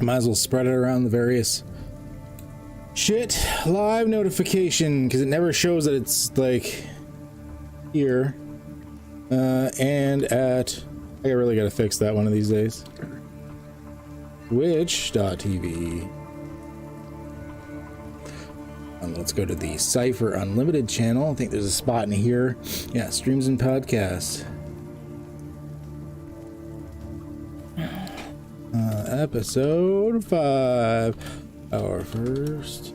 Might as well spread it around the various shit. Live notification, because it never shows that it's like here. And at, I really gotta fix that one of these days. Twitch.tv. And let's go to the Cypher Unlimited channel. I think there's a spot in here. Yeah, streams and podcasts. Episode 5. Our first.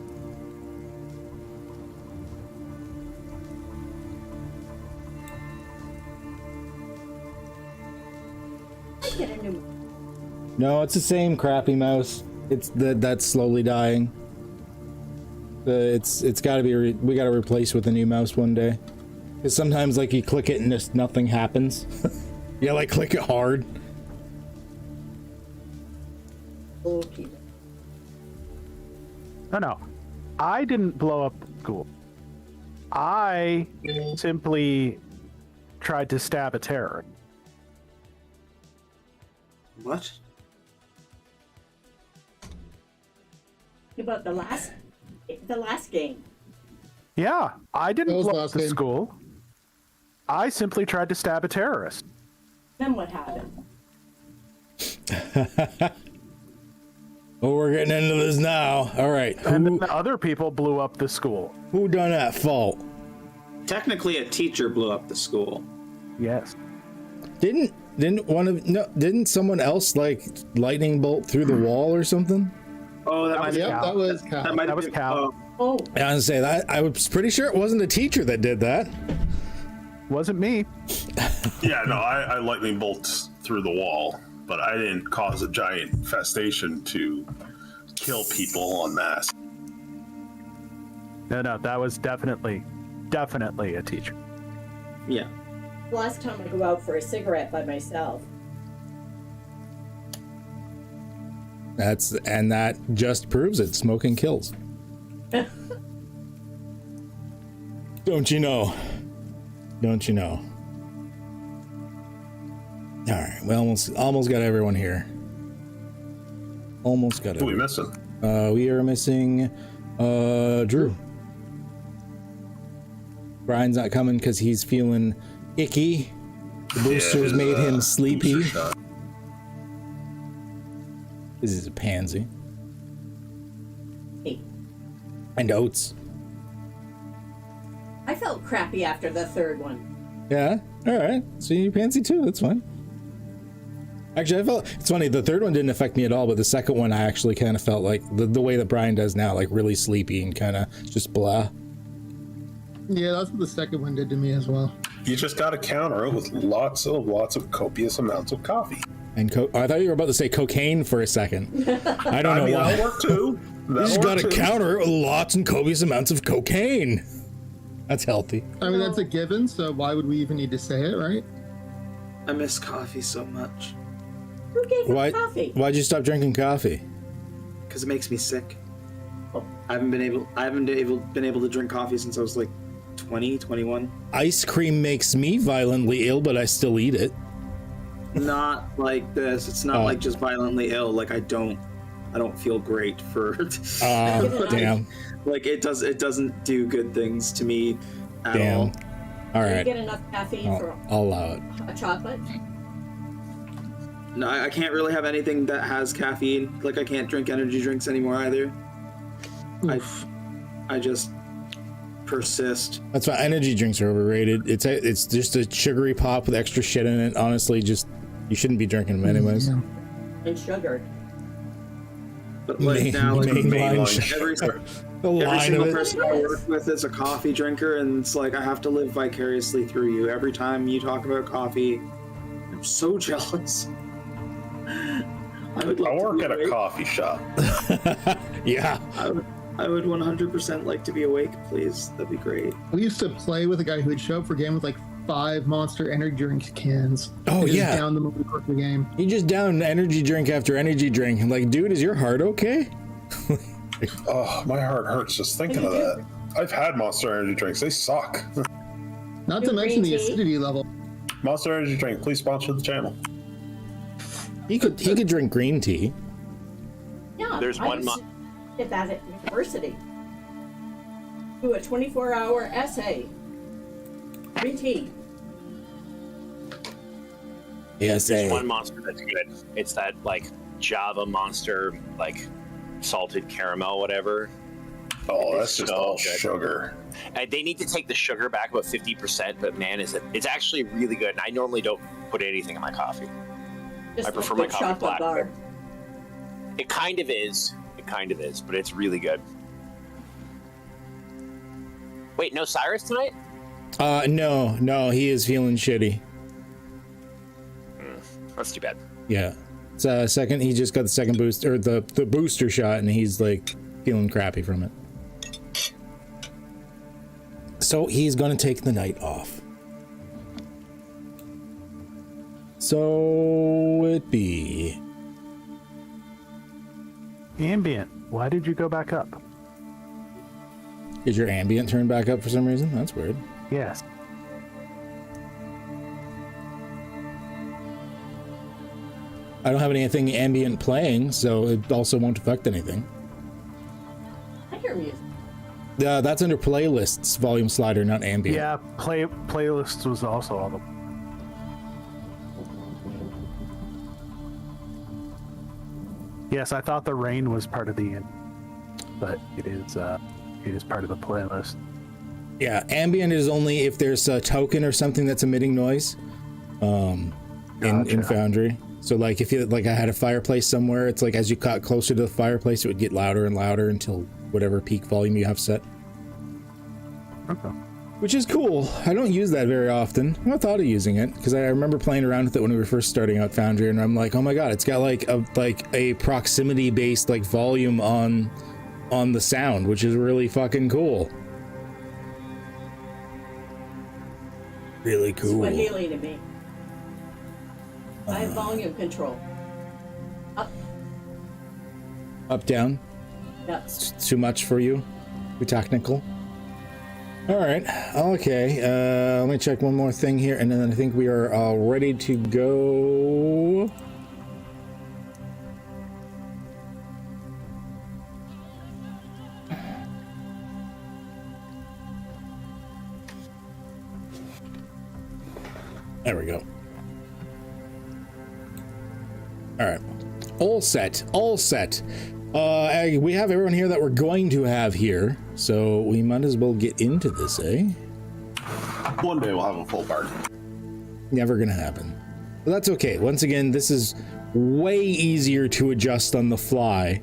No, it's the same crappy mouse. It's that's slowly dying. It's got to be we got to replace with a new mouse one day. Because sometimes like you click it and just nothing happens. Yeah, like click it hard. Okay. No, I didn't blow up the school. I simply tried to stab a terrorist. What? About the last game. Yeah, I didn't blow up the game. school. I simply tried to stab a terrorist. Then what happened? Oh, we're getting into this now. All right. And then the other people blew up the school. Who done that fault? Technically, a teacher blew up the school. Yes. Didn't someone else like lightning bolt through the wall or something? Oh, that was might Cal. that might That have was been Cal. Oh, I was gonna say that I was pretty sure it wasn't a teacher that did that. Wasn't me. Yeah, no, I lightning bolts through the wall, but I didn't cause a giant infestation to kill people en masse. No, that was definitely a teacher. Yeah. last time I go out for a cigarette by myself. That just proves it. Smoking kills. Don't you know? Don't you know? All right. Well, almost got everyone here. Almost got it. Who are we missing? We are missing Drew. Brian's not coming because he's feeling icky. The boosters made him sleepy. This is a pansy. Hey. And oats. I felt crappy after the third one. Yeah? Alright. So you pansy too, that's fine. Actually, I felt, it's funny, the third one didn't affect me at all, but the second one I actually kind of felt like the way that Brian does now, like really sleepy and kind of just blah. Yeah, that's what the second one did to me as well. You just got to counter it with lots of copious amounts of coffee. And I thought you were about to say cocaine for a second. I don't know why. That'll work too. You just got to counter it with lots and copious amounts of cocaine. That's healthy. I mean, that's a given, so why would we even need to say it, right? I miss coffee so much. Who gave him coffee? Why'd you stop drinking coffee? Because it makes me sick. I haven't been able to drink coffee since I was like 20, 21. Ice cream makes me violently ill, but I still eat it. Not like this. It's not like just violently ill. Like I don't feel great for. Damn. Like it doesn't do good things to me at all. All right. Do you get enough caffeine for I'll allow it. A chocolate? No, I can't really have anything that has caffeine. Like I can't drink energy drinks anymore either. I just persist. That's why energy drinks are overrated. It's just a sugary pop with extra shit in it. Honestly, just you shouldn't be drinking them anyways. And sugar. But like now, like every single of person I work with is a coffee drinker, and it's like I have to live vicariously through you. Every time you talk about coffee, I'm so jealous. I work at a coffee shop. Yeah. I would 100% like to be awake, please. That'd be great. We used to play with a guy who would show up for a game with like 5 Monster energy drink cans. Oh, yeah. Down the movie for the game. He just downed energy drink after energy drink. I'm like, dude, is your heart okay? Oh, my heart hurts just thinking of that. I've had Monster energy drinks. They suck. Not to mention the acidity level. Monster energy drink, please sponsor the channel. He could drink green tea. There's one did that at university. Do a 24-hour essay. Read. There's one monster that's good. It's that like Java monster, like salted caramel, whatever. Oh, that's just all sugar. They need to take the sugar back about 50%, but man, it's actually really good. And I normally don't put anything in my coffee. Just I prefer like my coffee black. Bar. It kind of is, but it's really good. Wait, no Cyrus tonight? No, he is feeling shitty. That's too bad. Yeah. It's second, he just got the second boost, or the booster shot, and he's like feeling crappy from it. So he's gonna take the night off. So it be. Ambient, why did you go back up? Is your ambient turned back up for some reason? That's weird. Yes. I don't have anything ambient playing, so it also won't affect anything. I hear music. That's under playlists, volume slider, not ambient. Yeah, playlists was also on the. Yes, I thought the rain was part of the end, but it is part of the playlist. Yeah, ambient is only if there's a token or something that's emitting noise. In Foundry. So like if you I had a fireplace somewhere, it's like as you got closer to the fireplace, it would get louder and louder until whatever peak volume you have set. Okay. Which is cool. I don't use that very often. I thought of using it because I remember playing around with it when we were first starting out Foundry, and I'm like, oh my god, it's got like a proximity based like volume on the sound, which is really fucking cool. Really cool. Swahili to me. I have volume control. Up, down? Yes. Too much for you? Too technical? Alright, okay. Let me check one more thing here, and then I think we are all ready to go. There we go. All right, all set. We have everyone here that we're going to have here, so we might as well get into this, eh? One day we'll have a full party. Never gonna happen. But that's okay. Once again, this is way easier to adjust on the fly.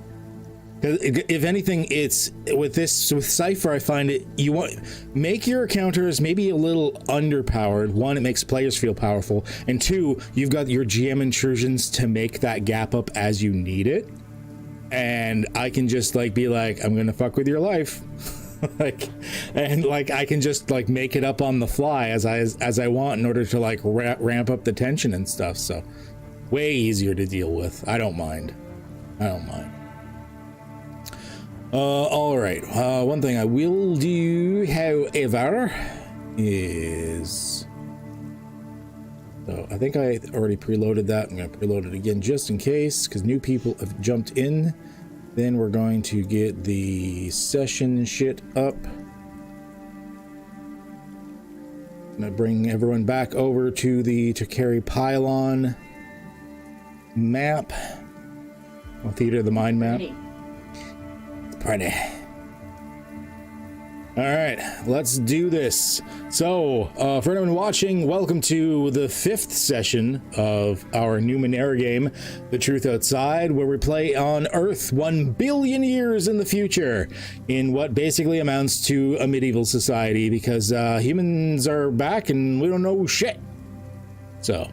If anything, it's with Cypher, I find it, you want make your encounters maybe a little underpowered. One, it makes players feel powerful, and two, you've got your GM intrusions to make that gap up as you need it. And I can just like be like, I'm gonna fuck with your life, I can just like make it up on the fly as I want in order to like ramp up the tension and stuff. So way easier to deal with. I don't mind. All right. One thing I will do, however, is... So I think I already preloaded that. I'm going to preload it again just in case, because new people have jumped in. Then we're going to get the session shit up. I'm going to bring everyone back over to the Takari Pylon map. Or Theater of the Mind map. Party. All right, let's do this. So, for anyone watching, welcome to the 5th session of our Numenera game, The Truth Outside, where we play on Earth 1 billion years in the future, in what basically amounts to a medieval society, because humans are back and we don't know shit. So,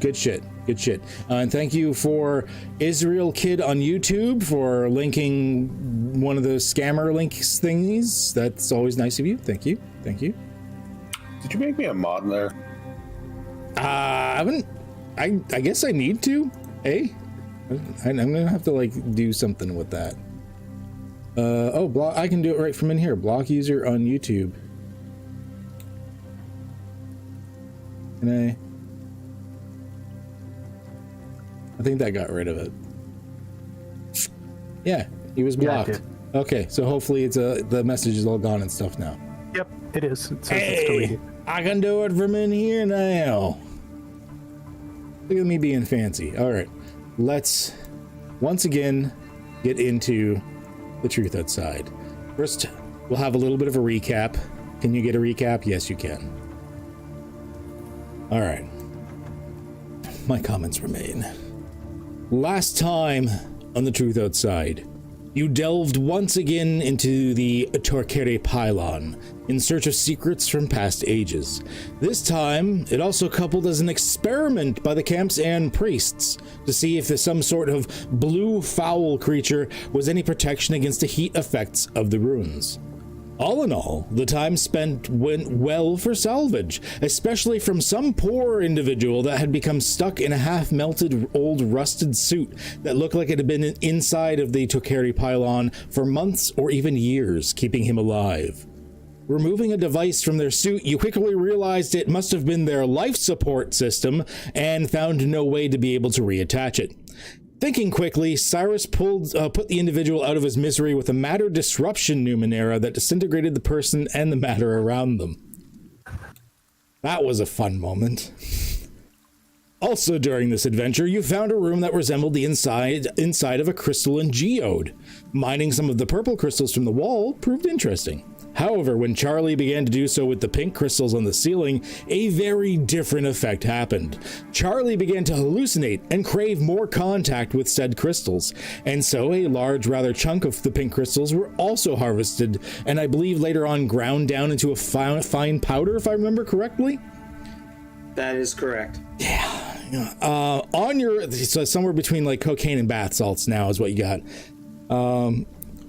good shit. Good shit. And thank you for Israel Kid on YouTube for linking one of the scammer links thingies. That's always nice of you. Thank you. Thank you. Did you make me a mod there? I haven't. I guess I need to. Hey, I'm gonna have to like do something with that. I can do it right from in here. Block user on YouTube. Can I think that got rid of it. Yeah, he was Yeah, I blocked. did. Okay, so hopefully it's the message is all gone and stuff now. Yep, it is. It says it's Hey, deleted. I can do it from in here now. Look at me being fancy. All right, let's once again get into the truth outside. First, we'll have a little bit of a recap. Can you get a recap? Yes, you can. All right. My comments remain. Last time on the truth outside, you delved once again into the Torquere pylon in search of secrets from past ages. This time, it also coupled as an experiment by the camp's and priests to see if some sort of blue fowl creature was any protection against the heat effects of the ruins. All in all, the time spent went well for salvage, especially from some poor individual that had become stuck in a half-melted old rusted suit that looked like it had been inside of the Torquere pylon for months or even years, keeping him alive. Removing a device from their suit, you quickly realized it must have been their life support system and found no way to be able to reattach it. Thinking quickly, Cyrus put the individual out of his misery with a matter disruption Numenera that disintegrated the person and the matter around them. That was a fun moment. Also during this adventure, you found a room that resembled the inside of a crystalline geode. Mining some of the purple crystals from the wall proved interesting. However, when Charlie began to do so with the pink crystals on the ceiling, a very different effect happened. Charlie began to hallucinate and crave more contact with said crystals, and so a large, rather chunk of the pink crystals were also harvested, and I believe later on ground down into a fine powder, if I remember correctly? That is correct. So somewhere between like cocaine and bath salts now is what you got.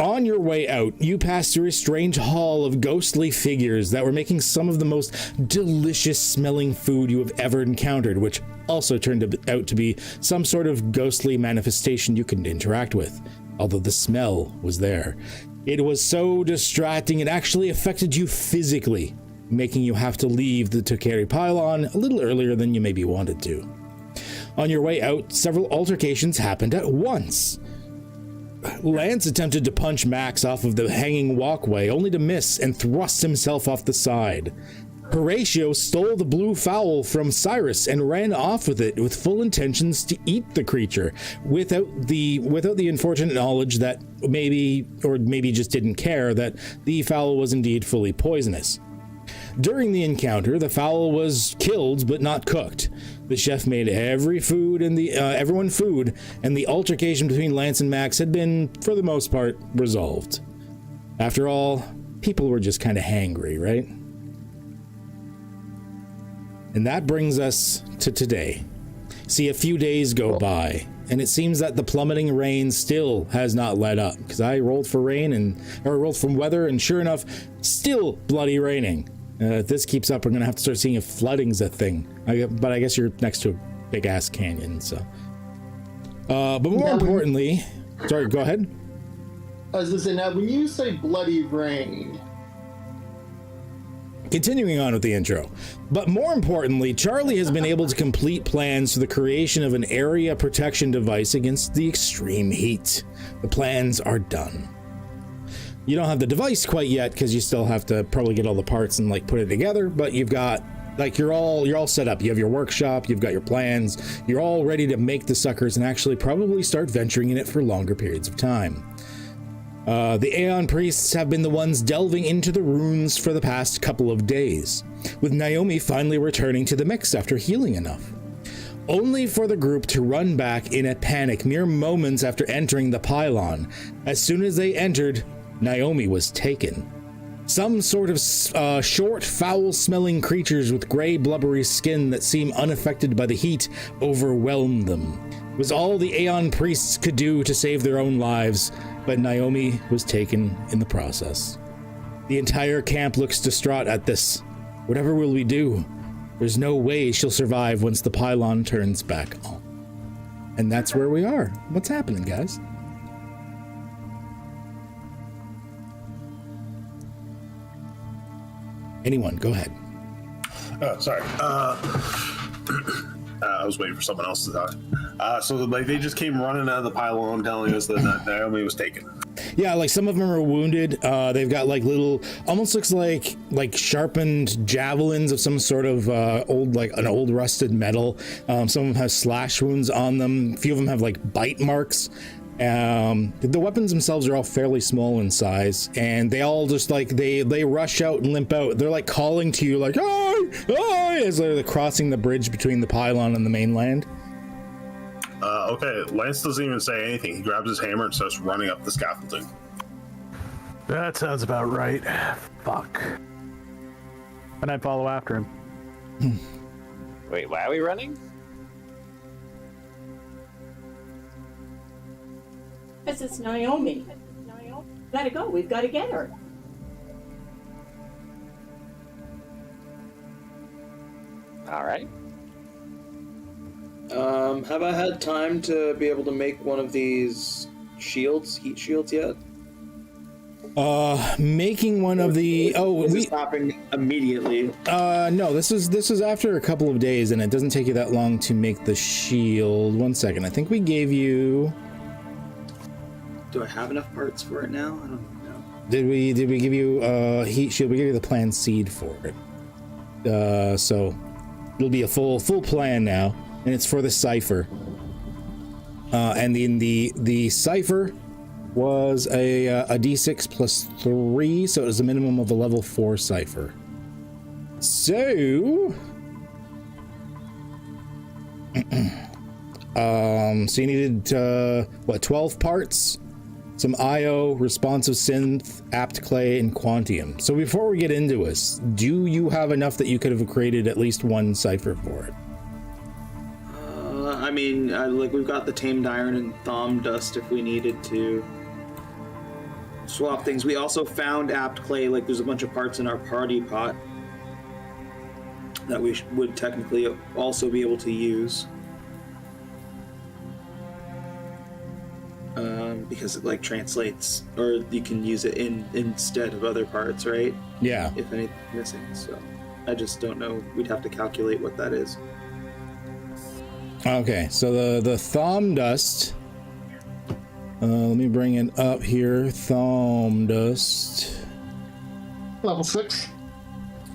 On your way out, you passed through a strange hall of ghostly figures that were making some of the most delicious smelling food you have ever encountered, which also turned out to be some sort of ghostly manifestation you couldn't interact with, although the smell was there. It was so distracting it actually affected you physically, making you have to leave the Torquere pylon a little earlier than you maybe wanted to. On your way out, several altercations happened at once. Lance attempted to punch Max off of the hanging walkway, only to miss and thrust himself off the side. Horatio stole the blue fowl from Cyrus and ran off with it with full intentions to eat the creature, without the unfortunate knowledge that maybe just didn't care that the fowl was indeed fully poisonous. During the encounter, the fowl was killed but not cooked. The chef made everyone food, and the altercation between Lance and Max had been, for the most part, resolved. After all, people were just kind of hangry, right? And that brings us to today. See, a few days go by, and it seems that the plummeting rain still has not let up, because I rolled for rolled from weather, and sure enough, still bloody raining. If this keeps up, we're going to have to start seeing if flooding's a thing. But I guess you're next to a big-ass canyon, so. But more importantly... Sorry, go ahead. I was going to say, now, when you say bloody rain... Continuing on with the intro. But more importantly, Charlie has been able to complete plans for the creation of an area protection device against the extreme heat. The plans are done. You don't have the device quite yet because you still have to probably get all the parts and like put it together, but you've got like you're all set up. You have your workshop, you've got your plans, you're all ready to make the suckers and actually probably start venturing in it for longer periods of time. The Aeon priests have been the ones delving into the ruins for the past couple of days, with Naomi finally returning to the mix after healing enough. Only for the group to run back in a panic mere moments after entering the pylon. As soon as they entered, Naomi was taken. Some sort of short, foul-smelling creatures with gray, blubbery skin that seem unaffected by the heat overwhelmed them. It was all the Aeon priests could do to save their own lives, but Naomi was taken in the process. The entire camp looks distraught at this. Whatever will we do? There's no way she'll survive once the pylon turns back on. And that's where we are. What's happening, guys? Anyone, go ahead. Oh, sorry. I was waiting for someone else to talk. So like they just came running out of the pylon telling us that Naomi was taken. Yeah, like some of them are wounded. They've got like little, almost looks like sharpened javelins of some sort of old rusted metal. Some of them have slash wounds on them. A few of them have like bite marks. The weapons themselves are all fairly small in size, and they all just like they rush out and limp out. They're like calling to you like, "Oh, oh!" as they're crossing the bridge between the pylon and the mainland. Okay, Lance doesn't even say anything. He grabs his hammer and starts running up the scaffolding. That sounds about right. Fuck. And I follow after him. Wait, why are we running? Because it's Naomi. Gotta go. We've got to get her. All right. Have I had time to be able to make one of these shields, heat shields yet? Making one of the Is this happening immediately? no, this is after a couple of days, and it doesn't take you that long to make the shield. 1 second, I think we gave you. Do I have enough parts for it now? I don't know. Did we give you heat shield? We gave you the plan seed for it. So it'll be a full plan now, and it's for the cipher. And the cipher was a d6 plus 3, so it was a minimum of a level 4 cipher. So so you needed 12 parts, some IO, responsive synth, apt clay, and quantium. So before we get into this, do you have enough that you could have created at least one cipher for it? I mean, we've got the tamed iron and thom dust if we needed to swap things. We also found apt clay. Like, there's a bunch of parts in our party pot that we would technically also be able to use. Because it translates, or you can use it instead of other parts, right? Yeah. If anything's missing, so I just don't know. We'd have to calculate what that is. Okay, so the thom dust. Let me bring it up here. Thom dust. Level 6.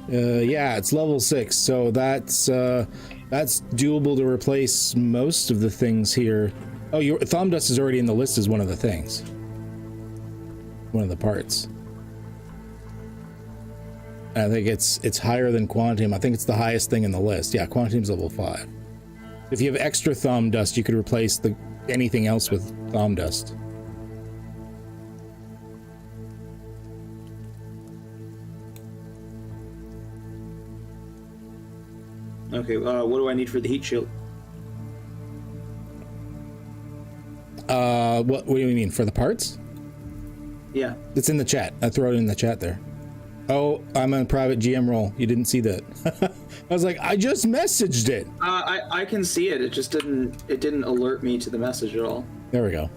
Yeah, it's level 6, so that's doable to replace most of the things here. Oh, your thom dust is already in the list as one of the things. One of the parts. I think it's higher than quantium. I think it's the highest thing in the list. Yeah, quantium's level 5. If you have extra thom dust, you could replace anything else with thom dust. Okay, what do I need for the heat shield? What do you mean, for the parts? Yeah. It's in the chat. I throw it in the chat there. Oh, I'm on private GM roll. You didn't see that. I was like, I just messaged it. I can see it. It just didn't alert me to the message at all. There we go.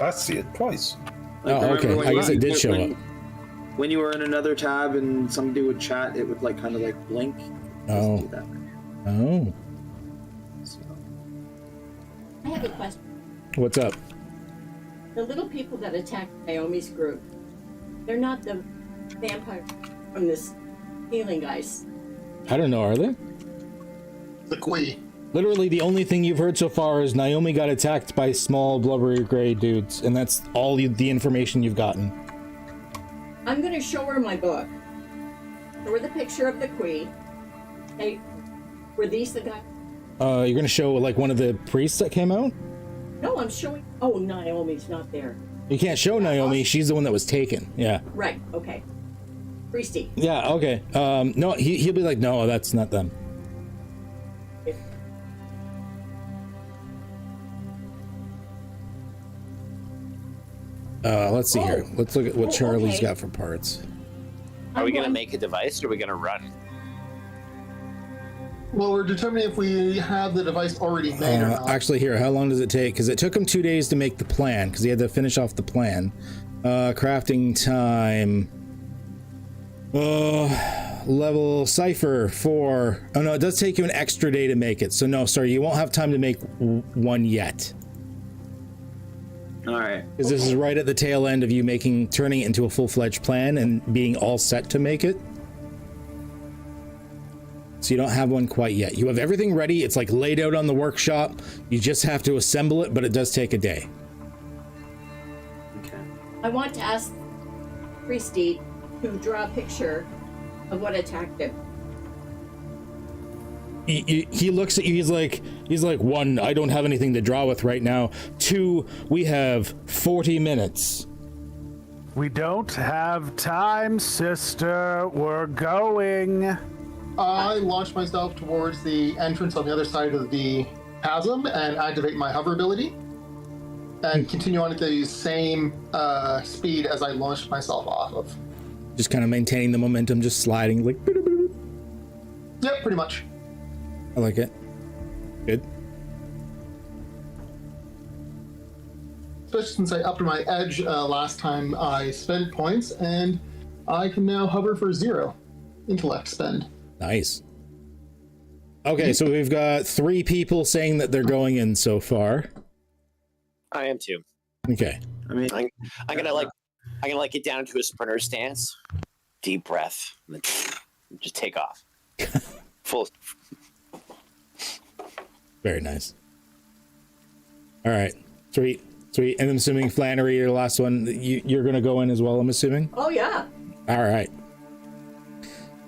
I see it twice. Oh, okay. I guess it did show up. When you were in another tab and somebody would chat, it would kind of blink. Oh. Do that. Oh. So. I have a question. What's up? The little people that attacked Naomi's group, they're not the vampire from this healing guys. I don't know, are they? The Quee. Literally, the only thing you've heard so far is Naomi got attacked by small, blubbery gray dudes, and that's all the information you've gotten. I'm going to show her my book. Show her the picture of the queen. Hey, were these the guys? You're gonna show one of the priests that came out? No, I'm showing. Oh, Naomi's not there. You can't show Naomi. She's the one that was taken. Yeah. Right. Okay. Priesty. Yeah. Okay. No, he'll be like, no, that's not them. Let's see here. Let's look at what Charlie's got for parts. Are we gonna make a device, or are we gonna run? Well, we're determining if we have the device already made or not. Actually, here, how long does it take? Because it took him 2 days to make the plan, because he had to finish off the plan. Crafting time. level cipher for... Oh no, it does take you an extra day to make it. So no, sorry, you won't have time to make one yet. All right. Because this is right at the tail end of you turning it into a full-fledged plan and being all set to make it. So you don't have one quite yet. You have everything ready. It's like laid out on the workshop. You just have to assemble it, but it does take a day. Okay. I want to ask Priesty to draw a picture of what attacked him. He looks at you. He's like, 1, I don't have anything to draw with right now. 2, we have 40 minutes. We don't have time, sister. We're going. I launch myself towards the entrance on the other side of the chasm and activate my hover ability and continue on at the same speed as I launched myself off of. Just kind of maintaining the momentum, just sliding like... Yep, pretty much. I like it. Good. Especially since I upped my edge last time I spent points, and I can now hover for 0 intellect spend. Nice. Okay, so we've got 3 people saying that they're going in so far. I am too. Okay. I mean, I'm gonna get down into a sprinter stance, deep breath, and then just take off. Full. Very nice. All right. Sweet. And I'm assuming Flannery, your last one, you're going to go in as well, I'm assuming? Oh, yeah. All right.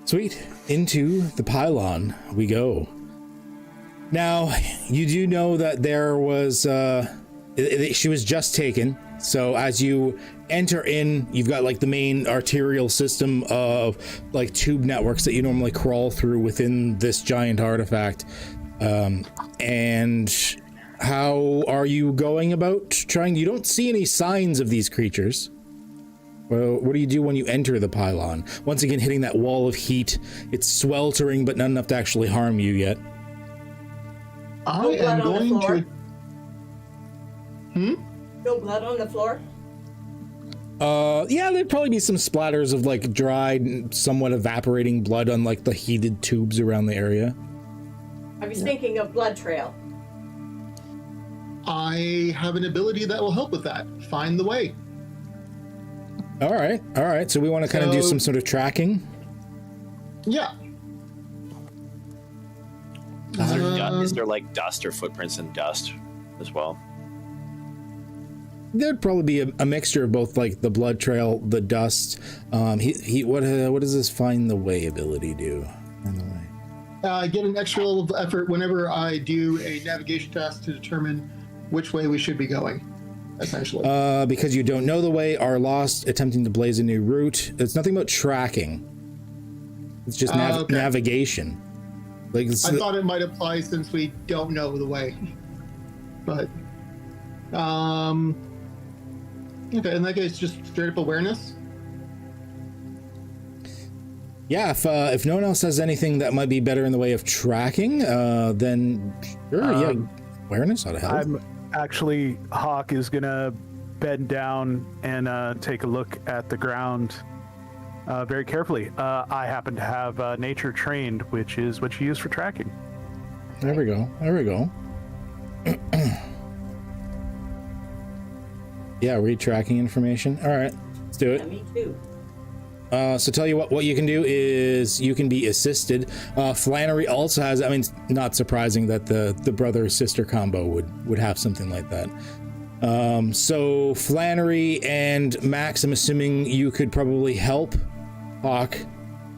Sweet. Into the pylon we go. Now, you do know that there was... she was just taken. So as you enter in, you've got like the main arterial system of like tube networks that you normally crawl through within this giant artifact. And how are you going about trying? You don't see any signs of these creatures. Well, what do you do when you enter the pylon? Once again, hitting that wall of heat. It's sweltering, but not enough to actually harm you yet. I No blood am on the going floor? to... No blood on the floor? Yeah, there'd probably be some splatters of like dried, somewhat evaporating blood on like the heated tubes around the area. I was thinking of blood trail. I have an ability that will help with that. Find the way. All right. So we want to kind of do some sort of tracking. Yeah. Is there like dust or footprints in dust as well? There'd probably be a mixture of both, like the blood trail, the dust. What does this find the way ability do? Find the way. I get an extra level of effort whenever I do a navigation task to determine which way we should be going, essentially. Because you don't know the way, are lost, attempting to blaze a new route. It's nothing about tracking. It's just okay. Navigation. Like I thought it might apply since we don't know the way, but okay. In that case, just straight up awareness. Yeah, if no one else has anything that might be better in the way of tracking, then sure, awareness ought to help. Hawk is gonna bend down and take a look at the ground very carefully. I happen to have nature trained, which is what you use for tracking. There we go. Yeah, read tracking information. All right, let's do it. Yeah, me too. So tell you what you can do is you can be assisted. Flannery also has, I mean, it's not surprising that the brother-sister combo would have something like that. So Flannery and Max, I'm assuming you could probably help Hawk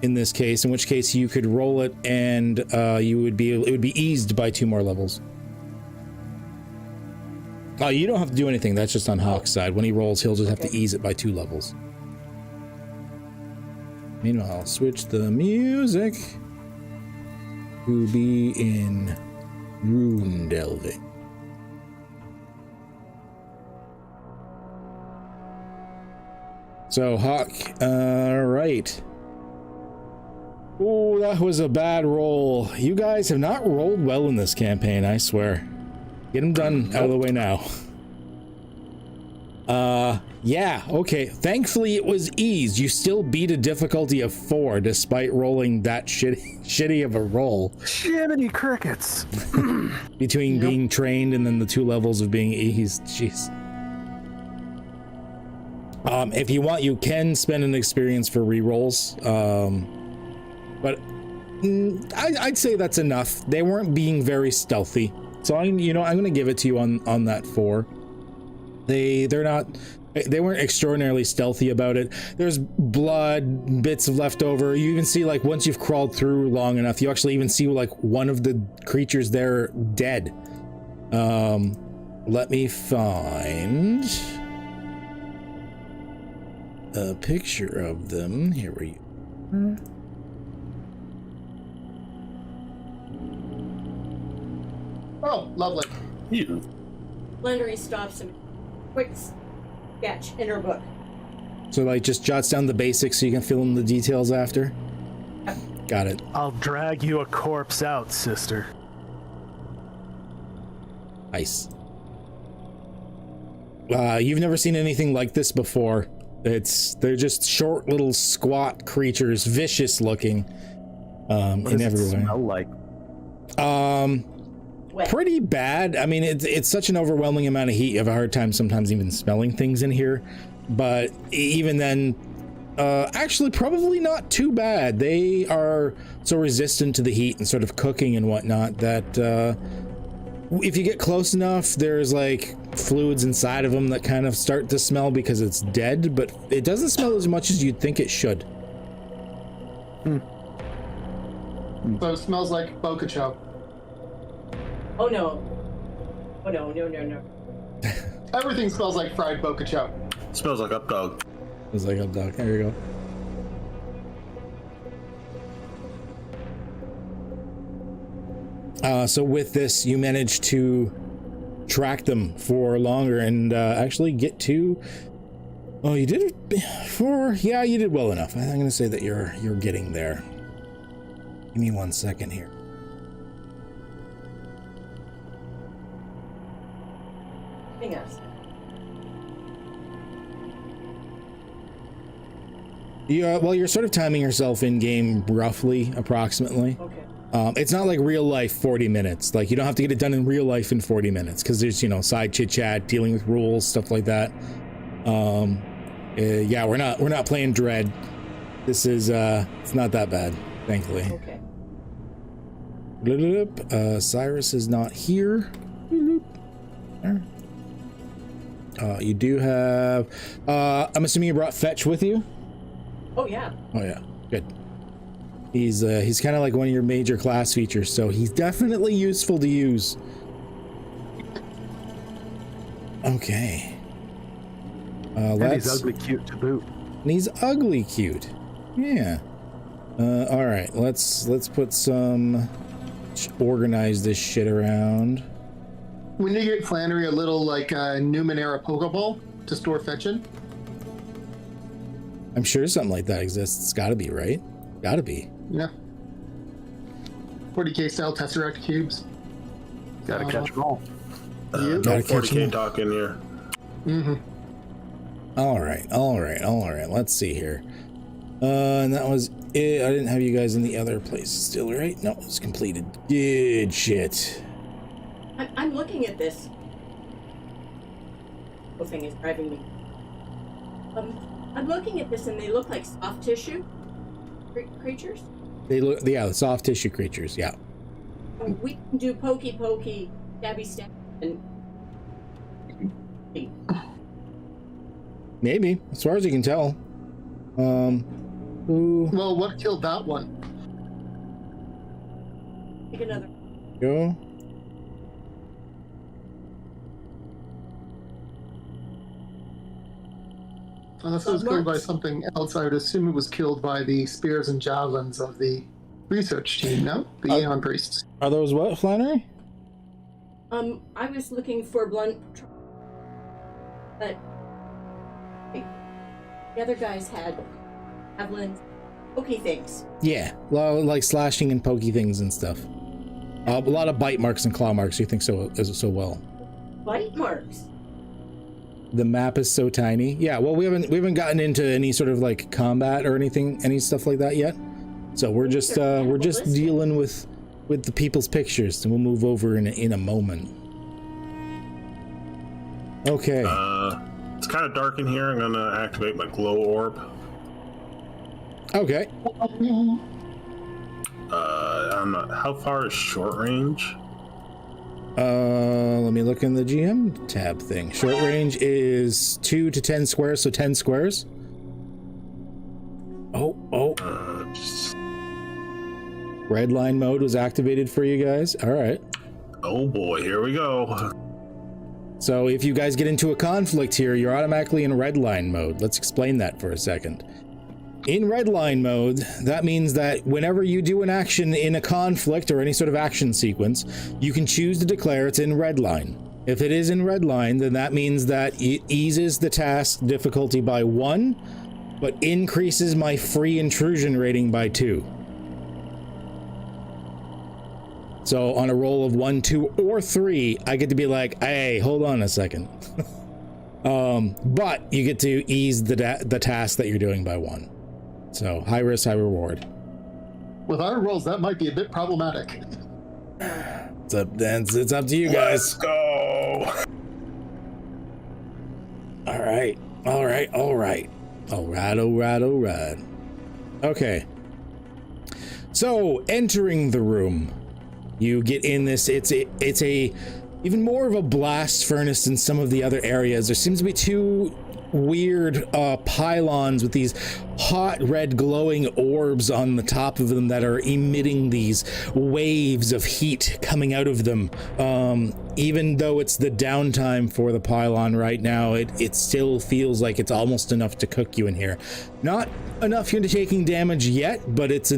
in this case, in which case you could roll it and it would be eased by 2 more levels. Oh, you don't have to do anything. That's just on Hawk's side. When he rolls, he'll just have to ease it by 2 levels. Meanwhile, I'll switch the music to be in rune delving. So, Hawk, right. Oh, that was a bad roll. You guys have not rolled well in this campaign, I swear. Get them done out of the way now. Yeah, okay. Thankfully it was ease. You still beat a difficulty of 4 despite rolling that shitty of a roll. Jiminy crickets. Between being trained and then the 2 levels of being ease. Jeez. If you want, you can spend an experience for rerolls. But I'd say that's enough. They weren't being very stealthy. So I'm going to give it to you on that 4. They weren't extraordinarily stealthy about it. There's blood, bits of leftover. You even see, like, once you've crawled through long enough, you actually even see, like, one of the creatures there dead. Let me find a picture of them. Here we go. Oh, lovely. Yeah. Flannery stops him. Quick sketch in her book. So, like, just jots down the basics so you can fill in the details after? Got it. I'll drag you a corpse out, sister. Nice. You've never seen anything like this before. They're just short little squat creatures, vicious looking, What in does it everywhere. smell like? Wet. Pretty bad. I mean, it's such an overwhelming amount of heat. You have a hard time sometimes even smelling things in here. But even then, actually probably not too bad. They are so resistant to the heat and sort of cooking and whatnot that if you get close enough, there's like fluids inside of them that kind of start to smell because it's dead, but it doesn't smell as much as you'd think it should. So it smells like Bocacho. Oh no. Oh no. Everything smells like fried Bocacho. Smells like up dog. It's like, oh, Doc, there you go. So with this, you managed to track them for longer and actually get to. Oh, you did it for. Yeah, you did well enough. I'm going to say that you're getting there. Give me 1 second here. Hang on. Well, you're sort of timing yourself in game roughly, approximately. Okay. It's not like real life 40 minutes. Like, you don't have to get it done in real life in 40 minutes because there's, side chit chat, dealing with rules, stuff like that. Yeah, we're not playing Dread. This is it's not that bad, thankfully. Okay. Cyrus is not here. You do have. I'm assuming you brought Fetch with you. Oh yeah. Oh yeah, good. He's kind of like one of your major class features, so he's definitely useful to use. Okay. And he's ugly cute to boot. And he's ugly cute. Yeah. All right. Let's put some. Organize this shit around. We need to get Flannery a little like Numenera Pokeball to store Fetch in. I'm sure something like that exists. It's gotta be, right? Gotta be. Yeah. 40k style Tesseract cubes. Gotta catch them all. No Gotta catch 40k him. talk in here. Mm-hmm. All right. Let's see here. And that was it. I didn't have you guys in the other place still, right? No, it's completed. Good shit. I'm looking at this. The thing is driving me. I'm looking at this and they look like soft tissue creatures. They look, yeah, soft tissue creatures, yeah. We can do pokey, stabby, stab, and Maybe, as far as you can tell. Who Well, what killed that one? take another. go? Unless it was killed by something else, I would assume it was killed by the spears and javelins of the research team, no? The Aeon Priests. Are those what, Flannery? I was looking for blunt, but the other guys had javelins, pokey things. Yeah, like slashing and pokey things and stuff. A lot of bite marks and claw marks. You think so well? Bite marks. The map is so tiny. Yeah, well, we haven't gotten into any sort of like combat or anything, any stuff like that yet. So we're just dealing with the people's pictures, and we'll move over in a moment. Okay. It's kind of dark in here. I'm gonna activate my glow orb. Okay. How far is short range? Let me look in the GM tab thing. Short range is 2 to 10 squares, so 10 squares. Redline mode was activated for you guys. All right. Oh boy, here we go. So if you guys get into a conflict here, you're automatically in redline mode. Let's explain that for a second. In redline mode, that means that whenever you do an action in a conflict or any sort of action sequence, you can choose to declare it's in redline. If it is in redline, then that means that it eases the task difficulty by 1, but increases my free intrusion rating by 2. So on a roll of 1, 2, or 3, I get to be like, hey, hold on a second. But you get to ease the task that you're doing by 1. So high risk, high reward. With our rolls, that might be a bit problematic. It's up to you guys. Let's go. All right. Okay. So entering the room, you get in this. It's a even more of a blast furnace than some of the other areas. There seems to be 2 weird pylons with these hot red glowing orbs on the top of them that are emitting these waves of heat coming out of them. Even though it's the downtime for the pylon right now, it still feels like it's almost enough to cook you in here. Not enough you're taking damage yet, but it's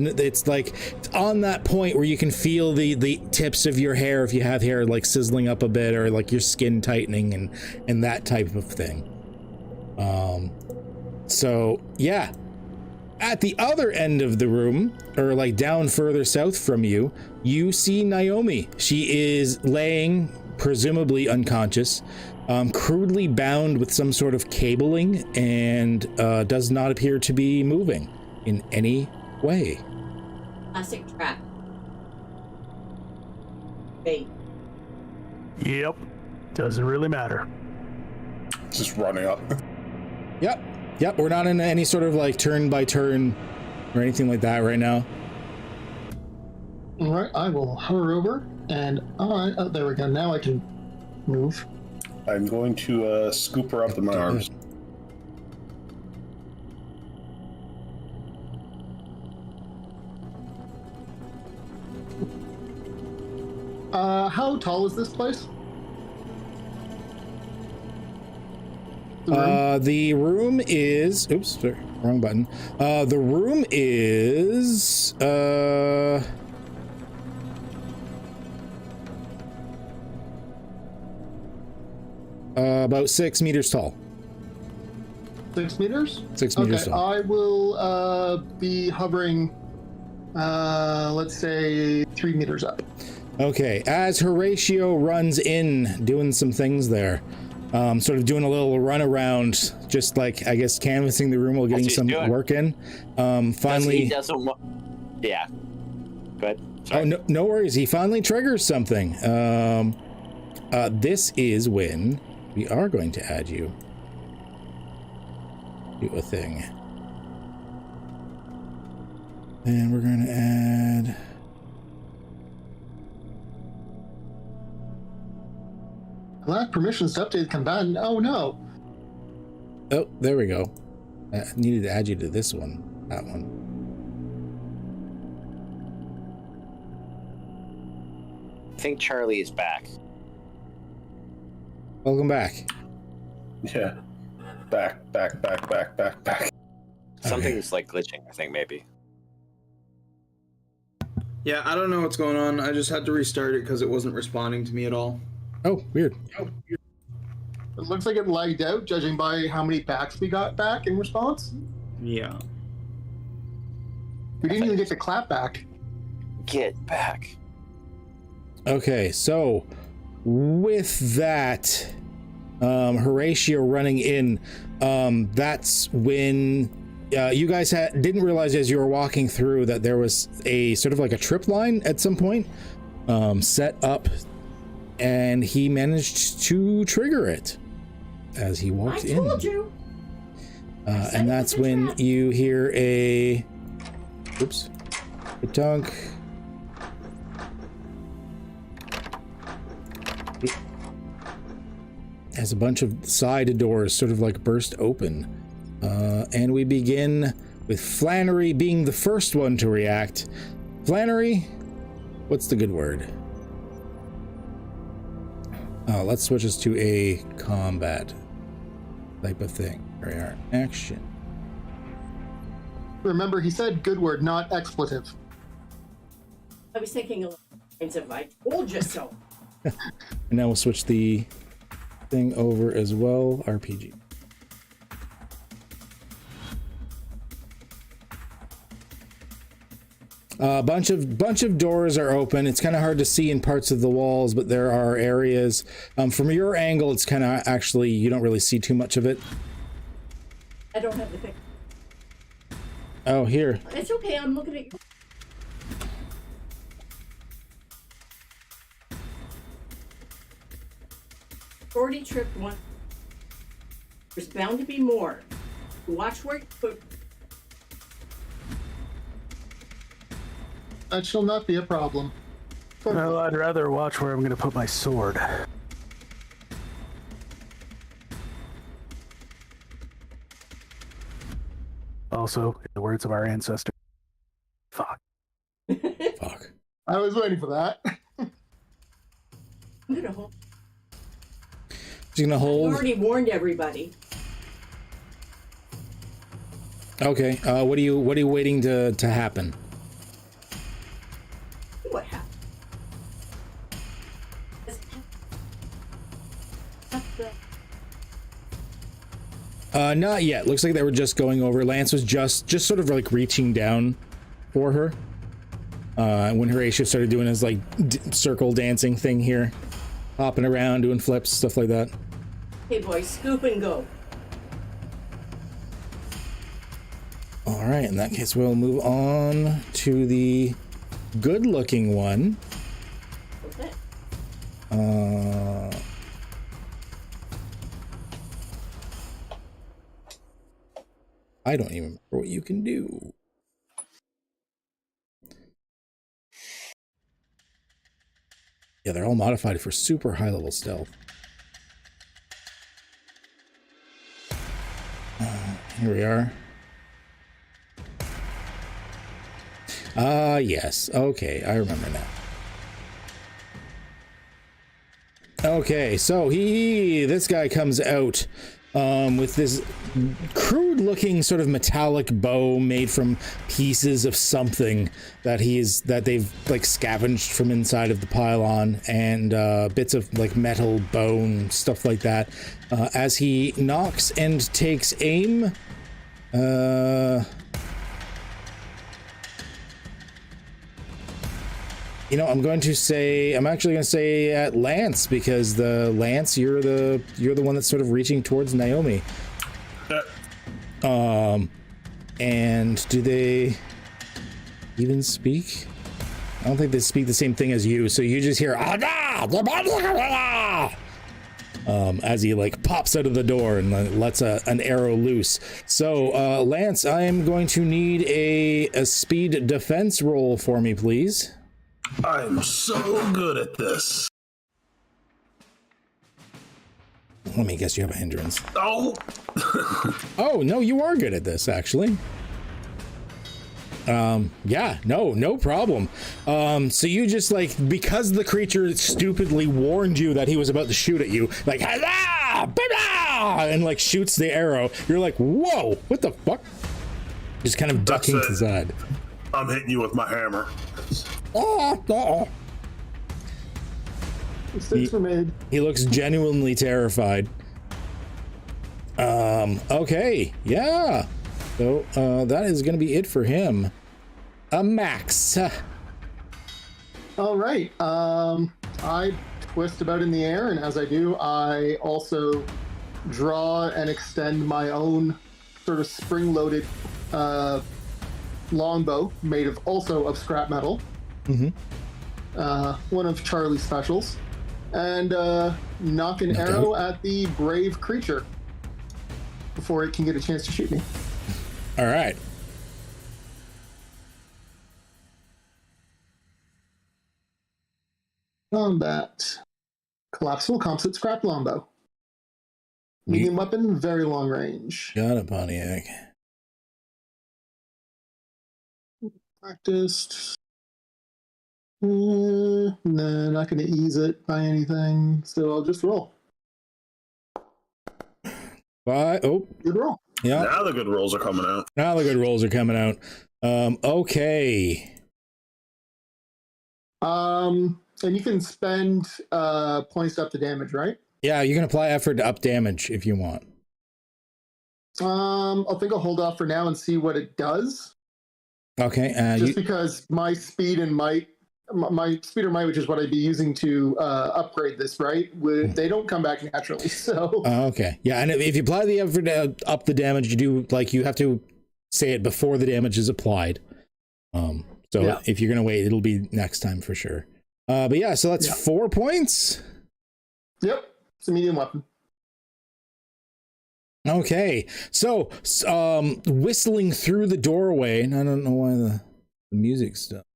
on that point where you can feel the tips of your hair, if you have hair, like sizzling up a bit, or like your skin tightening and that type of thing. So yeah, at the other end of the room, or like down further south from you, you see Naomi. She is laying, presumably unconscious, crudely bound with some sort of cabling, and does not appear to be moving in any way. Classic trap. Bait. Yep. Doesn't really matter. Just running up. Yep, we're not in any sort of like turn by turn or anything like that right now. All right, I will hover over, and oh, there we go. Now I can move. I'm going to scoop her up in my arms. How tall is this place? The room is... Oops, sorry, wrong button. The room is... about 6 meters tall. 6 meters? 6 meters tall. I will be hovering, let's say, 3 meters up. Okay, as Horatio runs in, doing some things there, sort of doing a little run around, just like, I guess, canvassing the room while getting some work in. Finally... Yeah. Go ahead. Sorry. Oh, no worries. He finally triggers something. This is when we are going to add you to a thing. And we're going to add... Lack permissions to update the combatant. Oh no. Oh, there we go. I needed to add you to this one. That one. I think Charlie is back. Welcome back. Yeah. Back. Something's like glitching, I think, maybe. Yeah, I don't know what's going on. I just had to restart it because it wasn't responding to me at all. Oh, weird. It looks like it lagged out, judging by how many packs we got back in response. Yeah. We didn't even get the clap back. Get back. Okay, so with that, Horatio running in. That's when you guys didn't realize as you were walking through that there was a sort of like a trip line at some point set up, and he managed to trigger it as he walked in. I told you. And that's when you hear a dunk. As a bunch of side doors sort of like burst open. And we begin with Flannery being the first one to react. Flannery, what's the good word? Let's switch us to a combat type of thing. Here we are. Action. Remember, he said good word, not expletive. I was thinking along the lines of I told you so. And now we'll switch the thing over as well. RPG. Bunch of doors are open. It's kind of hard to see in parts of the walls, but there are areas. From your angle, it's kind of actually, you don't really see too much of it. I don't have the picture. Oh, here. It's okay. I'm looking at you. Already tripped one. There's bound to be more. Watch where you put. That shall not be a problem. Well, I'd rather watch where I'm going to put my sword. Also, in the words of our ancestor, fuck. Fuck. I was waiting for that. I'm gonna hold. She's gonna I hold. already warned everybody. Okay. What are you waiting to happen? What happened? Not yet. Looks like they were just going over. Lance was just sort of like reaching down for her. When Horatio started doing his like circle dancing thing here, hopping around, doing flips, stuff like that. Hey boys, scoop and go. All right. In that case, we'll move on to the good-looking one. Okay. I don't even remember what you can do. Yeah, they're all modified for super high-level stealth. Here we are. Yes. Okay, I remember now. Okay, so this guy comes out with this crude-looking sort of metallic bow made from pieces of something that they've like scavenged from inside of the pylon, and bits of like metal, bone, stuff like that. As he knocks and takes aim, you know, I'm actually going to say at Lance, because Lance, you're the one that's sort of reaching towards Naomi. And do they even speak? I don't think they speak the same thing as you, so you just hear as he like pops out of the door and lets an arrow loose. So Lance, I am going to need a speed defense roll for me, please. I'm so good at this. Let me guess, you have a hindrance. Oh! Oh, no, you are good at this, actually. Yeah, no problem. So you just like, because the creature stupidly warned you that he was about to shoot at you, like, and like shoots the arrow, you're like, whoa, what the fuck? Just kind of ducking to the side. I'm hitting you with my hammer. Mistakes were made. He looks genuinely terrified. Okay, yeah. So, that is going to be it for him. Max. All right. I twist about in the air, and as I do, I also draw and extend my own sort of spring-loaded longbow, made of scrap metal. One of Charlie's specials, and knock an arrow at the brave creature before it can get a chance to shoot me. All right. Combat. Collapsible composite scrap longbow. Medium weapon, very long range. Got it, Pontiac. Practiced. No, not going to ease it by anything, so I'll just roll. Oh, Good roll. yeah. Now the good rolls are coming out. Now the good rolls are coming out. Okay. And you can spend points up to damage, right? Yeah, you can apply effort to up damage if you want. I think I'll hold off for now and see what it does. Okay. Just because my speed and might, which is what I'd be using to upgrade this, right? They don't come back naturally, so. Okay. Yeah, and if you apply the effort to up the damage, you have to say it before the damage is applied. If you're gonna wait, it'll be next time for sure. But yeah, so that's 4 points. Yep, it's a medium weapon. Okay, so whistling through the doorway, and I don't know why the music stopped.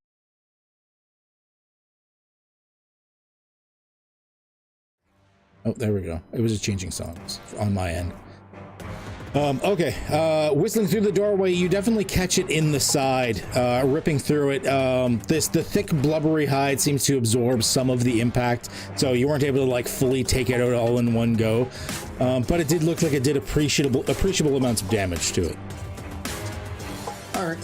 Oh, there we go. It was just changing songs on my end. Okay, whistling through the doorway, you definitely catch it in the side, ripping through it. The thick blubbery hide seems to absorb some of the impact, so you weren't able to like fully take it out all in one go. But it did look like it did appreciable amounts of damage to it. All right.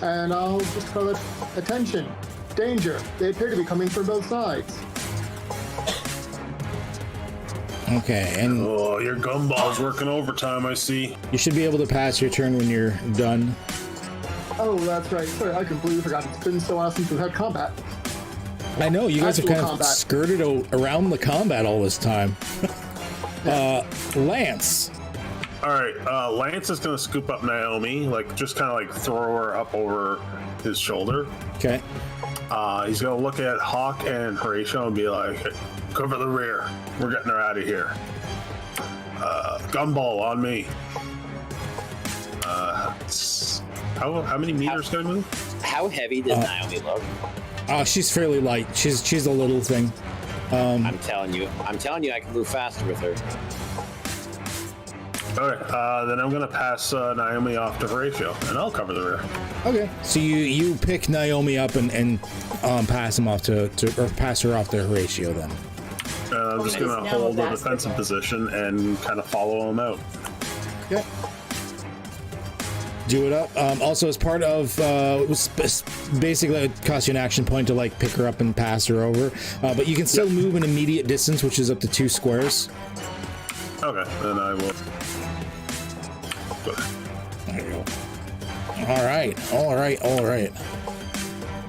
And I'll just call it attention, danger. They appear to be coming from both sides. Okay, and Oh, your gumball's working overtime, I see. you should be able to pass your turn when you're done. Oh, that's right. Sorry, I completely forgot. It's been so awesome to have combat. I know, you guys have Actual kind of combat. skirted around the combat all this time. Lance. All right, Lance is gonna scoop up Naomi, like just kind of like throw her up over his shoulder. Okay. He's gonna look at Hawk and Horatio and be like, "Cover the rear. We're getting her out of here. Gumball on me." How many meters can I move? How heavy does Naomi look? She's fairly light. She's a little thing. I'm telling you, I can move faster with her. All right, then I'm gonna pass Naomi off to Horatio, and I'll cover the rear. Okay. So you pick Naomi up and pass him off or pass her off to Horatio then. I'm just Okay. gonna Now hold a basketball. defensive position and kind of follow him out. Okay. Do it up. Also, as part of basically, it costs you an action point to like pick her up and pass her over, but you can still move an immediate distance, which is up to 2 squares. Okay, then I will. There you go. All right.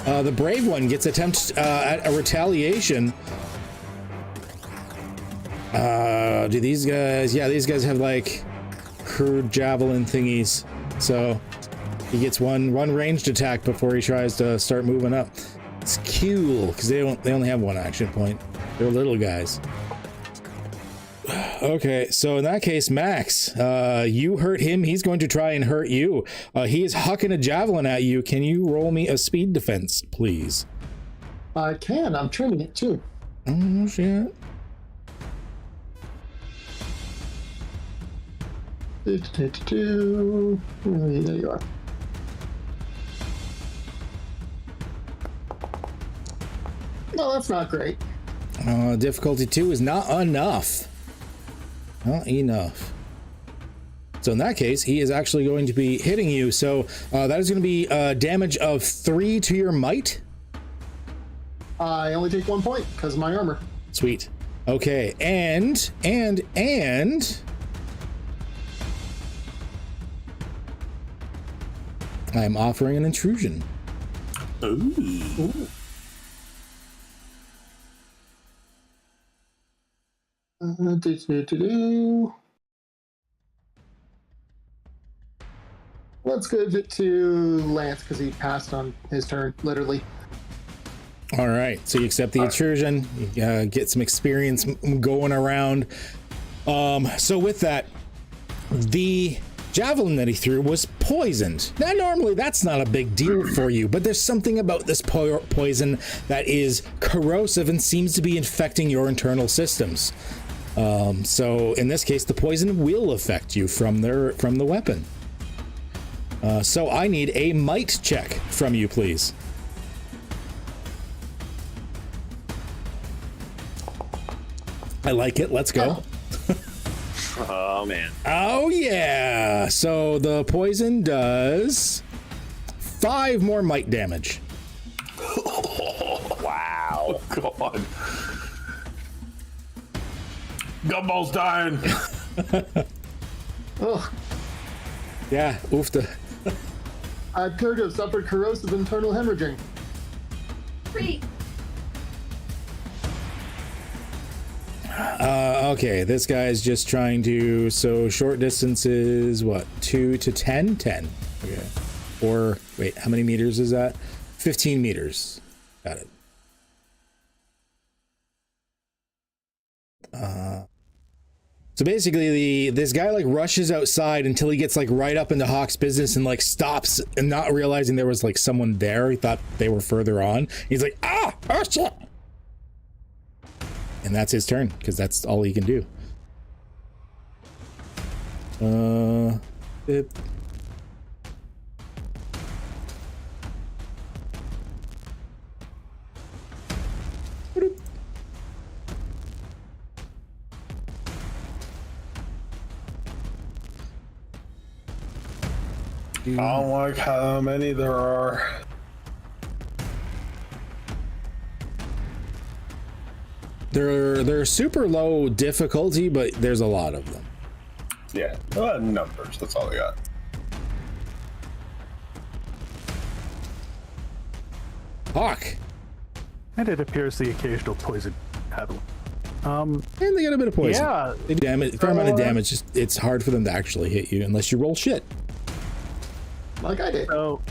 The brave one gets attempt at a retaliation. Do these guys? Yeah, these guys have like crude javelin thingies. So he gets one ranged attack before he tries to start moving up. It's cool because they only have 1 action point. They're little guys. Okay, so in that case, Max, you hurt him. He's going to try and hurt you. He is hucking a javelin at you. Can you roll me a speed defense, please? I can. I'm trimming it too. Oh shit. 52. There you are. No, that's not great. Difficulty 2 is not enough. Not enough. So in that case, he is actually going to be hitting you. So that is going to be damage of 3 to your might. I only take 1 point because of my armor. Sweet. Okay, and I am offering an intrusion. Ooh. Let's give it to Lance because he passed on his turn, literally. All right, so you accept the intrusion, you get some experience going around. So with that, the javelin that he threw was poisoned. Now, normally that's not a big deal for you, but there's something about this poison that is corrosive and seems to be infecting your internal systems. So in this case, the poison will affect you from the weapon. So I need a might check from you, please. I like it. Let's go. Oh, man. Oh, yeah. So the poison does 5 more might damage. Wow. God. Gumball's dying. Ugh. Yeah, oofta. I appear to have suffered corrosive internal hemorrhaging. Great. Okay, this guy's just trying to, so short distance is what, 2 to 10? 10. Okay. Or, wait, how many meters is that? 15 meters. Got it. So basically, this guy like rushes outside until he gets like right up into Hawk's business and like stops and not realizing there was like someone there. He thought they were further on. He's like, oh shit. And that's his turn, because that's all he can do. I don't like how many there are. They're super low difficulty, but there's a lot of them. Yeah, numbers. That's all I got. Hawk. And it appears the occasional poison javelin. And they get a bit of poison. Yeah. They do damage, fair amount of damage. Just, it's hard for them to actually hit you unless you roll shit. Like I did. So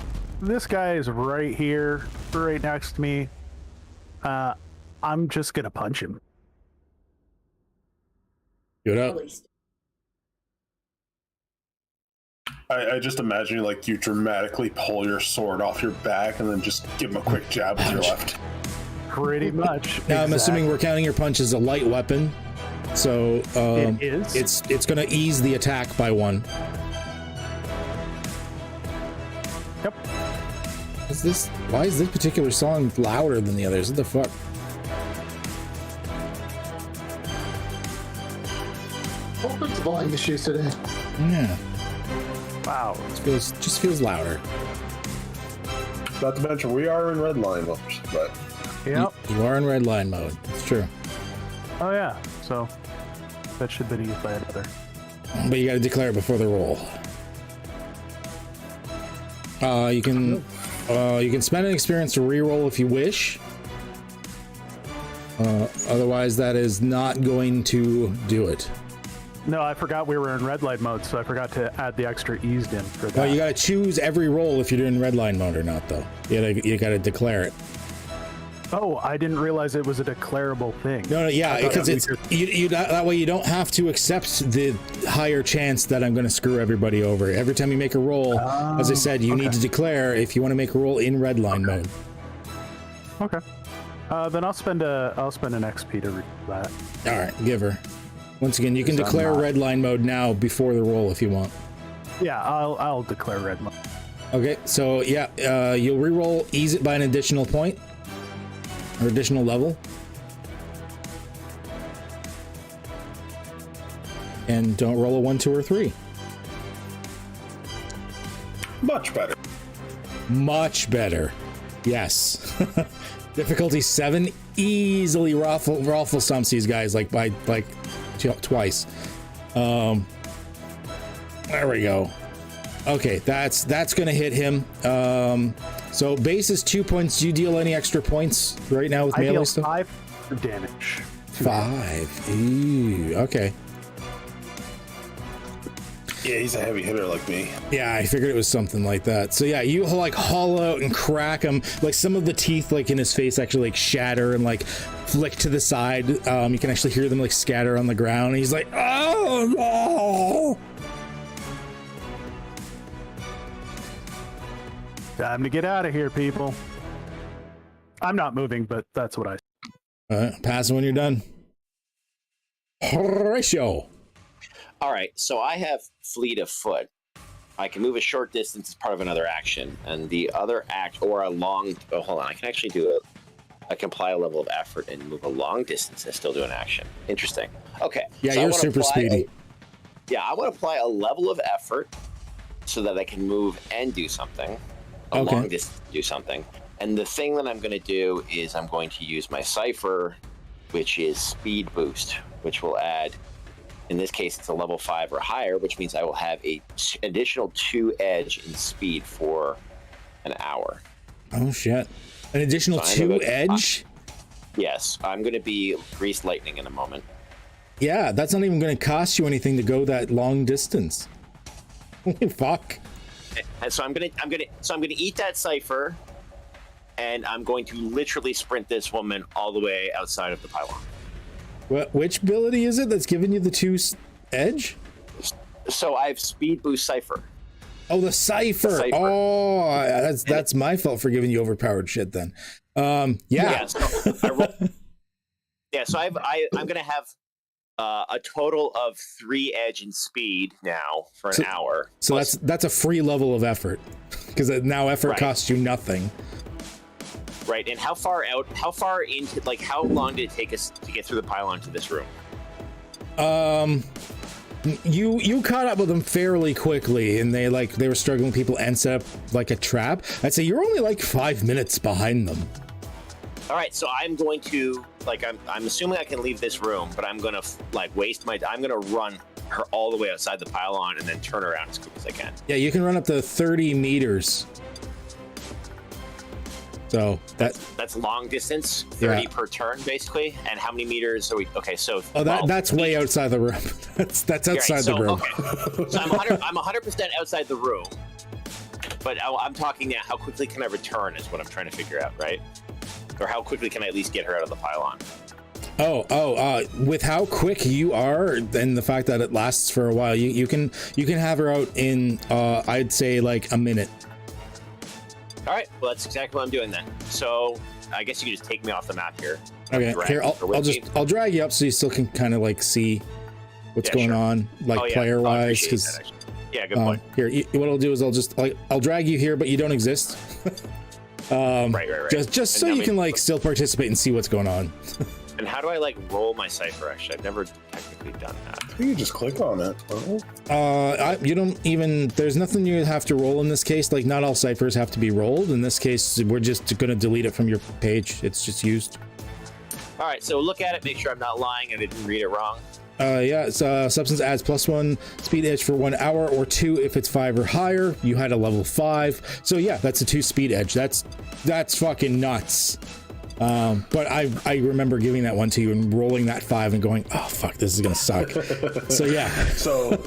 this guy is right here, right next to me. I'm just gonna punch him. Do it At up. least. I just imagine like you dramatically pull your sword off your back and then just give him a quick jab with your left. Pretty much. Now I'm assuming we're counting your punch as a light weapon, so It is. it's going to ease the attack by 1. Yep. Why is this particular song louder than the others? What the fuck? Hope it's volume issues today. Yeah, Wow. it just feels louder. Not to mention, we are in redline mode, but Yep. You are in red line mode. It's true, Oh yeah. So that should have been used by another. but you got to declare it before the roll. You can spend an experience to reroll if you wish. Otherwise, that is not going to do it. No, I forgot we were in red light mode, so I forgot to add the extra eased in for that. Well, you got to choose every roll if you're doing red line mode or not, though. You got to declare it. Oh, I didn't realize it was a declarable thing. No, yeah, because it's you that way you don't have to accept the higher chance that I'm going to screw everybody over. Every time you make a roll, as I said, you need to declare if you want to make a roll in red line mode. Okay. Then I'll spend an XP to read that. All right, give her. Once again, you can Because I'm declare not- red line mode now before the roll if you want. Yeah, I'll declare red mode. Okay, so yeah, you'll re-roll, ease it by an additional point or additional level, and don't roll a 1, 2, or 3. much better. Much better. Yes. Difficulty 7 easily raffle stumps these guys like by twice. There we go. Okay, that's gonna hit him. So base is 2 points. Do you deal any extra points right now with I melee deal stuff? 5 damage. 5. Ooh, okay. Yeah, he's a heavy hitter like me. Yeah, I figured it was something like that. So yeah, you like haul out and crack him. Like some of the teeth like in his face actually like shatter and like flick to the side. You can actually hear them like scatter on the ground. And he's like, oh no! Time to get out of here, people. I'm not moving, but that's what I. Pass when you're done. Horatio. All right, so I have fleet of foot. I can move a short distance as part of another action, and the other act or a long. Oh, hold on. I can actually do I can apply a level of effort and move a long distance and still do an action. Interesting. Okay. Yeah, so you're super speedy. I want to apply a level of effort so that I can move and do something. A long distance do something. And the thing that I'm going to do is I'm going to use my cipher, which is speed boost, which will add. In this case, it's a level 5 or higher, which means I will have a additional 2 edge in speed for an hour. Oh shit! An additional 2 edge? Yes, I'm going to be greased lightning in a moment. Yeah, that's not even going to cost you anything to go that long distance. Holy fuck! And so I'm going to eat that cipher, and I'm going to literally sprint this woman all the way outside of the pylon. Which ability is it that's giving you the 2 edge? So I have speed boost cipher. Oh, the cipher. Oh, that's my fault for giving you overpowered shit then. Yeah. So I'm gonna have a total of 3 edge and speed now for an hour. So plus, that's a free level of effort because now effort costs you nothing. Right, and how far into, like, how long did it take us to get through the pylon to this room? You caught up with them fairly quickly, and they were struggling with people and set up like a trap. I'd say you're only like 5 minutes behind them. All right, so I'm going to, like, I'm assuming I can leave this room, but I'm gonna I'm gonna run her all the way outside the pylon and then turn around as quick as I can. Yeah, you can run up to 30 meters. So that's long distance, 30 per turn, basically. And how many meters are we? Okay, so that's way outside the room. that's outside the room. Okay. So I'm 100% outside the room. But I'm talking now. How quickly can I return? Is what I'm trying to figure out, right? Or how quickly can I at least get her out of the pylon? With how quick you are and the fact that it lasts for a while, you can have her out in I'd say like a minute. All right, well, that's exactly what I'm doing then. So I guess you can just take me off the map here. Okay, here I'll drag you up so you still can kind of like see what's going on, like player wise. Because good point. Here, what I'll do is I'll drag you here, but you don't exist. Right. Just so you can like still participate and see what's going on. And how do I like roll my cipher? Actually, I've never technically done that. You just click on it. You don't even. There's nothing you have to roll in this case. Like not all ciphers have to be rolled. In this case, we're just going to delete it from your page. It's just used. All right. So look at it. Make sure I'm not lying and I didn't read it wrong. Substance adds +1 speed edge for 1 hour or 2 if it's 5 or higher. You had a level 5, so yeah, that's a 2 speed edge. That's fucking nuts. But I remember giving that one to you and rolling that 5 and going, oh fuck, this is gonna suck. So yeah. So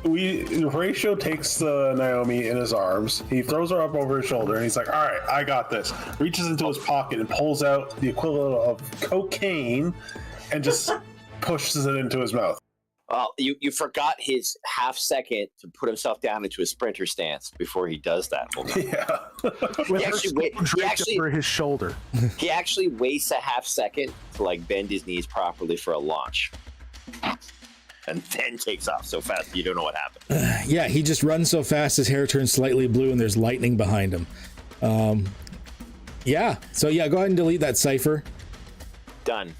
Horatio takes Naomi in his arms. He throws her up over his shoulder and he's like, all right, I got this. Reaches into his pocket and pulls out the equivalent of cocaine and just pushes it into his mouth. Well, you forgot his half second to put himself down into a sprinter stance before he does that. He over his shoulder. He actually wastes a half second to like bend his knees properly for a launch, and then takes off so fast you don't know what happened. Yeah, he just runs so fast his hair turns slightly blue and there's lightning behind him. Yeah. So yeah, go ahead and delete that cipher. Done.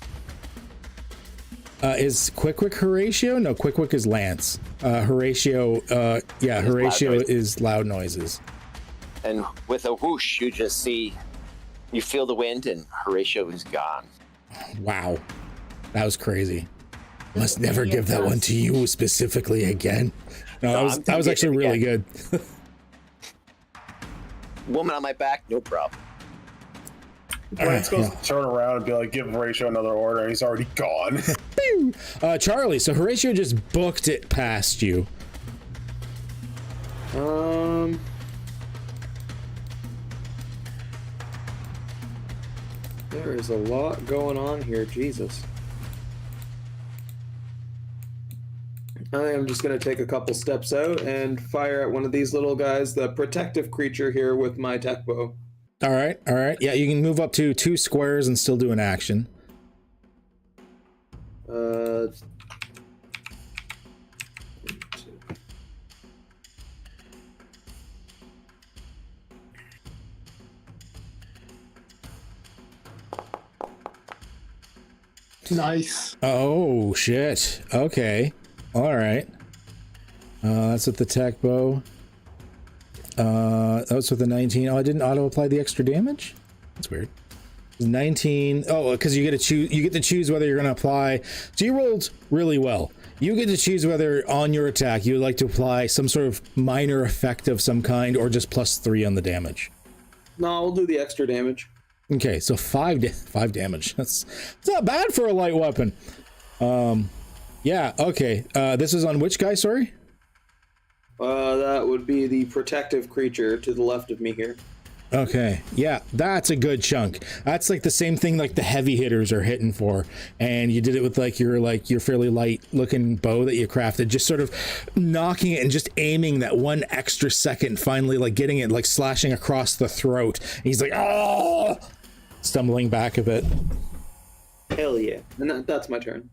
Is Quick Horatio? No, Quick is Lance. Horatio is loud noises. And with a whoosh, you feel the wind, and Horatio is gone. Wow, that was crazy. Must never give that one to you specifically again. No, that was actually really good. Woman on my back, no problem. Lance goes to turn around and be like, give Horatio another order, and he's already gone. Charlie, so Horatio just booked it past you. There is a lot going on here, Jesus. I am just going to take a couple steps out and fire at one of these little guys, the protective creature here, with my tech bow. All right. Yeah, you can move up to 2 squares and still do an action. Nice. Oh, shit. Okay. All right. That's with the tech bow. That was with the 19. Oh, I didn't auto-apply the extra damage? That's weird. 19. Oh, because you get to choose whether you're going to apply. So you rolled really well. You get to choose whether on your attack you would like to apply some sort of minor effect of some kind or just +3 on the damage. No, I'll do the extra damage. Okay, so 5 damage. That's not bad for a light weapon. Yeah, okay. This is on which guy, sorry? That would be the protective creature to the left of me here. Okay, yeah, that's a good chunk. That's like the same thing like the heavy hitters are hitting for, and you did it with your fairly light looking bow that you crafted, just sort of knocking it and just aiming that 1 extra second, finally like getting it like slashing across the throat. And he's like, oh, stumbling back a bit. Hell yeah, and that's my turn.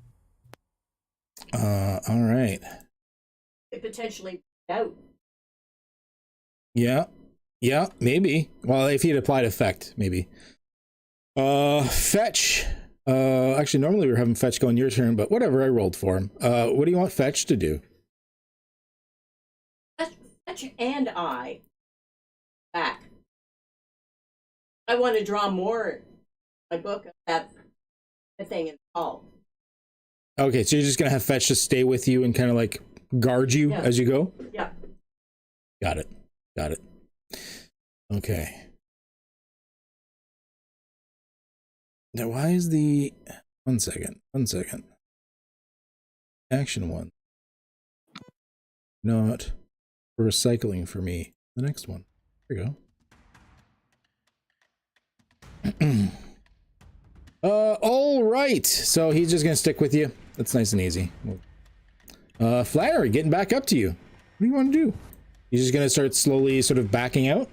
All right. It potentially out. Yeah, maybe. Well, if he'd applied effect, maybe. Fetch. Actually, normally we were having Fetch go on your turn, but whatever, I rolled for him. What do you want Fetch to do? Fetch and I back. I want to draw more my book of that thing in the hall. Okay, so you're just gonna have Fetch just stay with you and kind of like guard you as you go? Yeah. Got it. Okay. Now, why is the... One second. Action 1. Not recycling for me. The next one. There we go. All right. So he's just going to stick with you. That's nice and easy. Flannery, getting back up to you. What do you want to do? You're just going to start slowly sort of backing out?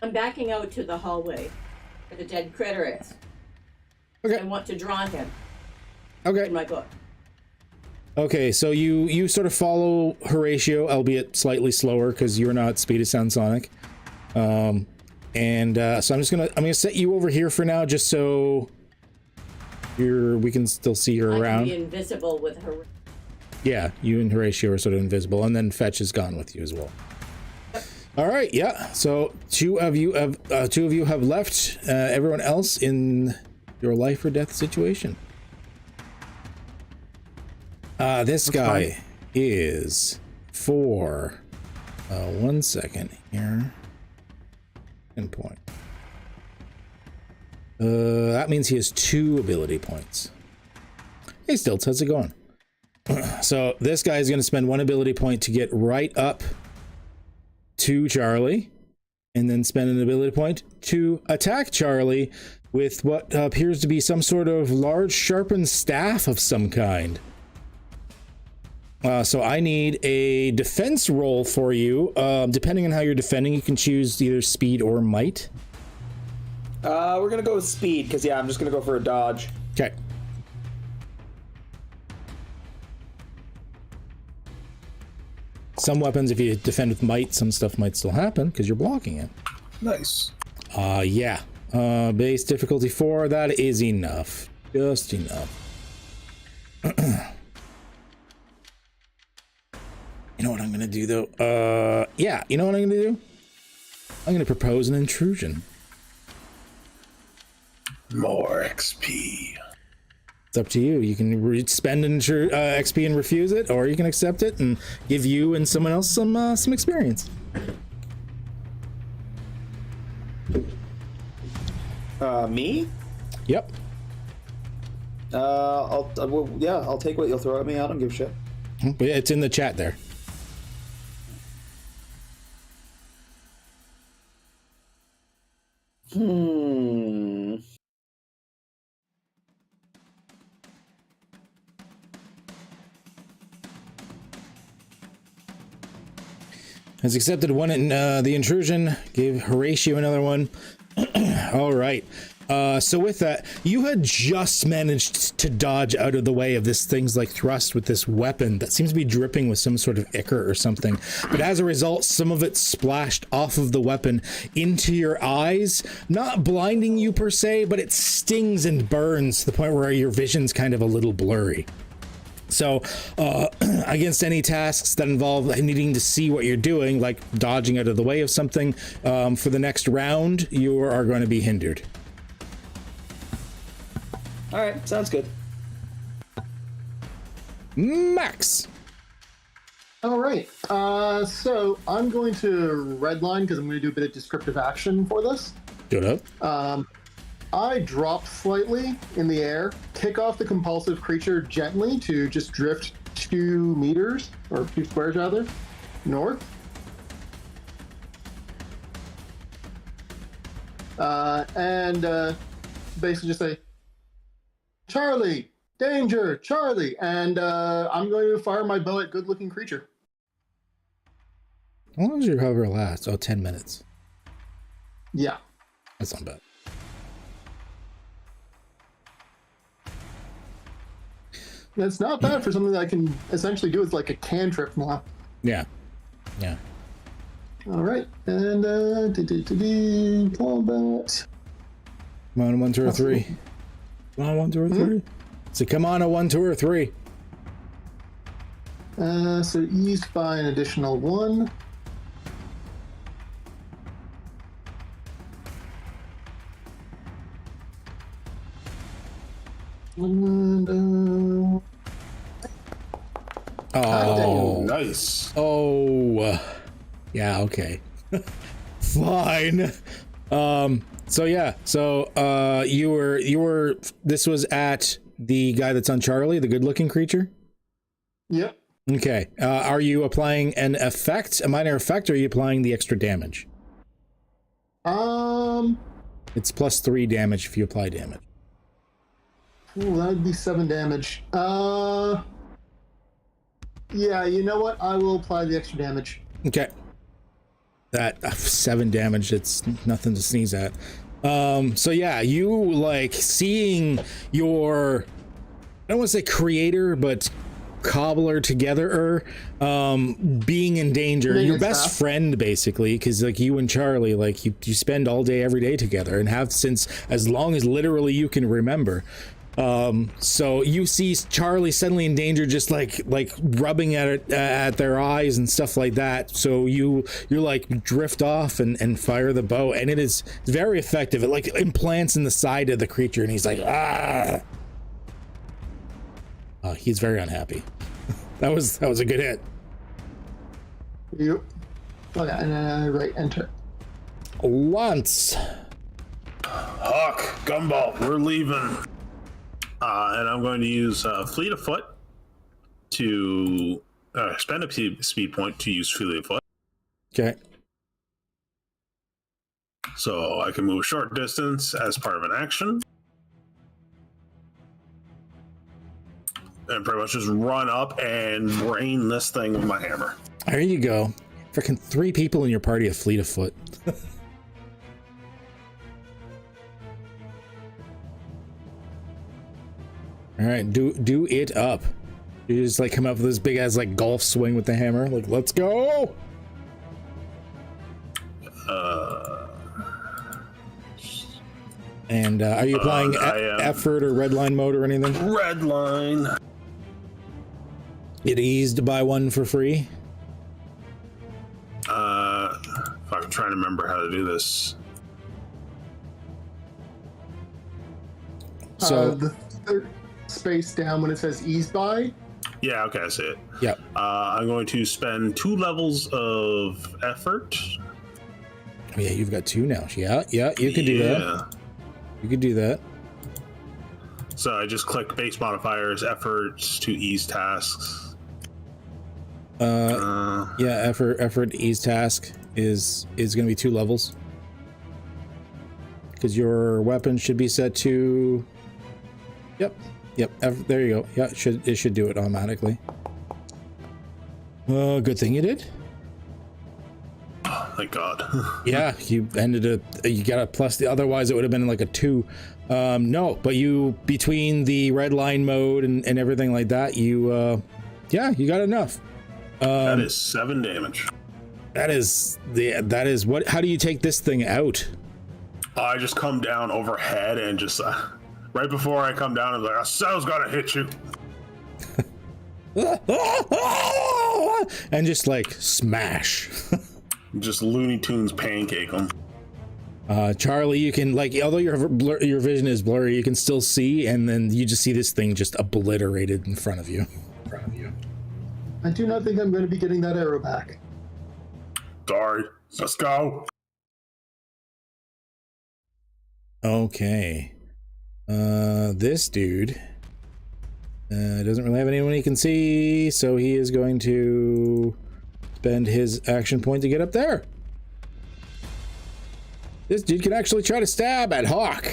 I'm backing out to the hallway where the dead critter is. Okay. I want to draw him Okay. in my book. Okay, so you sort of follow Horatio, albeit slightly slower because you're not speed of sound sonic. So I'm gonna set you over here for now, just so we can still see you around. I can be invisible with her. Yeah, you and Horatio are sort of invisible, and then Fetch is gone with you as well. All right, yeah. So two of you have left. Everyone else in your life or death situation. This guy is for 1 second here. Point. That means he has 2 ability points. Hey, Stilts, how's it going? So this guy is going to spend 1 ability point to get right up to Charlie, and then spend an ability point to attack Charlie with what appears to be some sort of large sharpened staff of some kind. So I need a defense roll for you. Depending on how you're defending, you can choose either speed or might. We're gonna go with speed, because I'm just gonna go for a dodge. Okay. Some weapons, if you defend with might, some stuff might still happen because you're blocking it. Nice. Yeah. Base difficulty 4, that is enough. Just enough. You know what I'm gonna do though? Yeah, you know what I'm gonna do? I'm gonna propose an intrusion. More XP. It's up to you. You can spend XP and refuse it, or you can accept it and give you and someone else some experience. Me? Yep. I'll take what you'll throw at me. I don't give a shit. But yeah, it's in the chat there. Has accepted one in the intrusion, gave Horatio another one. All right. So with that, you had just managed to dodge out of the way of this thing's like thrust with this weapon that seems to be dripping with some sort of ichor or something. But as a result, some of it splashed off of the weapon into your eyes, not blinding you per se, but it stings and burns to the point where your vision's kind of a little blurry. So against any tasks that involve needing to see what you're doing, like dodging out of the way of something, for the next round, you are going to be hindered. All right, sounds good. Max. All right. So I'm going to redline because I'm going to do a bit of descriptive action for this. Good up. I drop slightly in the air, kick off the compulsive creature gently to just drift 2 meters, or 2 squares rather, north. And basically just say, Charlie, danger, Charlie, and I'm going to fire my bow at good-looking creature. How long does your hover last? Oh, 10 minutes. Yeah. That's not bad. It's not bad for something that I can essentially do with like a cantrip now. Yeah. Yeah. All right, and combat. Come on, 1, 2, or 3. Come on, 1, 2, or 3. So come on, a 1, 2, or 3. So eased by an additional 1. And, oh, nice. Oh, yeah, okay. Fine. So yeah, so you were this was at the guy that's on Charlie, the good-looking creature? Yep. Okay. Are you applying an effect, a minor effect, or are you applying the extra damage? It's +3 damage if you apply damage. Ooh, that would be 7 damage. Yeah, you know what? I will apply the extra damage. Okay. That 7 damage, it's nothing to sneeze at. So yeah, you like seeing your, I don't want to say creator, but cobbler together, being in danger. Your best friend, basically, because like you and Charlie, like you spend all day, every day together, and have since as long as literally you can remember. So you see Charlie suddenly in danger, just like rubbing at their eyes and stuff like that. So you're like drift off and fire the bow, and it's very effective. It like implants in the side of the creature, and he's like, ah. He's very unhappy. That was a good hit. Yep. Okay, and right, enter. Once. Hawk, Gumball, we're leaving. And I'm going to use Fleet of Foot to spend a speed point to use Fleet of Foot. Okay. So I can move a short distance as part of an action. And pretty much just run up and brain this thing with my hammer. There you go. Freaking 3 people in your party have Fleet of Foot. All right, do it up. You just like come up with this big ass like golf swing with the hammer. Like, let's go. And are you applying effort or redline mode or anything? Redline. It eased by 1 for free. If I'm trying to remember how to do this. So space down when it says ease by. Yeah, okay, I see it. Yep. I'm going to spend 2 levels of effort. Oh, yeah, you've got 2 now. Yeah, you can do that. You could do that. So I just click base modifiers, efforts to ease tasks. Yeah, effort ease task is going to be 2 levels. Because your weapon should be set to... Yep, there you go. Yeah, it should do it automatically. Good thing you did. Thank God. Yeah, you got a plus. Otherwise, it would have been like a 2. No, but you, between the redline mode and everything like that, you got enough. That is 7 damage. That is what? How do you take this thing out? I just come down overhead and just right before I come down, I'm like, I said I was gonna hit you. And just like smash. Just Looney Tunes pancake them. Charlie, you can, like, although your vision is blurry, you can still see, and then you just see this thing just obliterated in front of you. I do not think I'm going to be getting that arrow back. Sorry. Let's go. Okay. This dude doesn't really have anyone he can see, so he is going to spend his action point to get up there. This dude can actually try to stab at Hawk.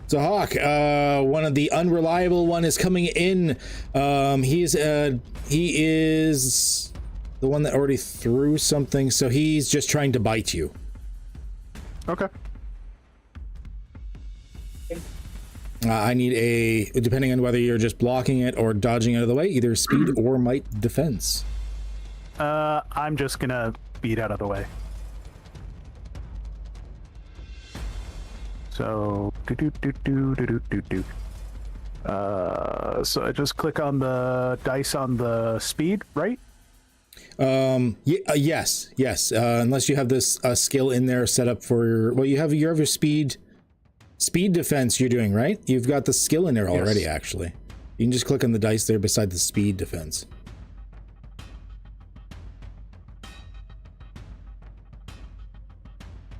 So Hawk, one of the unreliable one is coming in. He is the one that already threw something, so he's just trying to bite you. Okay. I need a, depending on whether you're just blocking it or dodging out of the way, either speed or might defense. I'm just gonna beat out of the way. So so I just click on the dice on the speed, right? Yes. Unless you have this skill in there set up for your, well, you have your speed defense you're doing, right? You've got the skill in there already, yes. Actually. You can just click on the dice there beside the speed defense.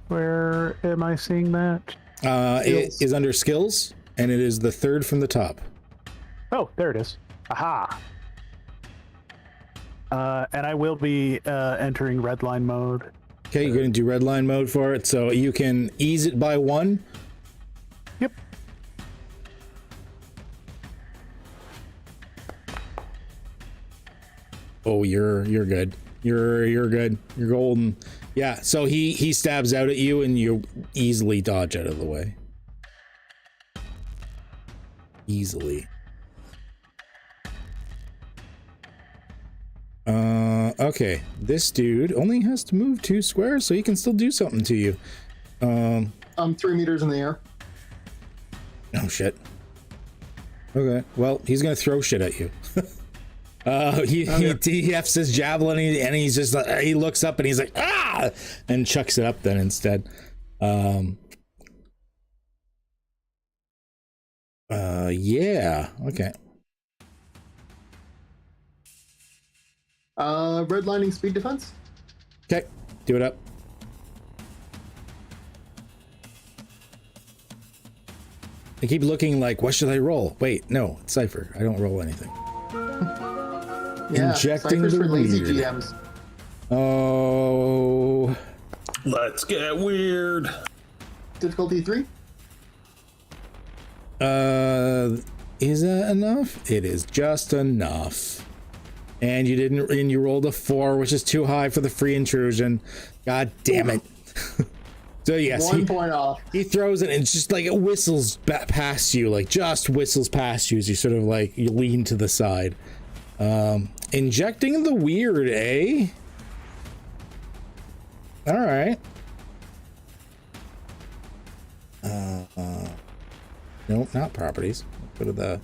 Where am I seeing that? It is under skills, and it is the 3rd from the top. Oh, there it is. Aha. And I will be entering redline mode. Okay, you're going to do redline mode for it, so you can ease it by 1. Yep. Oh, you're good. You're good. You're golden. Yeah, so he stabs out at you and you easily dodge out of the way. Easily. Okay. This dude only has to move 2 squares, so he can still do something to you. I'm 3 meters in the air. Oh shit. Okay. Well, he's gonna throw shit at you. He F's his javelin and he's just like, he looks up and he's like, ah, and chucks it up then instead. Yeah, okay. Redlining speed defense. Okay, do it up. I keep looking like, what should I roll? Wait, no, it's Cypher. I don't roll anything. Yeah, Injecting Cypher's the for lazy weird. GMs. Oh. Let's get weird. Difficulty 3. Is that enough? It is just enough. And you rolled a 4, which is too high for the free intrusion. God damn it. So yes, 1 point off. He throws it and it's just like it whistles past you, like just whistles past you as you sort of like you lean to the side. Injecting the weird, eh? All right. Nope, not properties. Go to the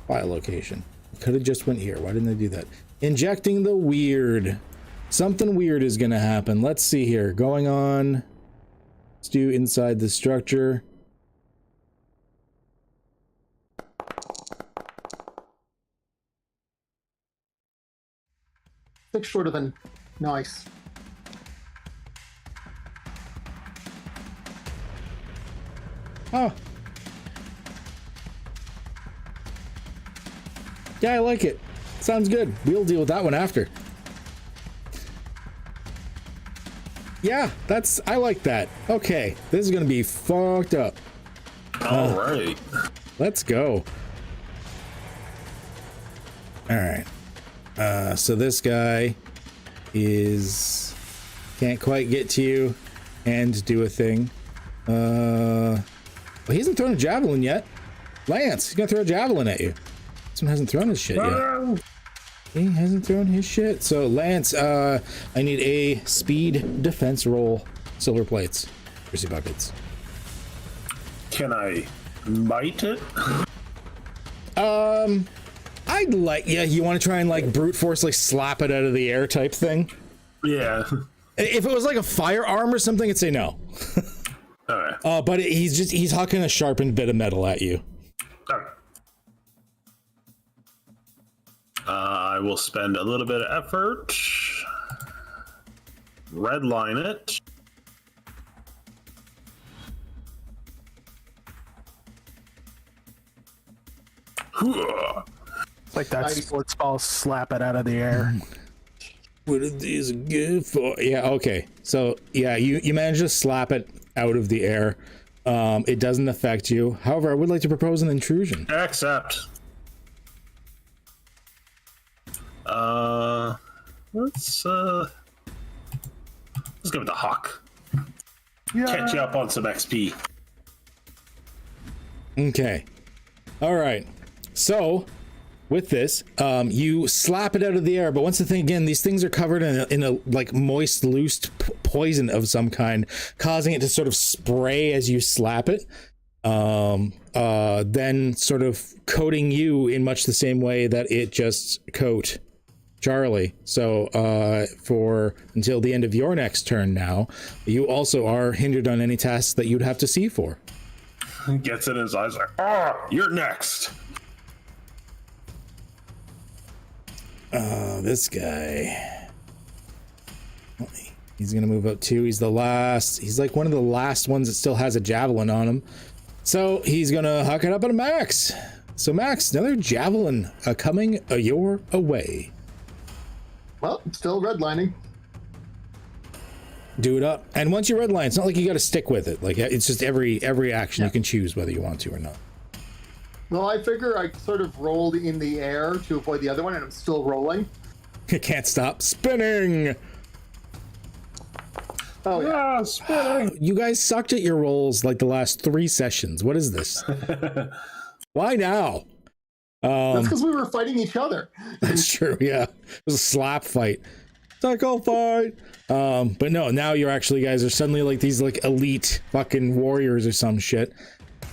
file location. Could have just went here. Why didn't they do that? Injecting the weird. Something weird is going to happen. Let's see here. Going on. Let's do inside the structure. 6 short of an nice. Oh. Yeah, I like it. Sounds good. We'll deal with that one after. Yeah, I like that. Okay, this is gonna be fucked up. All right. Let's go. All right. So this guy can't quite get to you and do a thing. Well, he hasn't thrown a javelin yet. Lance, he's gonna throw a javelin at you. This one hasn't thrown his shit yet. He hasn't thrown his shit. So Lance, I need a speed defense roll. Silver plates. Chrissy buckets. Can I bite it? I'd like, yeah, you want to try and like brute force, like slap it out of the air type thing? Yeah. If it was like a firearm or something, I'd say no. All right. But he's hucking a sharpened bit of metal at you. All right. I will spend a little bit of effort. Redline it. It's like that sports ball, slap it out of the air. What are these good for? Yeah, okay. So, yeah, you manage to slap it out of the air. It doesn't affect you. However, I would like to propose an intrusion. Accept. Let's give it the hawk. Yeah. Catch you up on some XP. Okay. All right. So, with this, you slap it out of the air, but once the thing again, these things are covered in a like moist, loose poison of some kind, causing it to sort of spray as you slap it. Then sort of coating you in much the same way that it just coat Charlie. So for until the end of your next turn now, you also are hindered on any tasks that you'd have to see for. Gets in his eyes like, you're next. This guy. He's gonna move up too. He's the last. He's like one of the last ones that still has a javelin on him. So he's gonna huck it up at a Max. So Max, another javelin coming your way. Well, still redlining. Do it up, and once you redline, it's not like you got to stick with it. Like it's just every action you can choose whether you want to or not. Well, I figure I sort of rolled in the air to avoid the other one, and I'm still rolling. You can't stop spinning. Oh yeah, spinning. You guys sucked at your rolls like the last 3 sessions. What is this? Why now? that's because we were fighting each other. That's true. Yeah, it was a slap fight. Tackle fight. But no, now you're actually guys are suddenly like these like elite fucking warriors or some shit.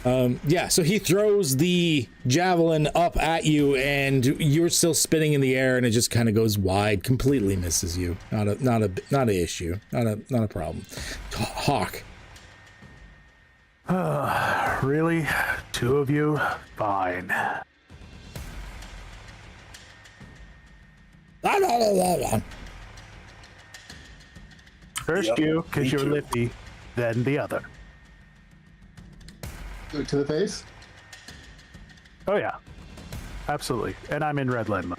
Yeah, so he throws the javelin up at you and you're still spinning in the air and it just kind of goes wide, completely misses you. Not an issue. Not a problem. Hawk. Really? 2 of you? Fine. First Yep, you, because me you're too. lippy, then the other. Do it to the face. Oh yeah, absolutely. And I'm in redline mode.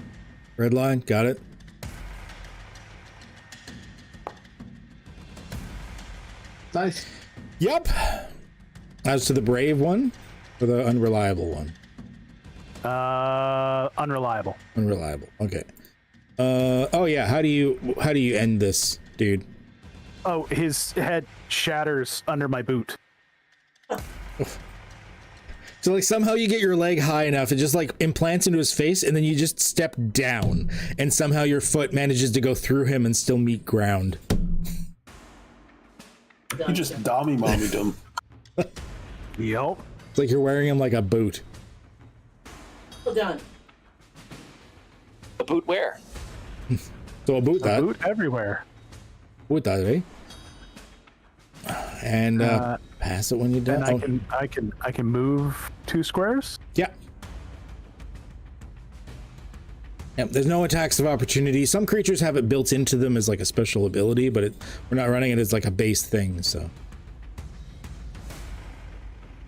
Red line, got it. Nice. Yep. As to the brave one or the unreliable one? Unreliable. Unreliable. Okay. Oh yeah, how do you end this, dude? Oh, his head shatters under my boot. So like somehow you get your leg high enough, it just like implants into his face, and then you just step down, and somehow your foot manages to go through him and still meet ground. You just dommy mommied him. Yup. It's like you're wearing him like a boot. Well done. The boot where? So a boot that. Boot everywhere. Boot that, eh? And pass it when you're done. And I can move 2 squares. Yeah. Yep, there's no attacks of opportunity. Some creatures have it built into them as like a special ability, but we're not running it as like a base thing, so.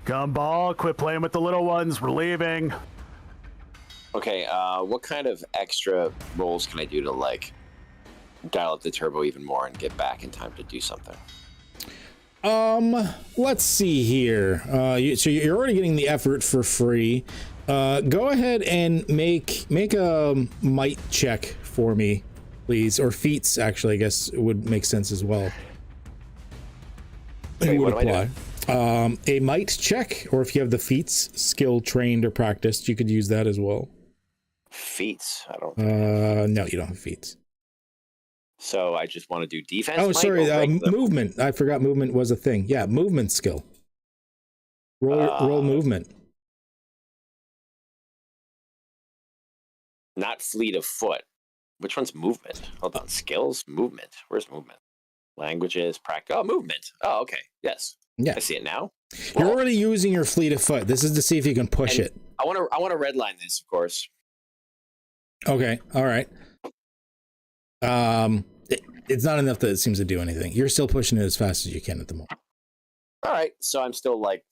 Gumball, quit playing with the little ones. We're leaving. Okay, what kind of extra rolls can I do to like dial up the turbo even more and get back in time to do something? Let's see here. So you're already getting the effort for free. Go ahead and make a might check for me, please, or feats. Actually, I guess it would make sense as well. Wait, what do I do? A might check, or if you have the feats skill trained or practiced, you could use that as well. Feats? I don't. No, you don't have feats. So I just want to do defense. Oh, sorry, movement. I forgot movement was a thing. Yeah, movement skill. Roll movement. Not fleet of foot. Which one's movement? Hold on. Skills? Movement. Where's movement? Languages, practice. Oh, movement. Oh, okay. Yes. Yeah. I see it now. You're already using your fleet of foot. This is to see if you can push it. I want to redline this, of course. Okay. All right. It's not enough that it seems to do anything. You're still pushing it as fast as you can at the moment. All right. So I'm still like,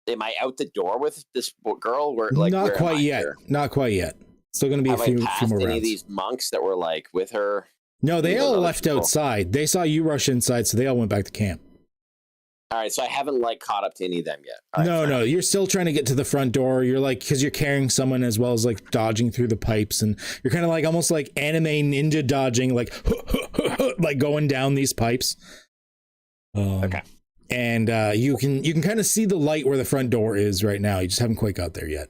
am I out the door with this girl? Not quite yet. Here? Not quite yet. Still going to be a few more rounds. Any of these monks that were like with her? No, they all left outside. They saw you rush inside, so they all went back to camp. All right, so I haven't like caught up to any of them yet. Right, no, you're still trying to get to the front door. You're like, because you're carrying someone as well as like dodging through the pipes, and you're kind of like almost like anime ninja dodging, like like going down these pipes. Okay. And you can kind of see the light where the front door is right now. You just haven't quite got there yet.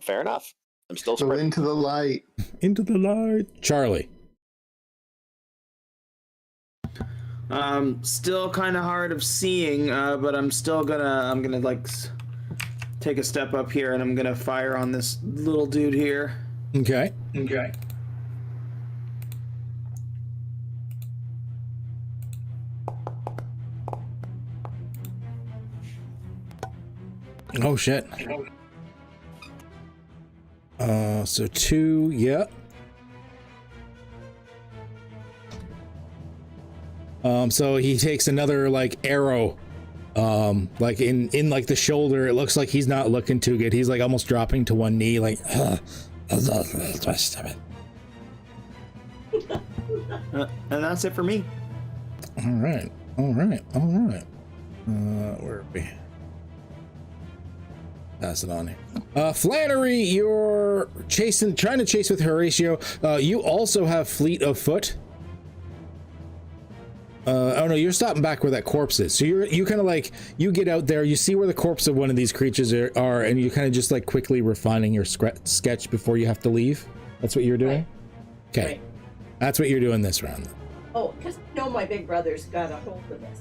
Fair enough. I'm still go into the light. Into the light, Charlie. Still kind of hard of seeing, but I'm gonna like take a step up here, and I'm gonna fire on this little dude here. Okay. Oh shit. So 2, yeah. So he takes another like arrow, like in like the shoulder. It looks like he's not looking too good. He's like almost dropping to one knee, like. And that's it for me. All right. Where are we? Pass it on here. Flannery, you're trying to chase with Horatio. You also have fleet of foot. Oh no, you're stopping back where that corpse is. So you kind of like, you get out there, you see where the corpse of one of these creatures are, and you kind of just like quickly refining your sketch before you have to leave. That's what you're doing? Right. Okay. Right. That's what you're doing this round. Oh, because I know my big brother's got a hold of this.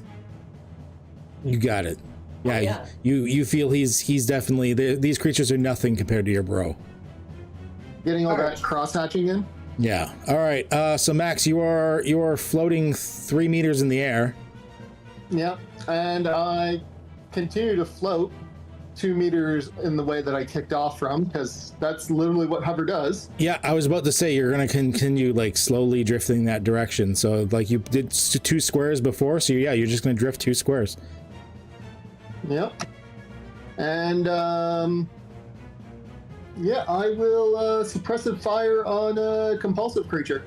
You got it. Yeah, oh, yeah. You feel he's definitely, these creatures are nothing compared to your bro. Getting all that cross-hatching in? Yeah. All right. So Max, you are floating 3 meters in the air. Yeah, and I continue to float 2 meters in the way that I kicked off from, because that's literally what hover does. Yeah, I was about to say you're going to continue like slowly drifting that direction. So like you did 2 squares before, so yeah, you're just going to drift 2 squares. Yep. And yeah, I will suppressive fire on a compulsive creature.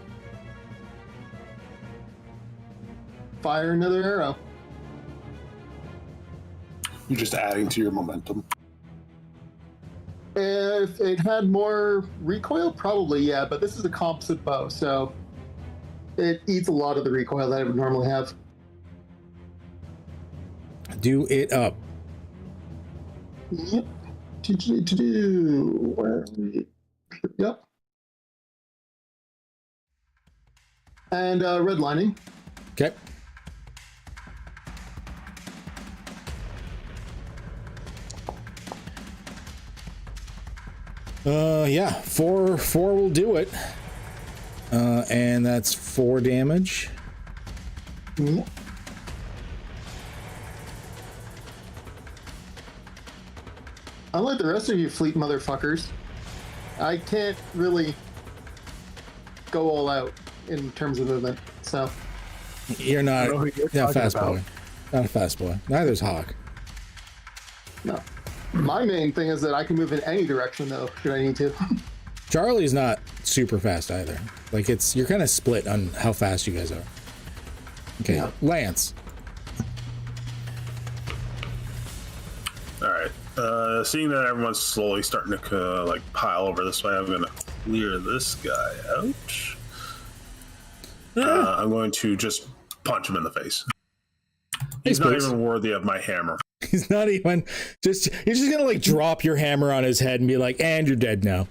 Fire another arrow. You're just adding to your momentum. If it had more recoil, probably, yeah, but this is a composite bow, so it eats a lot of the recoil that I would normally have. Do it up. Yep. Where are we? Yep. And redlining. Okay. Yeah, 4 will do it. And that's 4 damage. Yep. Unlike the rest of you fleet motherfuckers, I can't really go all out in terms of movement, so. You're not, know who you're not talking fast about. boy. Not a fast boy. Neither's Hawk. No. My main thing is that I can move in any direction, though, should I need to. Charlie's not super fast either. Like you're kind of split on how fast you guys are. Okay, Yeah. Lance. All right. Seeing that everyone's slowly starting to like pile over this way, I'm gonna clear this guy out. I'm going to just punch him in the face. He's not please. even worthy of my hammer. He's not even you're just gonna like drop your hammer on his head and be like, and you're dead now.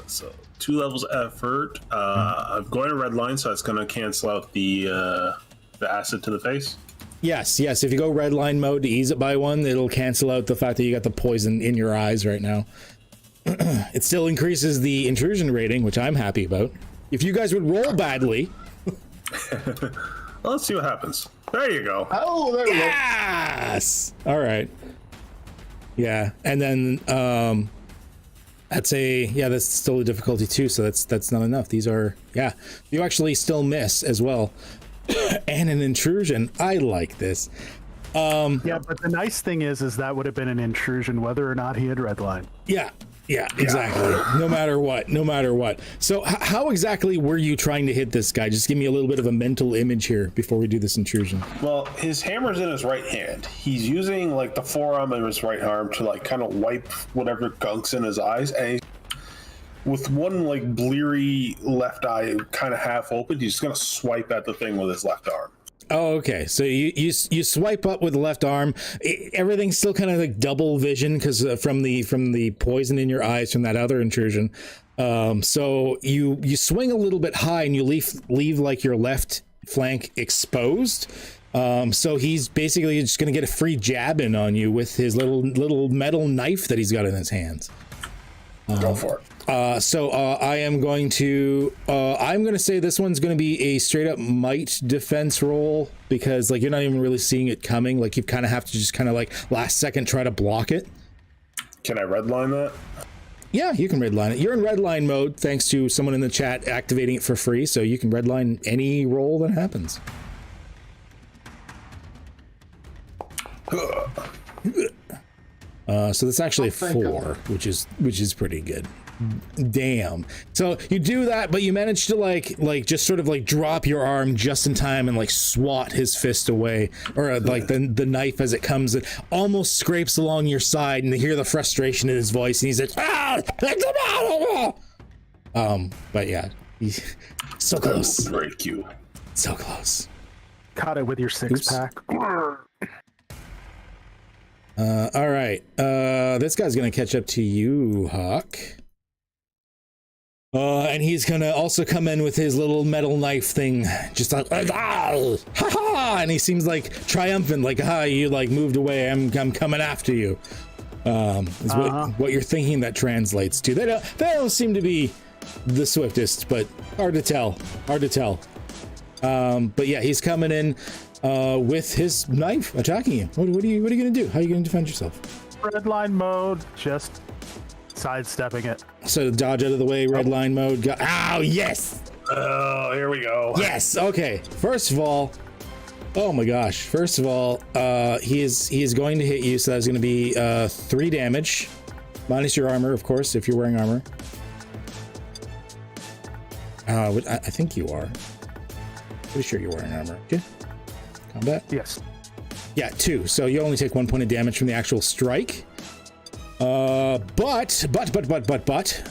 So 2 levels effort. I'm going to redline, so it's going to cancel out the acid to the face. Yes. If you go redline mode to ease it by 1, it'll cancel out the fact that you got the poison in your eyes right now. It still increases the intrusion rating, which I'm happy about. If you guys would roll badly. Well, let's see what happens. There you go. Oh, there we go. Yes. All right. Yeah, and then that's still a difficulty 2, so that's not enough. These are you actually still miss as well, and an intrusion. I like this. Yeah, but the nice thing is that would have been an intrusion whether or not he had redline. Yeah, exactly. No matter what. So how exactly were you trying to hit this guy? Just give me a little bit of a mental image here before we do this intrusion. Well, his hammer's in his right hand. He's using like the forearm of his right arm to like kind of wipe whatever gunk's in his eyes, and with one like bleary left eye kind of half open, he's just gonna swipe at the thing with his left arm. Oh, okay. So you swipe up with the left arm. Everything's still kind of like double vision because from the poison in your eyes from that other intrusion. So you swing a little bit high and you leave like your left flank exposed. So he's basically just going to get a free jab in on you with his little metal knife that he's got in his hands. Go for it. So I am going to say this one's going to be a straight up might defense roll because like you're not even really seeing it coming. Like you kind of have to just kind of like last second try to block it. Can I redline that? Yeah, you can redline it. You're in redline mode thanks to someone in the chat activating it for free, so you can redline any roll that happens. So that's actually a 4, which is pretty good. Damn. So you do that, but you manage to like just sort of like drop your arm just in time and like swat his fist away, or like the knife as it comes, it almost scrapes along your side, and you hear the frustration in his voice, and he's like, but yeah, he's so close. Break you. So close. Caught it with your 6-pack. All right. This guy's gonna catch up to you, Hawk. And he's gonna also come in with his little metal knife thing, just like, ha ha, and he seems like triumphant, like, ha, you like moved away. I'm coming after you. Is what you're thinking that translates to. They don't seem to be the swiftest, but hard to tell. But yeah, he's coming in with his knife, attacking you. What are you gonna do? How are you gonna defend yourself? Redline mode, just sidestepping it. So dodge out of the way, red line mode. Ow, yes! Oh, here we go. Yes, okay. First of all, oh my gosh. First of all, he is going to hit you, so that's going to be 3 damage. Minus your armor, of course, if you're wearing armor. I think you are. Pretty sure you're wearing armor. Okay. Combat? Yes. Yeah, 2. So you only take 1 point of damage from the actual strike. But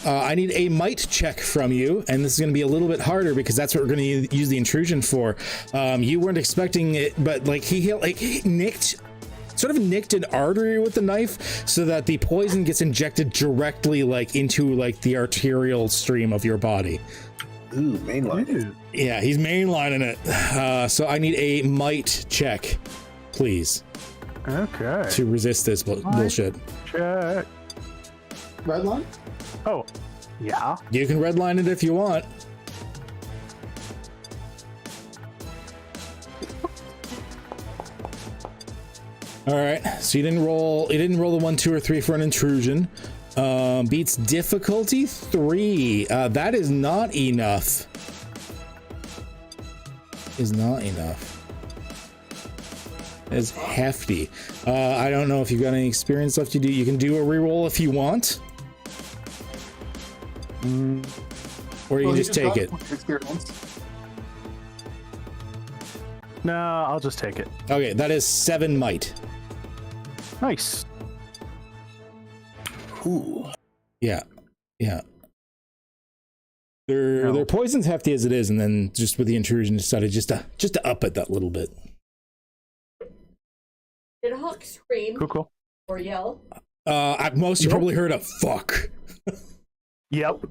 I need a might check from you, and this is going to be a little bit harder because that's what we're going to use the intrusion for. You weren't expecting it, but like he nicked an artery with the knife so that the poison gets injected directly like into like the arterial stream of your body. Ooh, mainline. Yeah, he's mainlining it. So I need a might check, please. Okay. To resist this bullshit. Check. Redline? Oh, yeah. You can redline it if you want. All right, so you didn't roll the 1, 2, or 3 for an intrusion. Beats difficulty 3. That is not enough. Is not enough. It's hefty. I don't know if you've got any experience left. You can do a reroll if you want, or you can just take it. No, I'll just take it. Okay, that is 7 might. Nice. Ooh. Yeah. Their poison's hefty as it is, and then just with the intrusion, decided just to up it that little bit. Did Hawk scream Cool. or yell? At most, you probably heard a fuck. Yep.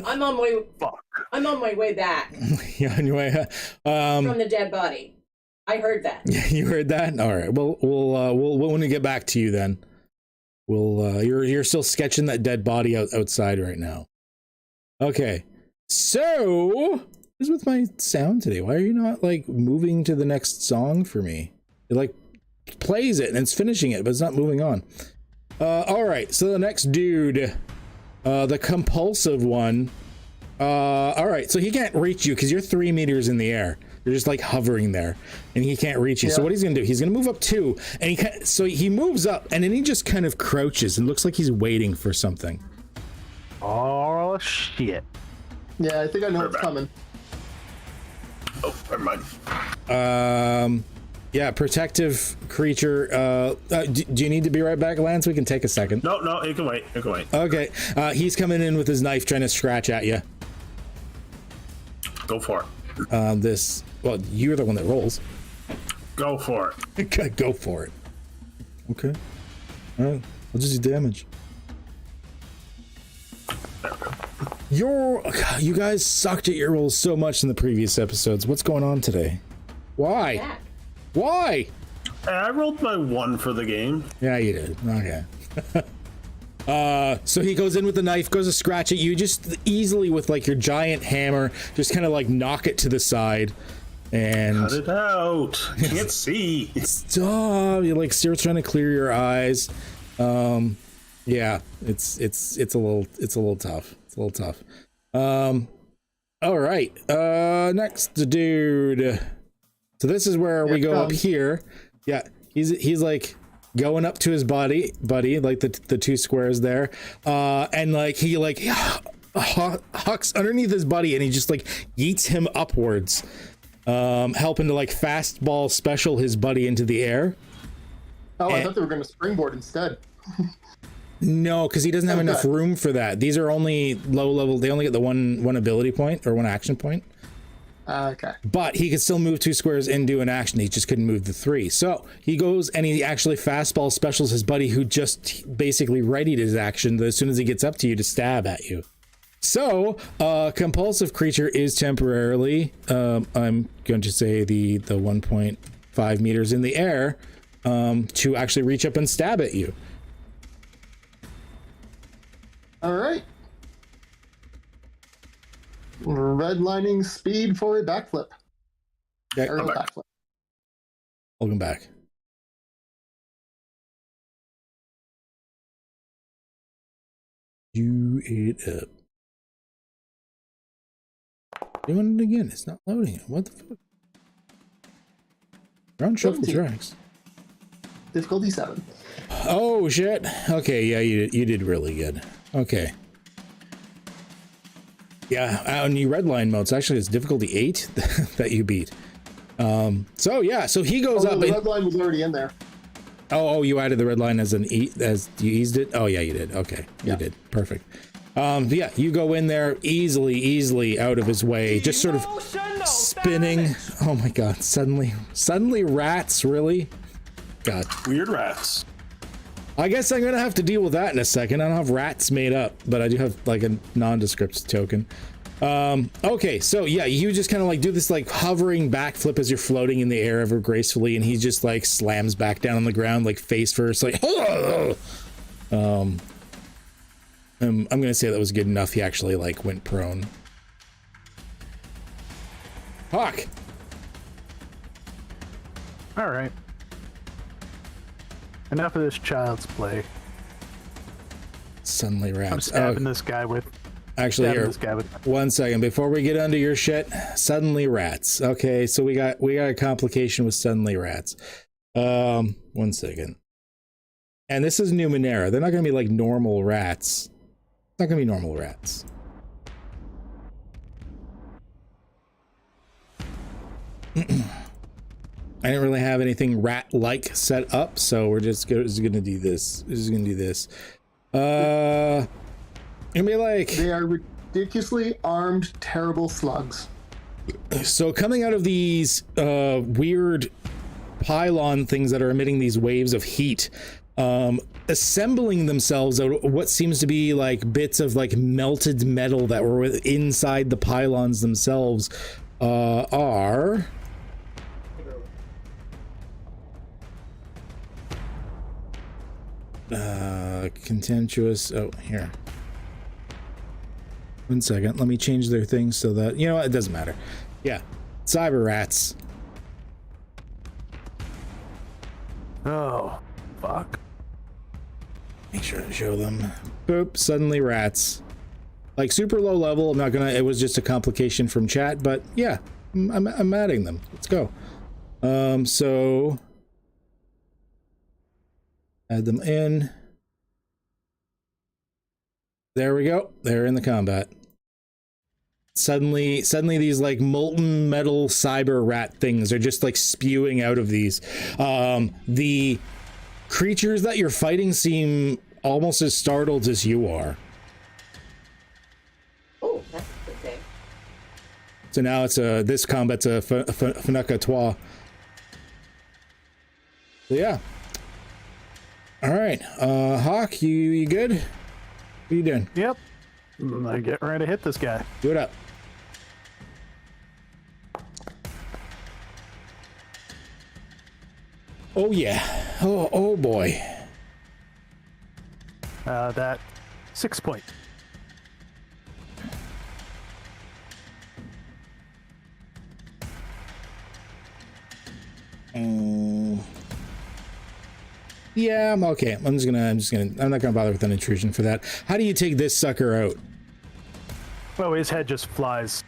I'm on my Fuck. I'm on my way back Yeah, anyway. from the dead body. I heard that. You heard that? All right. Well, we'll when we get back to you, then we'll. You're still sketching that dead body outside right now. Okay. So, what is with my sound today? Why are you not like moving to the next song for me? It like plays it and it's finishing it, but it's not moving on. All right. So the next dude, the compulsive one. All right. So he can't reach you because you're 3 meters in the air. You're just like hovering there, and he can't reach you. Yeah. So what he's gonna do? He's gonna move up 2, and so he moves up, and then he just kind of crouches and looks like he's waiting for something. Oh shit! Yeah, I think I know what's coming. Oh, never mind. Yeah, protective creature. Do you need to be right back, Lance? We can take a second. No, it can wait. Okay. He's coming in with his knife, trying to scratch at you. Go for it. Well, you're the one that rolls. Go for it. Go for it. Okay. All right. I'll just do damage. There we go. You guys sucked at your rolls so much in the previous episodes. What's going on today? Why? Yeah. Why? I rolled my 1 for the game. Yeah, you did. Okay. So he goes in with the knife, goes to scratch at you, just easily with like your giant hammer, just kind of like knock it to the side, and cut it out. Can't see. Stop! You're like still trying to clear your eyes. Yeah, it's a little tough. It's a little tough. All right. Next dude. So this is where we go up here. Yeah, he's like going up to his buddy, like the 2 squares there, and like he like hucks underneath his buddy, and he just like yeets him upwards, helping to like fastball special his buddy into the air. Oh, I thought they were going to springboard instead. No, because he doesn't have enough room for that. These are only low level. They only get the one ability point or 1 action point. Okay. But he could still move 2 squares and do an action. He just couldn't move the 3. So he goes and he actually fastball specials his buddy, who just basically readied his action as soon as he gets up to you to stab at you. So compulsive creature is temporarily, I'm going to say the 1.5 meters in the air to actually reach up and stab at you. All right. Redlining speed for a backflip. Okay. Aerial backflip. Welcome back. Do it up. Doing it again. It's not loading it. What the fuck? Round shuffle tracks. Difficulty 7. Oh shit. Okay, yeah, you did really good. Okay. Yeah, on your redline modes, actually it's difficulty 8 that you beat. So yeah, so he goes up. The red line was already in there. Oh, you added the red line as as you eased it? Oh yeah, you did. Okay, you did. Perfect. Yeah, you go in there easily out of his way, just sort of spinning. Oh my god, suddenly rats, really? God. Weird rats. I guess I'm gonna have to deal with that in a second. I don't have rats made up, but I do have like a nondescript token. Okay, so yeah, you just kind of like do this like hovering backflip as you're floating in the air ever gracefully, and he just like slams back down on the ground like face first, like I'm gonna say that was good enough. He actually like went prone. Hawk. All right. Enough of this child's play. Suddenly rats. I'm stabbing this guy with. Actually, here, this guy with. 1 second before we get under your shit. Suddenly rats. Okay, so we got a complication with suddenly rats. 1 second. And this is Numenera. They're not going to be like normal rats. It's not going to be normal rats. I didn't really have anything rat-like set up, so we're just going to do this. Gonna be like, they are ridiculously armed, terrible slugs. So coming out of these weird pylon things that are emitting these waves of heat, assembling themselves out of what seems to be like bits of like melted metal that were inside the pylons themselves, are contentious. Oh, here. 1 second. Let me change their things so that, you know what, it doesn't matter. Yeah. Cyber rats. Oh, fuck. Make sure to show them. Boop. Suddenly rats. Like super low level. I'm not gonna, it was just a complication from chat, but yeah, I'm adding them. Let's go. So add them in. There we go. They're in the combat. Suddenly these like molten metal cyber rat things are just like spewing out of these. The creatures that you're fighting seem almost as startled as you are. Oh, that's a good thing. So now it's this combat's a Fnaca Trois. So yeah. All right, Hawk, you good? What are you doing? Yep. I get ready to hit this guy. Do it up. Oh yeah. Oh boy. That 6 point. Yeah, I'm okay. I'm not gonna bother with an intrusion for that. How do you take this sucker out? Oh, his head just flies.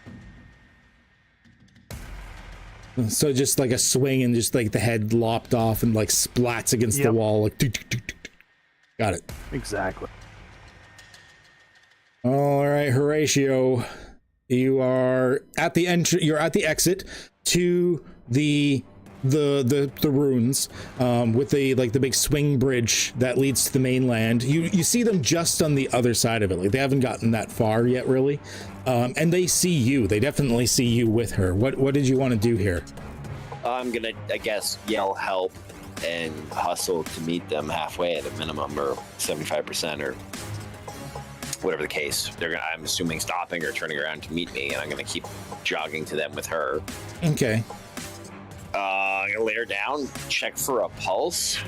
So just like a swing and just like the head lopped off and like splats against the wall. Like, got it. Exactly. All right, Horatio, you are at the you're at the exit to the ruins, with the big swing bridge that leads to the mainland. You see them just on the other side of it. Like they haven't gotten that far yet, really. And they see you. They definitely see you with her. What did you want to do here? I'm gonna, I guess, yell help and hustle to meet them halfway at a minimum, or 75%, or whatever the case. They're gonna, I'm assuming, stopping or turning around to meet me, and I'm gonna keep jogging to them with her. Okay. I'm gonna lay her down, check for a pulse.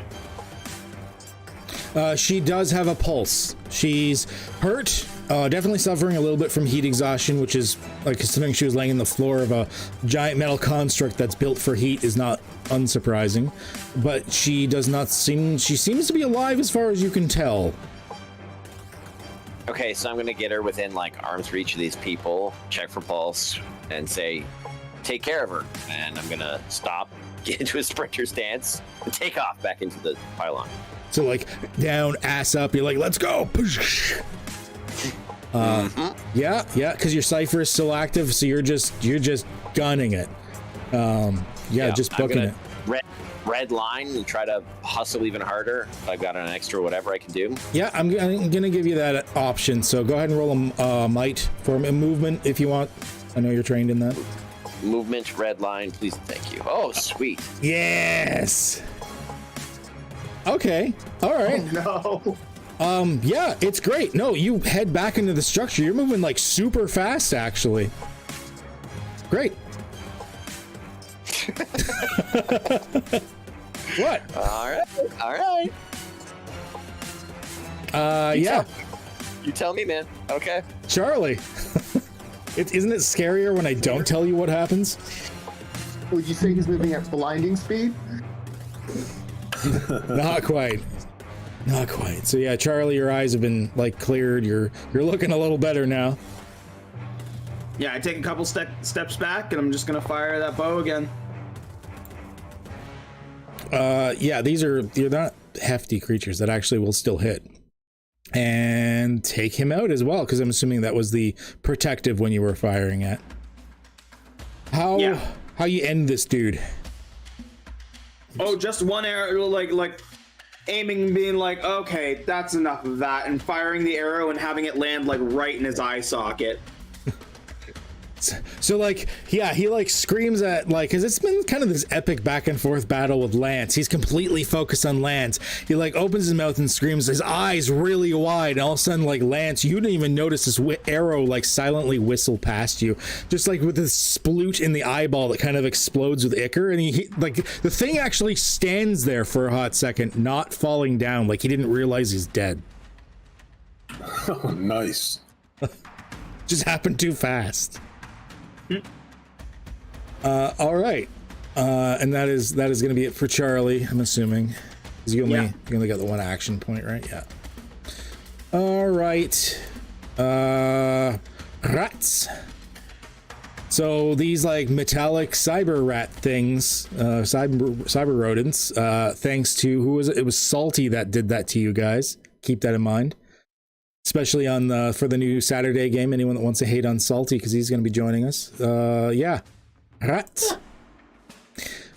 She does have a pulse. She's hurt, definitely suffering a little bit from heat exhaustion, which is, like, considering she was laying in the floor of a giant metal construct that's built for heat, is not unsurprising. But she does not seem, she seems to be alive as far as you can tell. Okay, so I'm gonna get her within, like, arm's reach of these people, check for pulse, and say, take care of her. And I'm gonna stop, get into a sprinter stance, and take off back into the pylon. So, like, down, ass up, you're like, let's go! Yeah, because your cipher is still active, so you're just gunning it. Just booking it. Red line and try to hustle even harder. If I've got an extra whatever I can do. Yeah, I'm gonna give you that option, so go ahead and roll a might for a movement if you want. I know you're trained in that. Movement, red line, please, thank you. Oh, sweet. Yes! Okay, all right. Oh, no. Yeah, it's great. No, you head back into the structure. You're moving like super fast, actually. Great. What? All right. Yeah. You tell me, man. Okay. Charlie. Isn't it scarier when I don't tell you what happens? Would you say he's moving at blinding speed? Not quite. Not quite. So yeah, Charlie, your eyes have been like cleared. You're looking a little better now. Yeah, I take a couple steps back, and I'm just gonna fire that bow again. Yeah, they're not hefty creatures that actually will still hit. And take him out as well, because I'm assuming that was the protective one you were firing at. How you end this dude? Oh, just one arrow, like aiming, being like, okay, that's enough of that, and firing the arrow and having it land like right in his eye socket. So like, yeah, he like screams at like, cause it's been kind of this epic back and forth battle with Lance. He's completely focused on Lance. He like opens his mouth and screams, his eyes really wide. And all of a sudden, like, Lance, you didn't even notice this arrow like silently whistle past you, just like with this sploot in the eyeball that kind of explodes with ichor. And he like, the thing actually stands there for a hot second, not falling down. Like he didn't realize he's dead. Oh, nice. Just happened too fast. All right, and that is going to be it for Charlie, I'm assuming, because you only got the one action point, right? Yeah. All right, rats. So these like metallic cyber rat things, cyber rodents. Thanks to who was it? It was Salty that did that to you guys. Keep that in mind. Especially on for the new Saturday game, anyone that wants to hate on Salty because he's going to be joining us. Yeah, Rats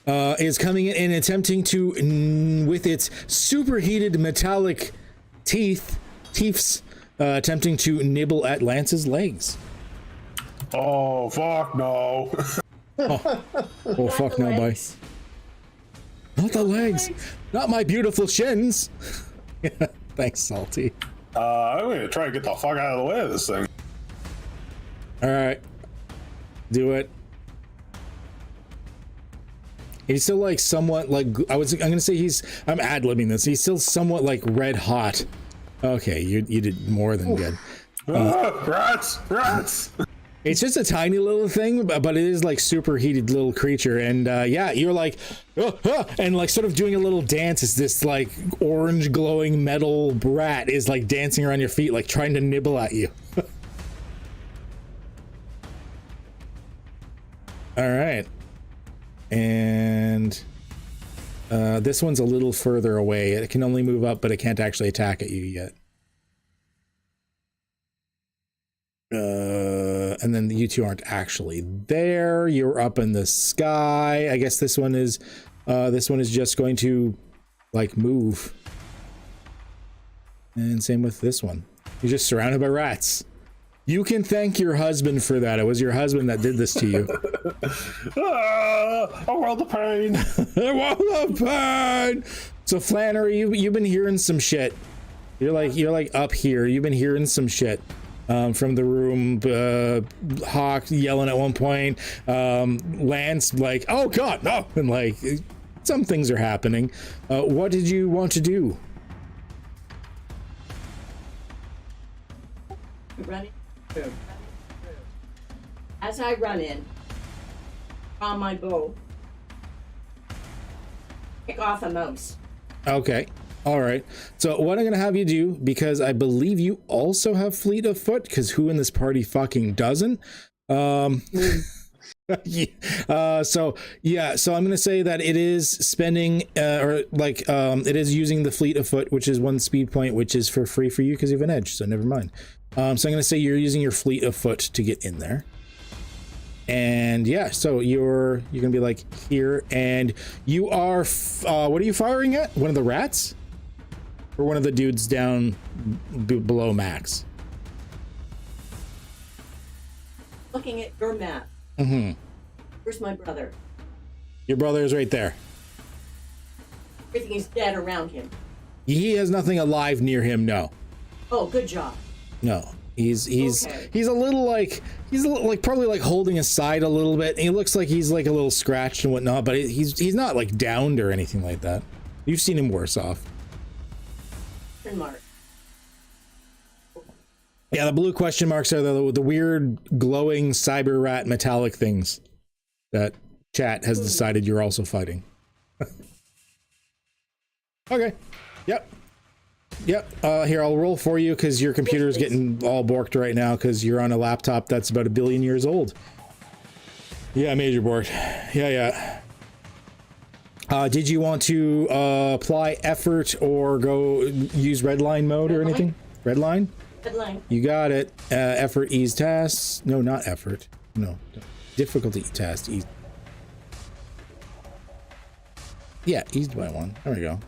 is coming in and attempting to, with its superheated metallic teeths, attempting to nibble at Lance's legs. Oh fuck no! Oh fuck no, boy! Not the legs, not my beautiful shins. Thanks, Salty. I'm gonna try to get the fuck out of the way of this thing. All right, do it. He's still like somewhat like I'm gonna say I'm ad-libbing this. He's still somewhat like red hot. Okay, you did more than good. Rats! It's just a tiny little thing, but it is like super heated little creature. And yeah, you're like, and like sort of doing a little dance as this like orange glowing metal rat is like dancing around your feet, like trying to nibble at you. All right. And this one's a little further away. It can only move up, but it can't actually attack at you yet. And then you two aren't actually there. You're up in the sky. I guess this one is just going to like move. And same with this one. You're just surrounded by rats. You can thank your husband for that. It was your husband that did this to you. A world of pain. A world of pain. So Flannery, you've been hearing some shit. You're like up here. You've been hearing some shit. From the room, Hawk yelling at one point, Lance like, oh god, no, and like some things are happening. What did you want to do? Running through. As I run in, on my bow, pick off a mouse. Okay. All right. So what I'm going to have you do, because I believe you also have fleet of foot, because who in this party fucking doesn't? So I'm going to say that it is spending, it is using the fleet of foot, which is 1 speed point, which is for free for you because you have an edge. So never mind. So I'm going to say you're using your fleet of foot to get in there. And yeah, so you're going to be like here, and you are, what are you firing at? One of the rats? Or one of the dudes down below Max? Looking at your map. Mm-hmm. Where's my brother? Your brother is right there. Everything is dead around him. He has nothing alive near him, no. Oh, good job. No. He's Okay. he's a little like probably like holding his side a little bit. He looks like he's like a little scratched and whatnot, but he's not like downed or anything like that. You've seen him worse off. Mark. Yeah, the blue question marks are the weird glowing cyber rat metallic things that chat has decided you're also fighting. Okay. Yep. Here, I'll roll for you because your computer's getting all borked right now because you're on a laptop that's about 1 billion years old. Yeah, major borked. Yeah. Did you want to apply effort or go use redline mode or anything? Redline? Redline. You got it. Effort, ease tasks. No, not effort. No. Difficulty task. Ease. Yeah, eased by 1. There we go.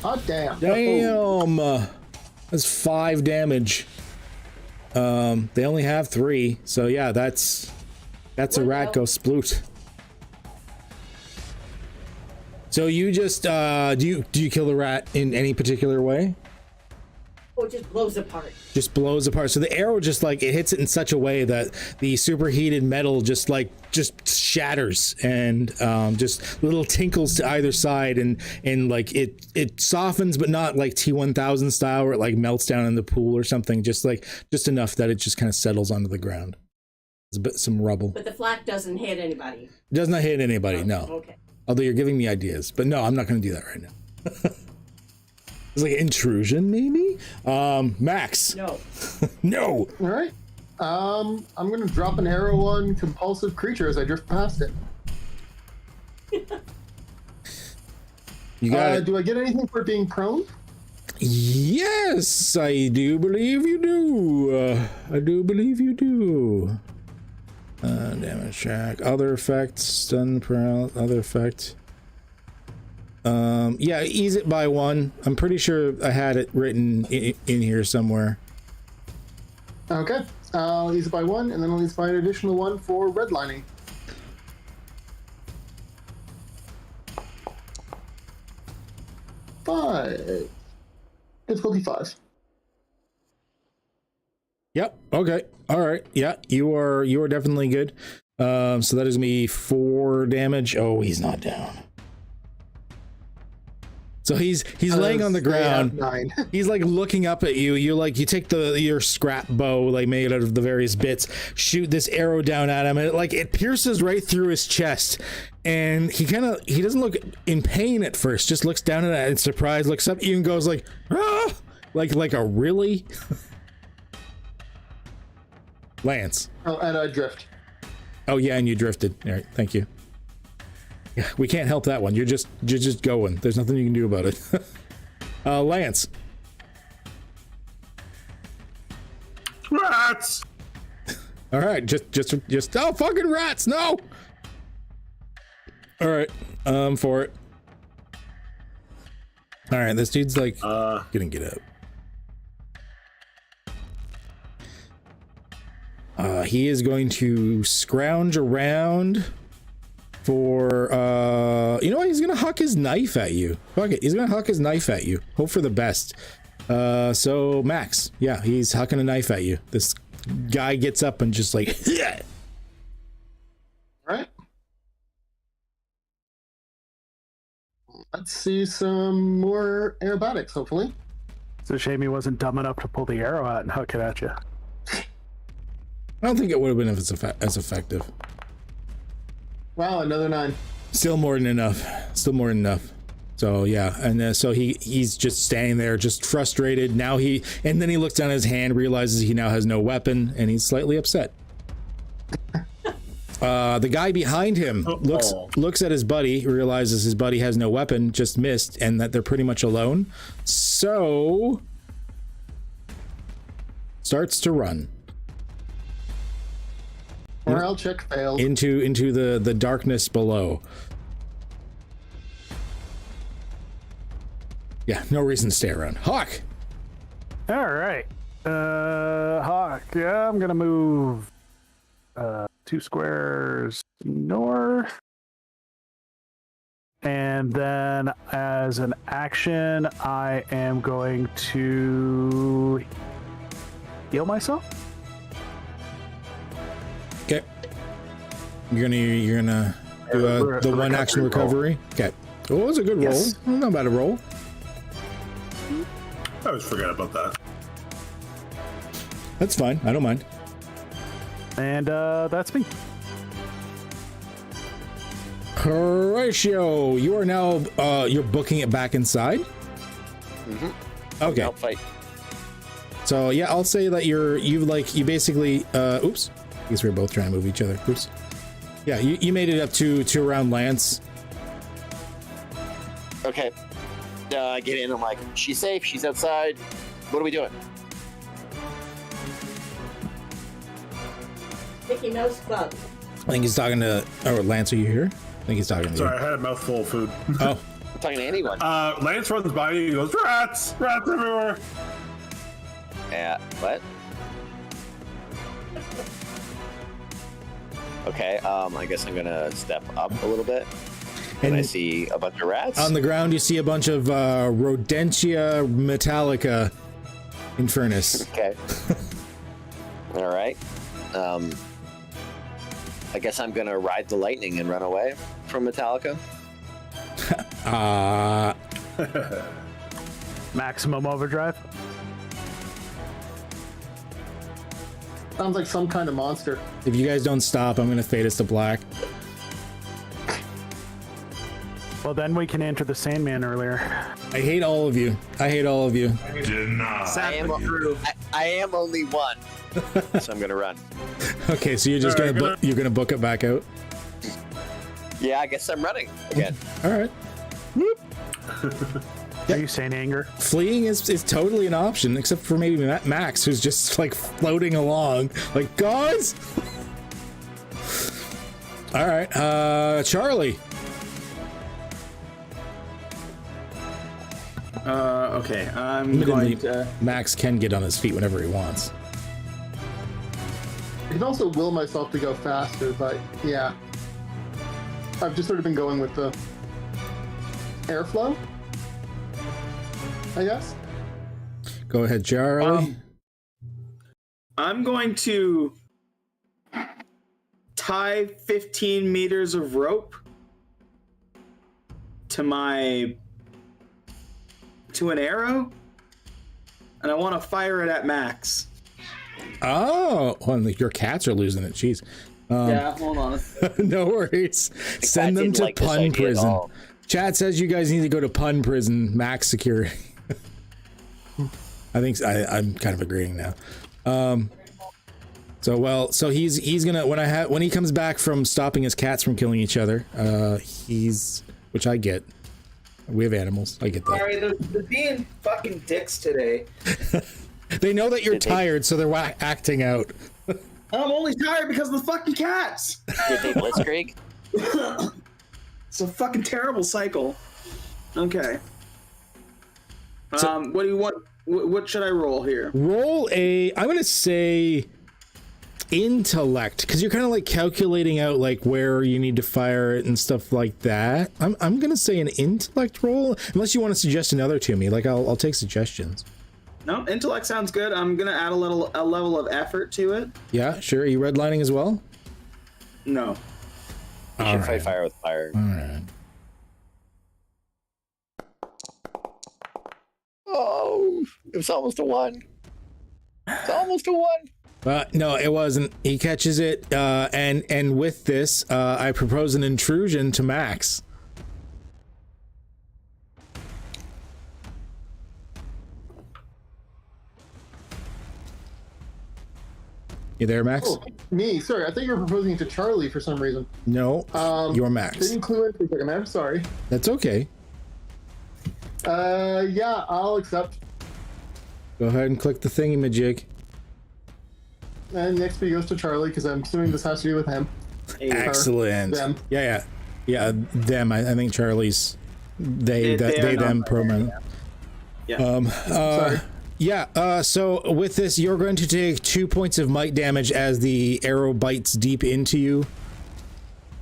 Oh, damn. Damn! That's 5 damage. They only have 3, so yeah, that's a rat go sploot. So you just do you kill the rat in any particular way? Oh, it just blows apart. Just blows apart. So the arrow just like it hits it in such a way that the superheated metal just shatters and just little tinkles to either side and like it softens, but not like T1000 style where it like melts down in the pool or something. Just enough that it just kind of settles onto the ground. There's a bit some rubble. But the flak doesn't hit anybody. It does not hit anybody. No. Okay. Although you're giving me ideas, but no, I'm not going to do that right now. It's like intrusion, maybe? Max. No. No. All right. I'm going to drop an arrow on compulsive creature as I drift past it. You got it. Do I get anything for being prone? Yes, I do believe you do. I do believe you do. Damage check. Other effects. Stun paralysis. Other effect. Yeah, ease it by 1. I'm pretty sure I had it written in here somewhere. Okay. I'll ease it by 1, and then I'll ease by an additional 1 for redlining. Five. Difficulty 5. Yep. Okay. All right. Yeah, you are definitely good. So that is me 4 damage. Oh, he's not down. So he's laying on the ground. 9. He's like looking up at you. You take your scrap bow, like made out of the various bits, shoot this arrow down at him, and it pierces right through his chest. And he doesn't look in pain at first, just looks down at it in surprise, looks up at you and goes like, ah! like a really? Lance. Oh, and I drift. Oh yeah, and you drifted. All right, thank you. Yeah, we can't help that one. You're just going. There's nothing you can do about it. Lance. Rats! All right, just oh, fucking rats, no! All right, for it. All right, this dude's like gonna get up. He is going to scrounge around for you know what, he's gonna huck his knife at you. Fuck it, he's gonna huck his knife at you. Hope for the best. So Max, yeah, he's hucking a knife at you. This guy gets up and just like yeah. Right. Let's see some more aerobatics, hopefully. It's a shame he wasn't dumb enough to pull the arrow out and huck it at you. I don't think it would have been if it's as effective. Wow, another 9. Still more than enough. So yeah, and so he's just standing there, just frustrated. Now and then he looks down at his hand, realizes he now has no weapon, and he's slightly upset. The guy behind him looks at his buddy, realizes his buddy has no weapon, just missed, and that they're pretty much alone. So starts to run. Morale check failed. Into the darkness below. Yeah, no reason to stay around. Hawk! All right. Hawk, yeah, I'm gonna move 2 squares north. And then as an action, I am going to heal myself. Okay. You're gonna do the one action recovery. Okay. Oh, it was a good roll. Yes. Not bad a roll. I always forget about that. That's fine. I don't mind. And that's me. Horatio, you are now you're booking it back inside. Okay. Help fight. So yeah, I'll say that you basically oops. I guess we're both trying to move each other. Oops. Yeah, you made it up to around Lance. Okay. I get in. I'm like, she's safe. She's outside. What are we doing? Mickey Mouse Club. I think he's talking to. Oh, Lance, are you here? I think he's talking to Sorry, you. I had a mouthful of food. Oh, I'm talking to anyone. Lance runs by you. He goes, rats everywhere. Yeah. What? Okay. I guess I'm gonna step up a little bit. And I see a bunch of rats. On the ground, you see a bunch of Rodentia metallica infernus. Okay. All right. I guess I'm gonna ride the lightning and run away from Metallica. Maximum overdrive. Sounds like some kind of monster. If you guys don't stop, I'm gonna fade us to black. Well, then we can enter the Sandman earlier. I hate all of you. I hate all of you. I am only one, so I'm gonna run. Okay, so you're just you're gonna book it back out. Yeah, I guess I'm running again. All right. Are you saying anger? Fleeing is totally an option, except for maybe Max, who's just like floating along, like guys. All right, Charlie. Okay, I'm going to... Max can get on his feet whenever he wants. I can also will myself to go faster, but yeah. I've just sort of been going with the airflow, I guess. Go ahead, Charlie. I'm going to tie 15 meters of rope to an arrow, and I want to fire it at Max. Oh, your cats are losing it. Jeez. Yeah, hold on. No worries. Send them to pun prison. Chat says you guys need to go to pun prison, max security. I think I'm kind of agreeing now. So he's gonna when he comes back from stopping his cats from killing each other, which I get. We have animals. I get that. Sorry, they're being fucking dicks today. They know that you're tired, so they're acting out. I'm only tired because of the fucking cats. Did they blitzkrieg? It's a fucking terrible cycle. Okay. So, what do you want? What should I roll here? Roll I'm gonna say intellect, because you're kind of like calculating out like where you need to fire it and stuff like that. I'm gonna say an intellect roll, unless you want to suggest another to me. Like I'll take suggestions. No, intellect sounds good. I'm gonna add a level of effort to it. Yeah, sure. Are you redlining as well? No. You should fight fire with fire. All right. Oh, it was almost a 1. It's almost a 1. No, it wasn't. He catches it, and with this, I propose an intrusion to Max. You there, Max? Oh, me? Sorry, I thought you were proposing it to Charlie for some reason. No, you're Max. Didn't clue in for a second. I'm sorry. That's okay. Yeah, I'll accept. Go ahead and click the thingy-majig. And the XP goes to Charlie, because I'm assuming this has to do with him. Excellent. Them. Yeah. Them. I think Charlie's they them pronoun. Yeah. Sorry. Yeah. So with this, you're going to take 2 points of might damage as the arrow bites deep into you,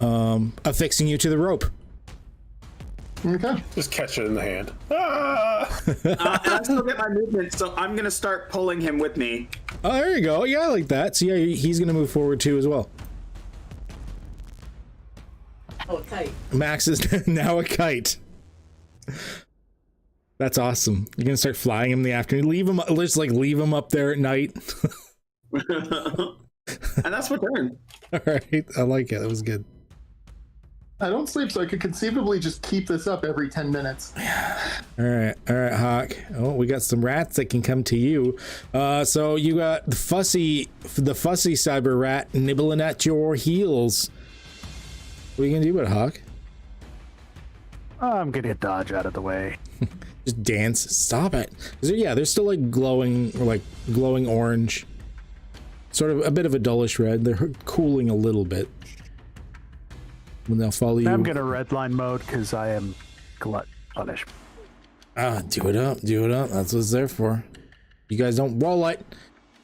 affixing you to the rope. Okay. Just catch it in the hand. And I still get my movement, so I'm gonna start pulling him with me. Oh, there you go. Yeah, I like that. So yeah, he's going to move forward too as well. Oh, a kite. Max is now a kite. That's awesome. You're gonna start flying him in the afternoon. Leave him up there at night. And that's my turn. All right, I like it. That was good. I don't sleep, so I could conceivably just keep this up every 10 minutes. All right, Hawk. Oh, we got some rats that can come to you. So you got the fussy cyber rat nibbling at your heels. What are you gonna do about it, Hawk? I'm gonna dodge out of the way. Just dance. Stop it. They're still like glowing orange. Sort of a bit of a dullish red. They're cooling a little bit. When they'll follow you. I'm gonna redline mode because I am glut punished. Do it up. That's what it's there for. You guys don't roll it.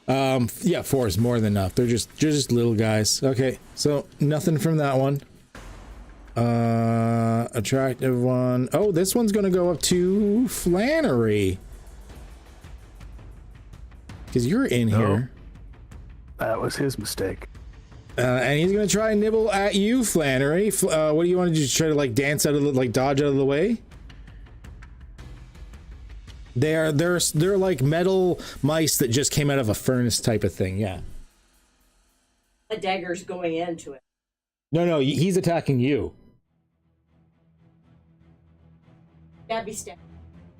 Yeah, 4 is more than enough. They're just little guys. Okay, so nothing from that one. Attractive one. Oh, this one's gonna go up to Flannery. Because you're in here. That was his mistake. And he's gonna try and nibble at you, Flannery. What do you want to do? Try to like dance out of the, like dodge out of the way? They're like metal mice that just came out of a furnace type of thing. Yeah. The dagger's going into it. No, he's attacking you. Stab.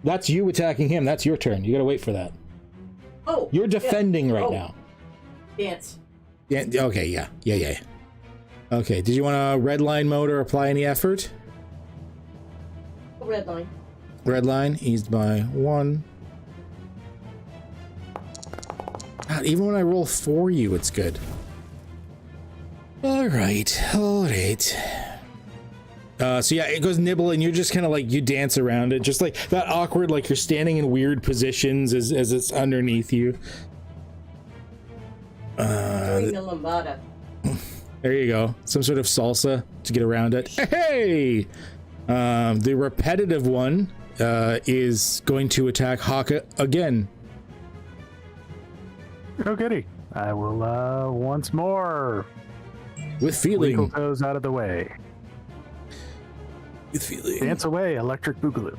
That's you attacking him. That's your turn. You gotta wait for that. Oh. You're defending right now. Dance. Yeah. Okay. Yeah. Okay. Did you want a red line mode or apply any effort? Red line. Red line eased by 1. God, even when I roll for you, it's good. All right. So yeah, it goes nibble, and you're just kind of like you dance around it, just like that awkward, like you're standing in weird positions as it's underneath you. Doing the lambada. There you go. Some sort of salsa to get around it. Hey! The repetitive one is going to attack Hawk again. Oh, goody. I will, once more. With feeling. Wiggle toes out of the way. With feeling. Dance away, electric boogaloo.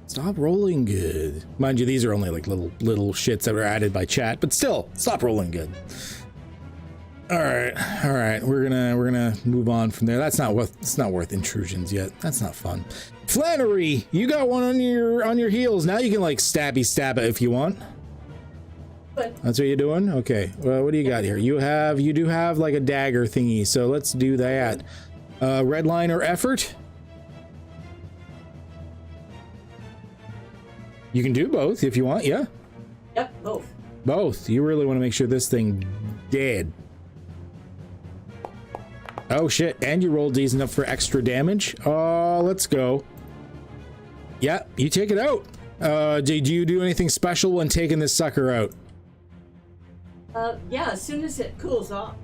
Stop rolling good. Mind you, these are only like little shits that were added by chat, but still, stop rolling good. All right. We're gonna move on from there. It's not worth intrusions yet. That's not fun. Flannery, you got one on your heels. Now you can like stab it if you want. But that's what you're doing? Okay. Well, what do you got here? You do have like a dagger thingy, so let's do that. Red line or effort? You can do both if you want, yeah? Yep, both. Both. You really want to make sure this thing dead. Oh shit, and you rolled decent enough for extra damage. Let's go. Yeah, you take it out. Did you do anything special when taking this sucker out? Yeah, as soon as it cools off,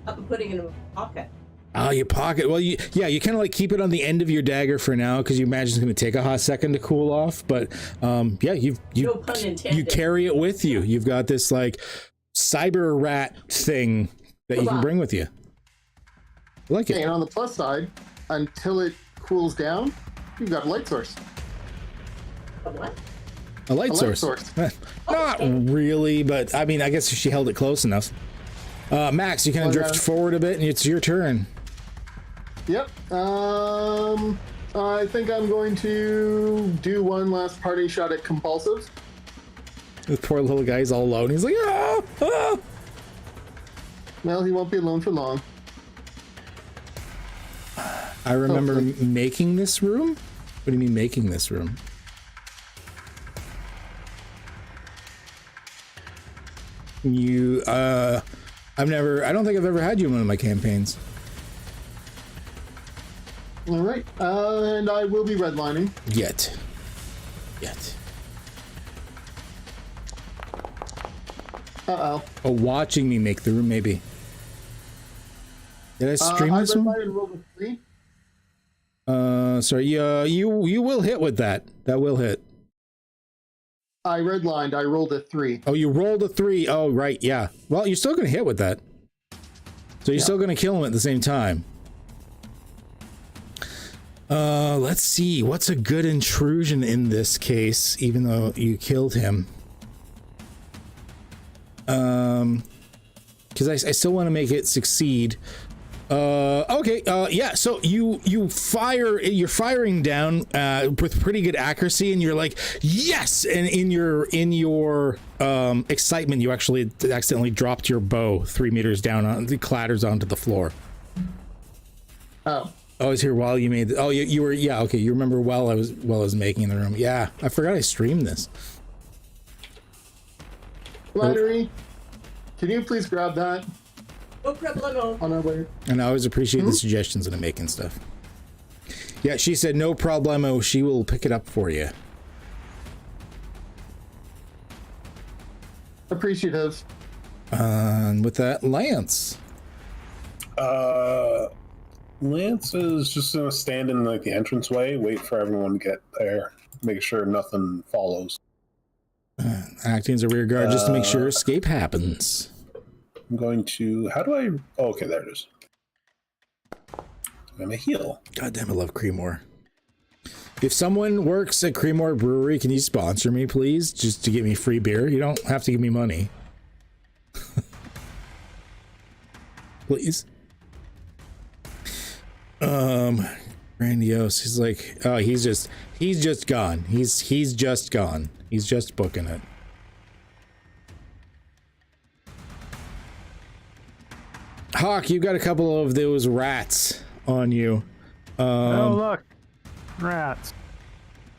I'm putting it in my pocket. Oh, your pocket. Well, you kind of like keep it on the end of your dagger for now because you imagine it's going to take a hot second to cool off. But yeah, no pun intended. You carry it with you. You've got this like cyber rat thing that you can bring with you. I like it. And on the plus side, until it cools down, you've got a light source. A what? A light source. Not really, but I mean, I guess if she held it close enough. Max, you kind of drift forward a bit, and it's your turn. Yep. I think I'm going to do one last party shot at compulsives. This poor little guy's all alone. He's like, ah, ah. Well, he won't be alone for long. I remember making this room. What do you mean making this room? I don't think I've ever had you in one of my campaigns. All right, and I will be redlining. Yet. Uh-oh. Oh, watching me make the room, maybe. Did I stream this one? I rolled a 3. Sorry, you will hit with that. That will hit. I redlined. I rolled a 3. Oh, you rolled a 3. Oh, right, yeah. Well, you're still going to hit with that. So you're still going to kill him at the same time. Let's see. What's a good intrusion in this case, even though you killed him? Because I still want to make it succeed. Okay. Yeah. So you're firing down with pretty good accuracy, and you're like, yes. And in your excitement, you actually accidentally dropped your bow 3 meters down. It clatters onto the floor. Oh. I was here while you made. You were. Yeah. Okay. You remember while I was making the room. Yeah. I forgot I streamed this. Flattery. Can you please grab that? No problemo. On our way. And I always appreciate the suggestions that I'm making stuff. Yeah, she said no problemo. She will pick it up for you. Appreciative. And with that, Lance. Lance is just gonna stand in like the entranceway, wait for everyone to get there, make sure nothing follows. Acting as a rear guard just to make sure escape happens. I'm going to. How do I? Oh, okay, there it is. I'm gonna heal. God damn, I love Creemore. If someone works at Creemore Brewery, can you sponsor me, please? Just to get me free beer. You don't have to give me money. Please. Grandiose. He's like, oh, he's just gone. He's just gone. He's just booking it. Hawk, you got a couple of those rats on you. Oh look, rats.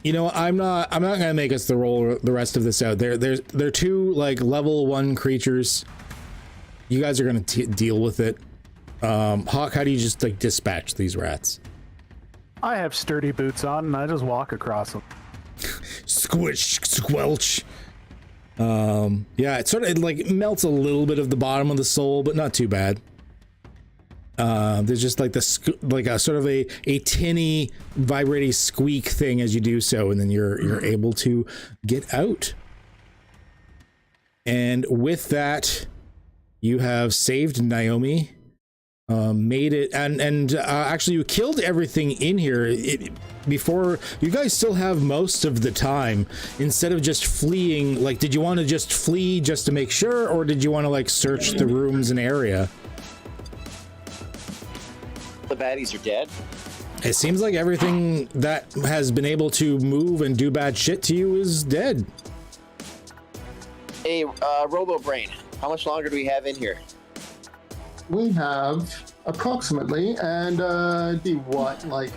You know, I'm not gonna make us roll the rest of this out. They're two like level 1 creatures. You guys are gonna deal with it. Hawk, how do you just like dispatch these rats? I have sturdy boots on, and I just walk across them. Squish, squelch. Yeah, it sort of like melts a little bit of the bottom of the sole, but not too bad. There's just like like a sort of a tinny vibrating squeak thing as you do so, and then you're able to get out. And with that, you have saved Naomi, made it, and actually you killed everything in here. Before, you guys still have most of the time. Instead of just fleeing, like, did you want to just flee just to make sure, or did you want to like search the rooms and area? The baddies are dead. It seems like everything that has been able to move and do bad shit to you is dead. Hey, Robo Brain, how much longer do we have in here? We have approximately, and the what, like?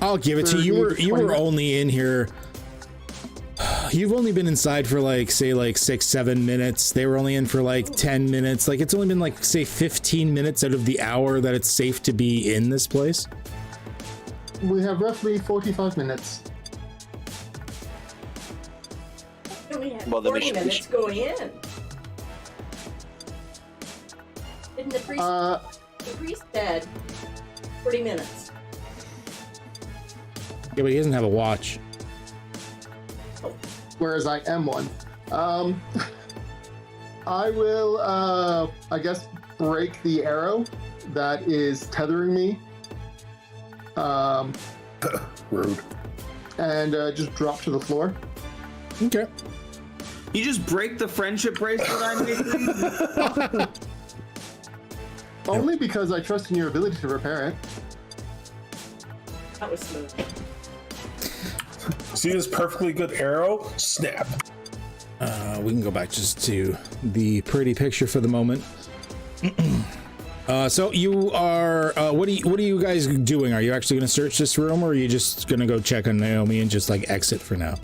I'll give it to you. You were only in here. You've only been inside for like, say, like 6-7 minutes. They were only in for like 10 minutes. Like, it's only been like, say, 15 minutes out of the hour that it's safe to be in this place. We have roughly 45 minutes. We had Well, then 40 minutes going in. Didn't the priest said 40 minutes. Yeah, but he doesn't have a watch. Whereas I am one. I will, I guess, break the arrow that is tethering me. Rude. And just drop to the floor. Okay. You just break the friendship bracelet I made. Only because I trust in your ability to repair it. That was smooth. See this perfectly good arrow? Snap. We can go back just to the pretty picture for the moment. So you are, what are you guys doing? Are you actually going to search this room, or are you just going to go check on Naomi and just like exit for now?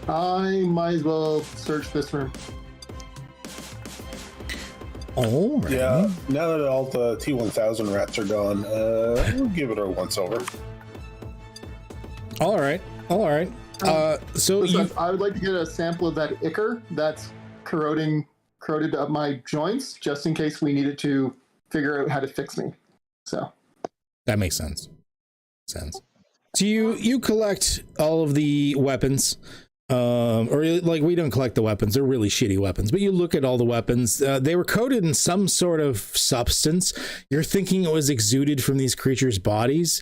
I might as well search this room. All right. Yeah, now that all the T-1000 rats are gone, we'll give it a once over. All right. So I would like to get a sample of that ichor that's corroded up my joints, just in case we needed to figure out how to fix me. So that makes sense. So you collect all of the weapons, or like, we don't collect the weapons. They're really shitty weapons, but you look at all the weapons. They were coated in some sort of substance. You're thinking it was exuded from these creatures' bodies.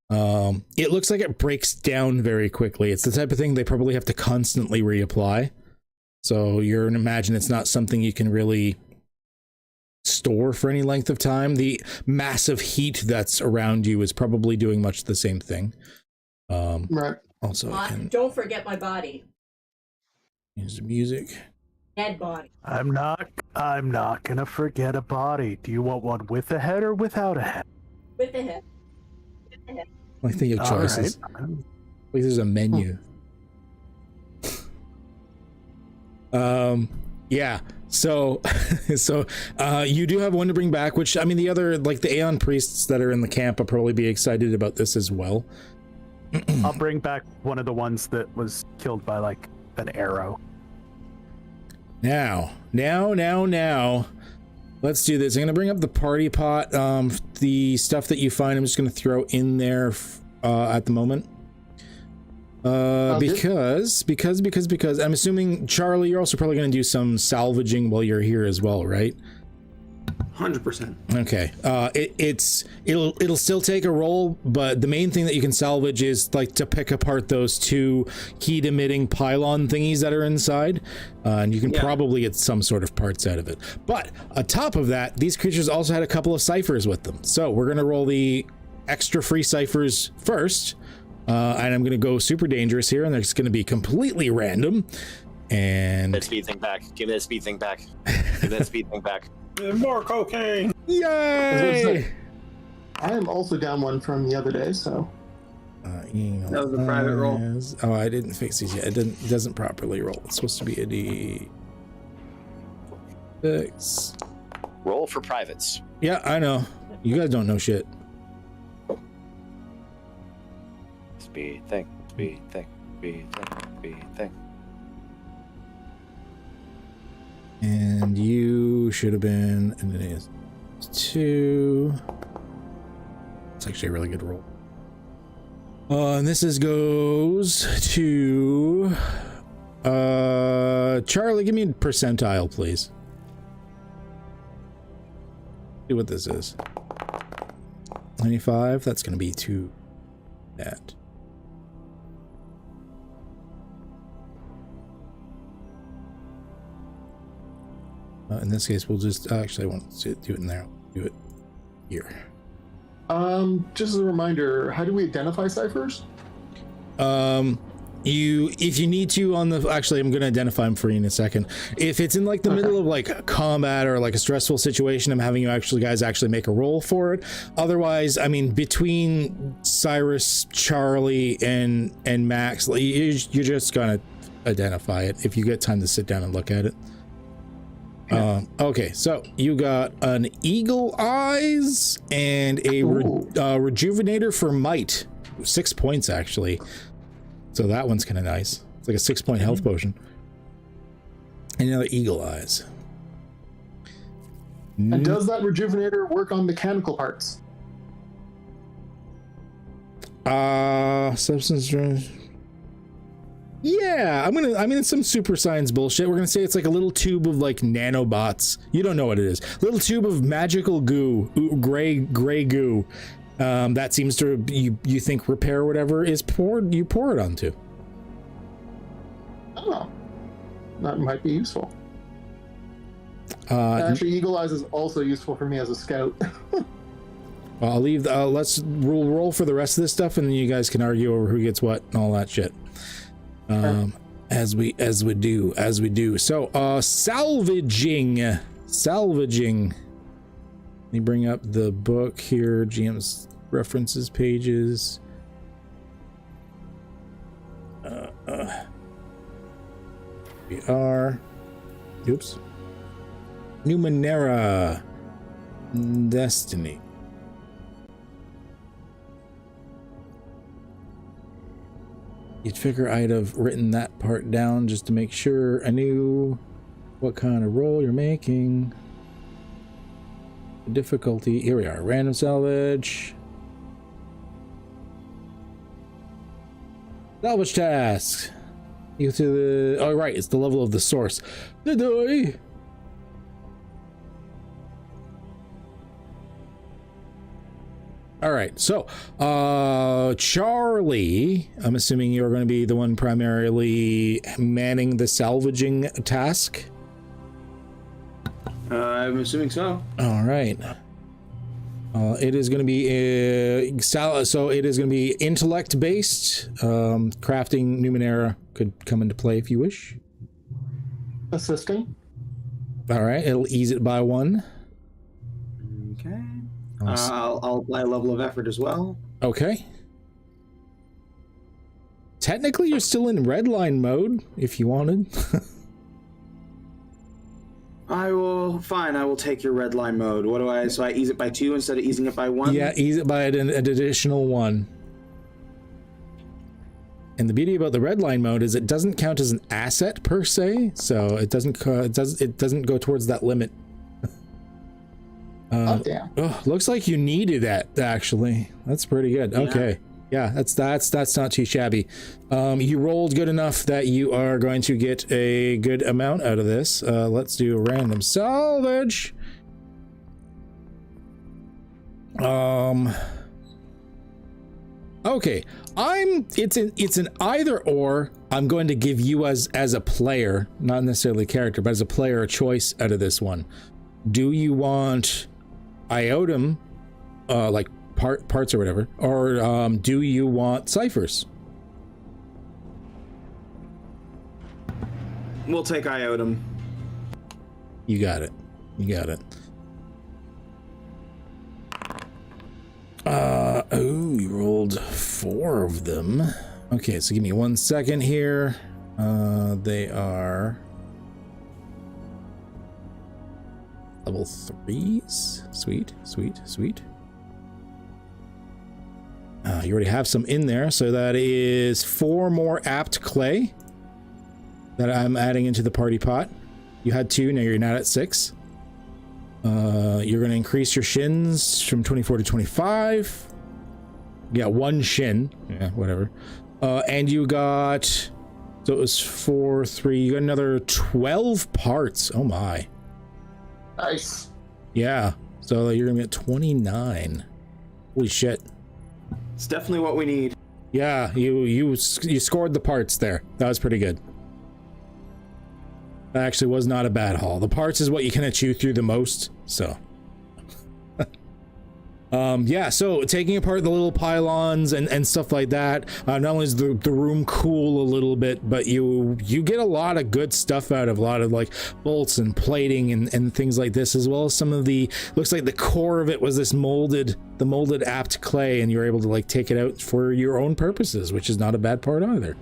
It looks like it breaks down very quickly. It's the type of thing they probably have to constantly reapply. So you're imagine it's not something you can really store for any length of time. The massive heat that's around you is probably doing much the same thing. Right. Also, I can Don't forget my body. use the music. Dead body. I'm not gonna forget a body. Do you want one with a head or without a head? With the head. I think you have choices. Right. Like there's a menu. Yeah. So, you do have one to bring back, which I mean, the other, like the Aeon priests that are in the camp will probably be excited about this as well. I'll bring back one of the ones that was killed by like an arrow. Now. Let's do this. I'm going to bring up the party pot. The stuff that you find, I'm just going to throw in there at the moment. Because I'm assuming, Charlie, you're also probably going to do some salvaging while you're here as well, right? 100%. Okay. It'll still take a roll, but the main thing that you can salvage is like to pick apart those two heat emitting pylon thingies that are inside, and you can probably get some sort of parts out of it. But on top of that, these creatures also had a couple of ciphers with them, so we're gonna roll the extra free ciphers first, and I'm gonna go super dangerous here, and they're just gonna be completely random. And That speed thing back. Give me that speed thing back. Give me that speed thing back. More cocaine. yay! I am also down one from the other day, so. That was a private roll. Oh, I didn't fix these yet. It doesn't properly roll. It's supposed to be a D6. Roll for privates. Yeah, I know. You guys don't know shit. Speed thing. Speed thing. Speed thing. Speed thing. And you should have been, and it is 2. It's actually a really good roll. And this goes to Charlie. Give me a percentile, please. See what this is. 95. That's going to be 2. That. In this case, we'll just actually I won't do it in there. I'll do it here. Just as a reminder, how do we identify ciphers? If you need to on the, actually, I'm going to identify them for you in a second. If it's in like the middle of like combat or like a stressful situation, I'm having you guys make a roll for it. Otherwise, I mean, between Cyrus, Charlie, and Max, you're just going to identify it if you get time to sit down and look at it. Okay, so you got an eagle eyes and a rejuvenator for might. 6 points, actually. So that one's kind of nice. It's like a 6-point health potion. And another eagle eyes. And does that rejuvenator work on mechanical parts? Substance. Yeah, I mean, it's some super science bullshit. We're gonna say it's like a little tube of like nanobots. You don't know what it is. Little tube of magical goo, gray goo. That seems to you think repair whatever is poured. You pour it onto. Oh, that might be useful. Actually, Eagle Eyes is also useful for me as a scout. I'll leave. Let's roll for the rest of this stuff, and then you guys can argue over who gets what and all that shit. As we do. So, salvaging. Let me bring up the book here. GM's references pages. We are. Oops. Numenera. Destiny. You'd figure I'd have written that part down just to make sure I knew what kind of roll you're making. Difficulty. Here we are. Random salvage. Salvage task. Equal to the. Oh, right. It's the level of the source. All right, so Charlie, I'm assuming you're going to be the one primarily manning the salvaging task. I'm assuming so. All right. It is going to be so it is going to be intellect based. Crafting Numenera could come into play if you wish. Assisting. All right, it'll ease it by 1. Okay. I'll apply a level of effort as well. Okay. Technically, you're still in redline mode if you wanted. I will take your red line mode. So I ease it by 2 instead of easing it by 1? Yeah, ease it by an additional 1. And the beauty about the red line mode is it doesn't count as an asset per se, so it doesn't go towards that limit. Oh damn. Oh, looks like you needed that actually. That's pretty good. Yeah. Okay. Yeah, that's not too shabby. You rolled good enough that you are going to get a good amount out of this. Let's do a random salvage. Okay, it's an either or. I'm going to give you as a player, not necessarily a character, but as a player, a choice out of this one. Do you want iotum, like parts or whatever, or do you want ciphers? We'll take iotum. You got it. You got it. Oh, you rolled 4 of them. Okay, so give me 1 second here. They are level 3s. Sweet, sweet, sweet. You already have some in there, so that is 4 more apt clay that I'm adding into the party pot. You had 2, now you're not at 6. You're going to increase your shins from 24 to 25. Yeah, 1 shin. Yeah, whatever. And you got, so it was 4, 3, you got another 12 parts. Oh my. Nice. Yeah, so you're going to be at 29. Holy shit. It's definitely what we need. Yeah, you scored the parts there. That was pretty good. That actually was not a bad haul. The parts is what you kind of chew through the most, so. Yeah, so taking apart the little pylons and stuff like that, not only is the room cool a little bit, but you get a lot of good stuff out of a lot of like bolts and plating and things like this, as well as some of the, looks like the core of it was this molded apt clay, and you're able to like take it out for your own purposes, which is not a bad part either.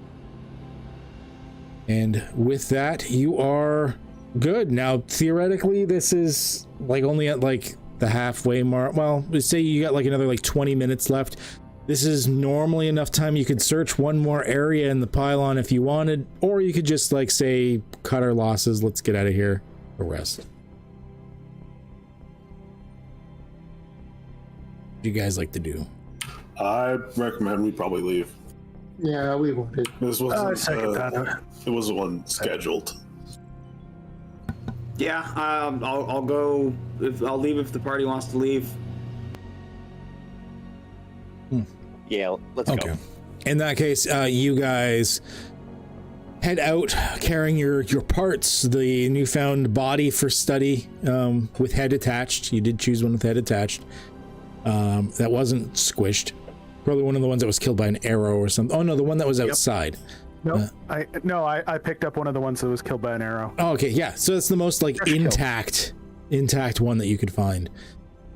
And with that, you are good. Now, theoretically, this is like only at like the halfway mark. Well, let's say you got like another like 20 minutes left. This is normally enough time you could search one more area in the pylon if you wanted, or you could just like say, cut our losses, let's get out of here, or rest. What do you guys like to do? I recommend we probably leave. Yeah, we wanted. This wasn't. second that. It was the one scheduled. Yeah, I'll go. I'll leave if the party wants to leave. Yeah, let's go. In that case, you guys head out carrying your parts, the newfound body for study, with head attached. You did choose one with head attached. That wasn't squished. Probably one of the ones that was killed by an arrow or something. Oh no, the one that was outside. Nope. I picked up one of the ones that was killed by an arrow. Oh, okay, yeah. So that's the most like intact one that you could find.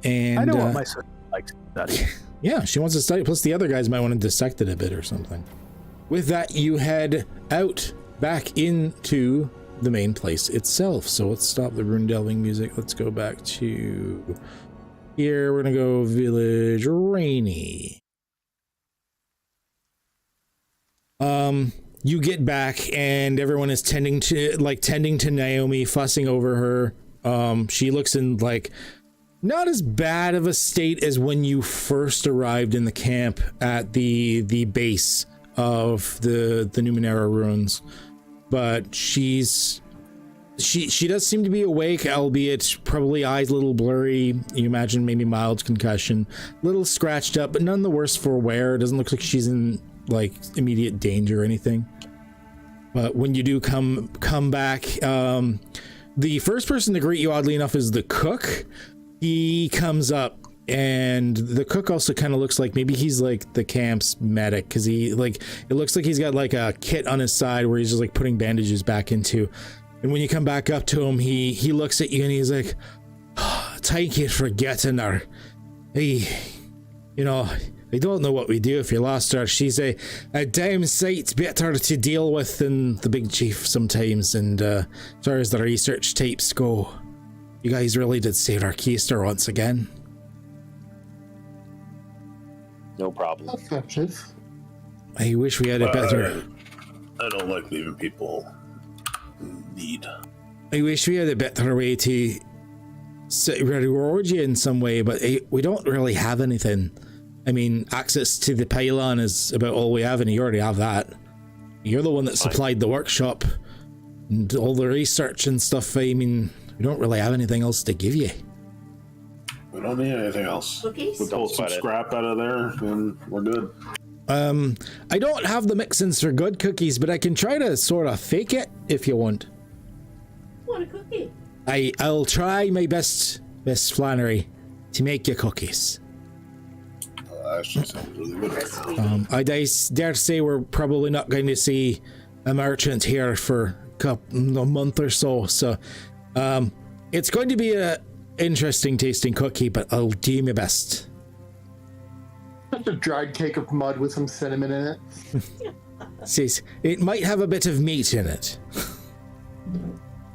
And I know what my sister likes to study. Yeah, she wants to study. Plus the other guys might want to dissect it a bit or something. With that, you head out back into the main place itself. So let's stop the rune delving music. Let's go back to here. We're gonna go Village Rainy. You get back and everyone is tending to Naomi, fussing over her. She looks in like not as bad of a state as when you first arrived in the camp at the base of the Numenera ruins, but she does seem to be awake, albeit probably eyes a little blurry. You imagine maybe mild concussion, little scratched up, but none the worse for wear. It doesn't look like she's in like immediate danger or anything. But when you do come back, the first person to greet you, oddly enough, is the cook. He comes up, and the cook also kind of looks like maybe he's like the camp's medic, because he like it looks like he's got like a kit on his side where he's just like putting bandages back into. And when you come back up to him, he looks at you and he's like, oh, "Thank you for getting her. Hey, you know, I don't know what we do if you lost her. She's a damn sight better to deal with than the big chief sometimes. And as far as the research tapes go, you guys really did save our keister once again." No problem. Effective. I wish we had a better... I don't like leaving people in need. I wish we had a better way to reward you in some way, but we don't really have anything. I mean, access to the pylon is about all we have, and you already have that. You're the one that supplied the workshop and all the research and stuff. I mean, we don't really have anything else to give you. We don't need anything else. Cookies? We pull some scrap out of there, and we're good. I don't have the mix-ins for good cookies, but I can try to sort of fake it if you want. I want a cookie. I'll try my best, Miss Flannery, to make you cookies. Actually sounds really good. I dare say we're probably not going to see a merchant here for a month or so. So, it's going to be a interesting tasting cookie, but I'll do my best. Just a dried cake of mud with some cinnamon in it. Says it might have a bit of meat in it.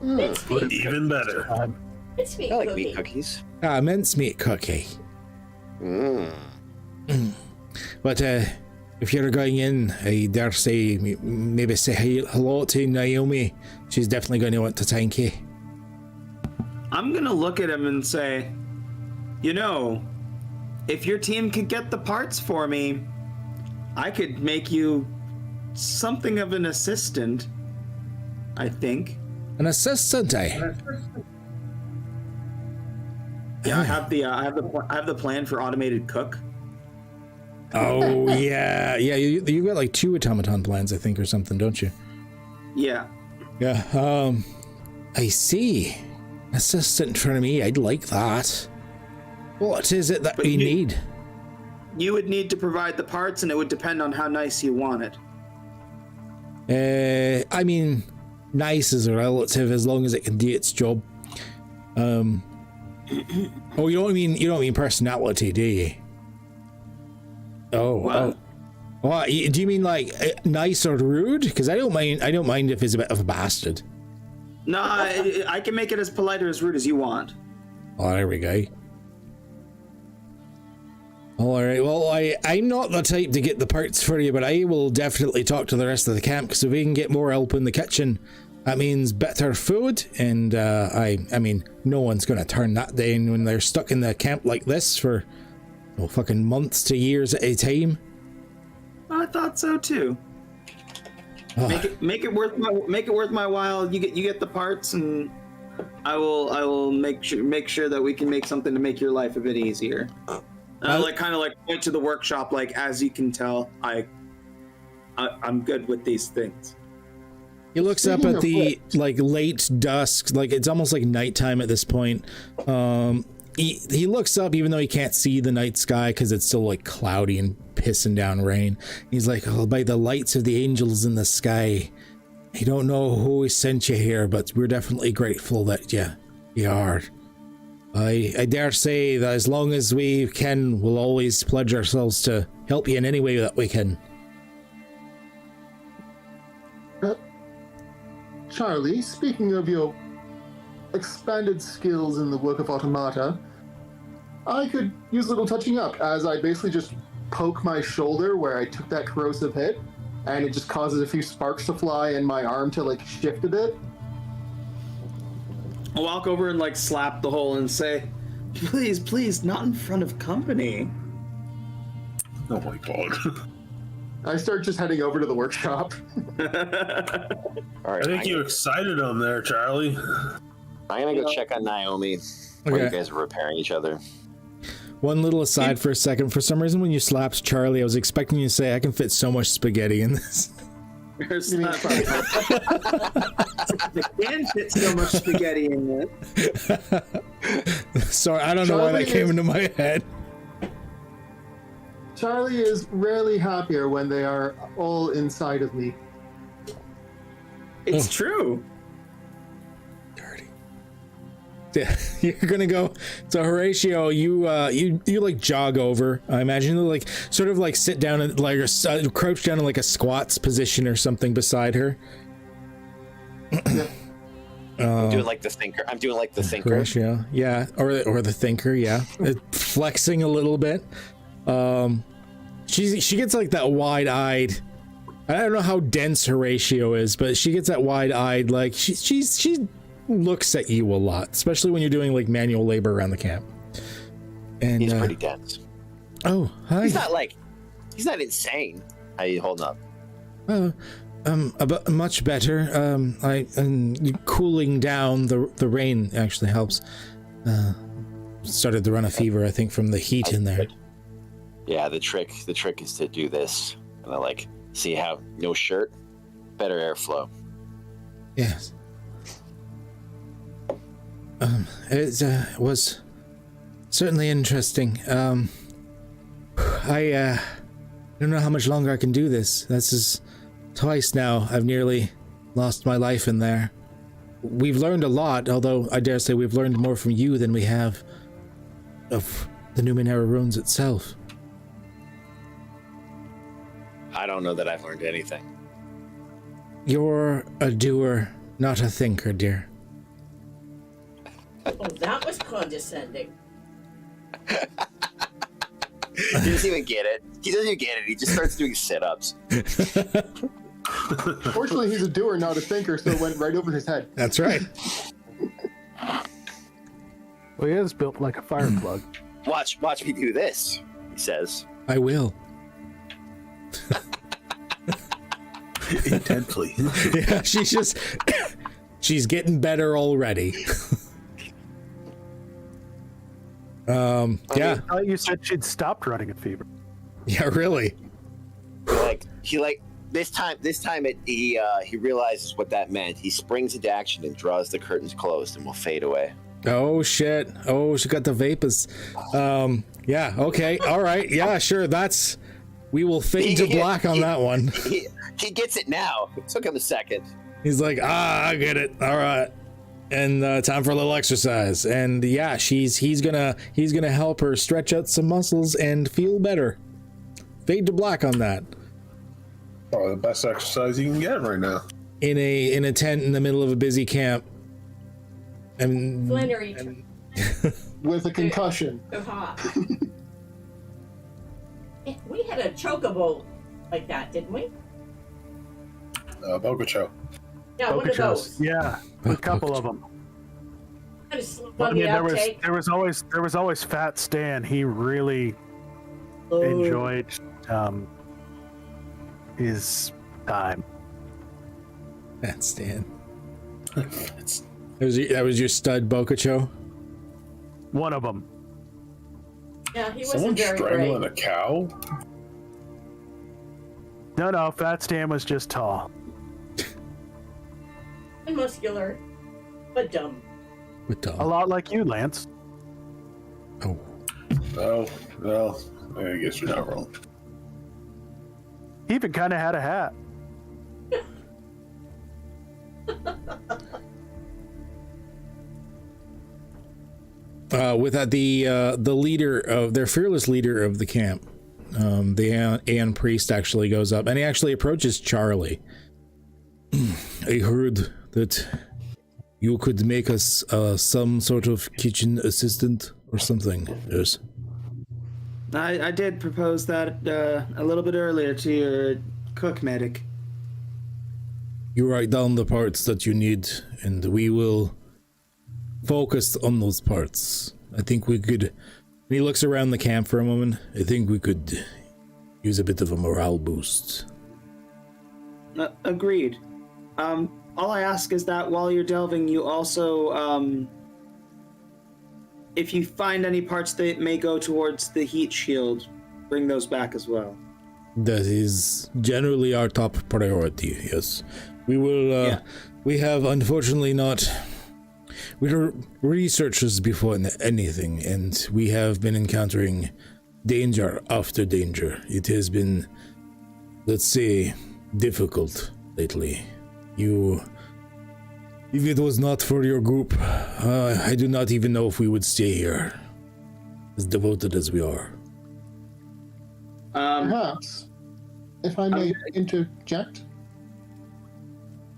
Even better. It's meat I like cookie. meat cookies. Mincemeat cookie. But if you're going in, I dare say maybe say hello to Naomi. She's definitely going to want to thank you. I'm gonna look at him and say, you know, if your team could get the parts for me, I could make you something of an assistant, I think. An assistant, eh? Yeah, I have the plan for automated cook. Oh yeah, you got like 2 automaton plans, I think, or something, don't you? Yeah. Yeah. I see. Assistant for me, I'd like that. What is it that we need? You would need to provide the parts, and it would depend on how nice you want it. I mean, nice is a relative as long as it can do its job. Oh, you don't mean personality, do you? Oh, What? What? Do you mean like nice or rude? Because I don't mind if he's a bit of a bastard. No, I can make it as polite or as rude as you want. Oh, there we go. All right. Well, I'm not the type to get the parts for you, but I will definitely talk to the rest of the camp, because if we can get more help in the kitchen, that means better food. And I mean, no one's going to turn that down when they're stuck in the camp like this for fucking months to years at a time. I thought so too. Oh. Make it worth my while. You get the parts, and I will make sure that we can make something to make your life a bit easier. And I kind of point to the workshop, like, as you can tell, I'm good with these things. He looks up at the like late dusk, like it's almost like nighttime at this point. He looks up even though he can't see the night sky because it's still like cloudy and pissing down rain. He's like, oh, by the lights of the angels in the sky, I don't know who sent you here, but we're definitely grateful that you are. I dare say that as long as we can, we'll always pledge ourselves to help you in any way that we can. Charlie, speaking of your expanded skills in the work of automata, I could use a little touching up, as I basically just poke my shoulder where I took that corrosive hit, and it just causes a few sparks to fly and my arm to like shift a bit. I'll walk over and like slap the hole and say, please, not in front of company. Oh my god. I start just heading over to the workshop. All right, I think you excited him there, Charlie. I'm gonna go check on Naomi while Okay. you guys are repairing each other. One little aside for a second. For some reason, when you slapped Charlie, I was expecting you to say, I can fit so much spaghetti in this. There's not I can't fit so much spaghetti in it. Sorry, I don't know why that came into my head. Charlie is rarely happier when they are all inside of me. It's true. Dirty. Yeah, you're gonna go. So Horatio, you like jog over. I imagine like sort of like sit down and like crouch down in like a squats position or something beside her. I'm doing like the thinker. I'm doing like the thinker. Horatio, yeah, or the thinker, yeah, flexing a little bit. She gets like that wide-eyed. I don't know how dense Horatio is, but she gets that wide-eyed, like she looks at you a lot, especially when you're doing like manual labor around the camp. And he's pretty dense. Oh, hi. He's not insane. How you holding up? Much better. Cooling down. The rain actually helps. Started to run a fever, I think, from the heat in there. Yeah, the trick is to do this, and I like see how no shirt, better airflow. Yes. It was certainly interesting. I don't know how much longer I can do this. This is twice now I've nearly lost my life in there. We've learned a lot, although I dare say we've learned more from you than we have of the Numenera runes itself. I don't know that I've learned anything. You're a doer, not a thinker, dear. Oh, that was condescending. He doesn't even get it. He doesn't even get it. He just starts doing sit-ups. Fortunately, he's a doer, not a thinker, so it went right over his head. That's right. Well, he is built like a fire plug. Watch me do this, he says. I will. Intently. Yeah, she's getting better already. Yeah. I thought you said she'd stopped running a fever. Yeah, really. He this time he realizes what that meant. He springs into action and draws the curtains closed and will fade away. Oh shit. Oh, she got the vapors. Yeah, okay. All right. Yeah, sure. We will fade to black on that one. He gets it now. It took him a second. He's like, I get it. All right. And time for a little exercise. And yeah, he's gonna help her stretch out some muscles and feel better. Fade to black on that. Probably the best exercise you can get right now. In a tent in the middle of a busy camp. And Flannery. With a concussion. We had a chocobo like that, didn't we? Bogacho. Yeah, one of those. Yeah, a couple of them. Kind of slowed I on mean, the uptake. there was always Fat Stan. He really enjoyed his time. Fat Stan. That was your stud, Bokacho? One of them. Yeah, he Someone wasn't very strangling great. a cow? No, Fat Stan was just tall. And muscular, but dumb. A lot like you, Lance. Oh. Oh, well, I guess you're not wrong. He even kind of had a hat. With that, the leader of their fearless leader of the camp, the Aeon priest actually goes up and he actually approaches Charlie. I heard that you could make us some sort of kitchen assistant or something. Yes. I did propose that a little bit earlier to your cook medic. You write down the parts that you need, and we will focus on those parts. I think we could. When he looks around the camp for a moment, I think we could use a bit of a morale boost. Agreed. All I ask is that while you're delving, you also, if you find any parts that may go towards the heat shield, bring those back as well. That is generally our top priority, yes. We will, we have unfortunately not... We're researchers before anything, and we have been encountering danger after danger. It has been, let's say, difficult lately. If it was not for your group, I do not even know if we would stay here, as devoted as we are. Perhaps, if I may interject.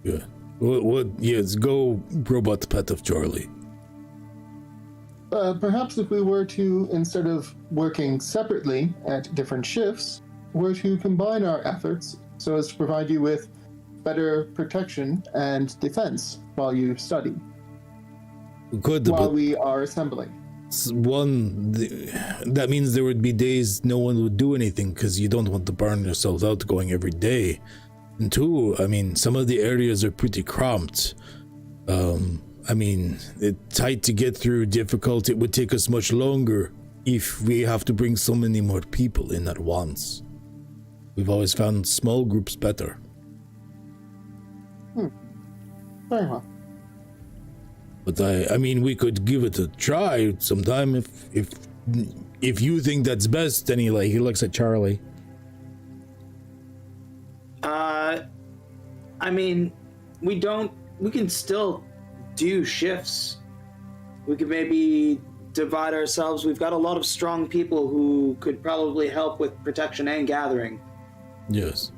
Yeah. What? Yes, go, robot pet of Charlie. Perhaps if we were to, instead of working separately at different shifts, were to combine our efforts so as to provide you with better protection and defense while you study. Good, while we are assembling. One, that means there would be days no one would do anything because you don't want to burn yourself out going every day. And two, I mean, some of the areas are pretty cramped. I mean, it's tight to get through, difficult. It would take us much longer if we have to bring so many more people in at once. We've always found small groups better. Very well. But I mean, we could give it a try sometime if you think that's best. Then he looks at Charlie. I mean, we can still do shifts. We could maybe divide ourselves. We've got a lot of strong people who could probably help with protection and gathering. Yes.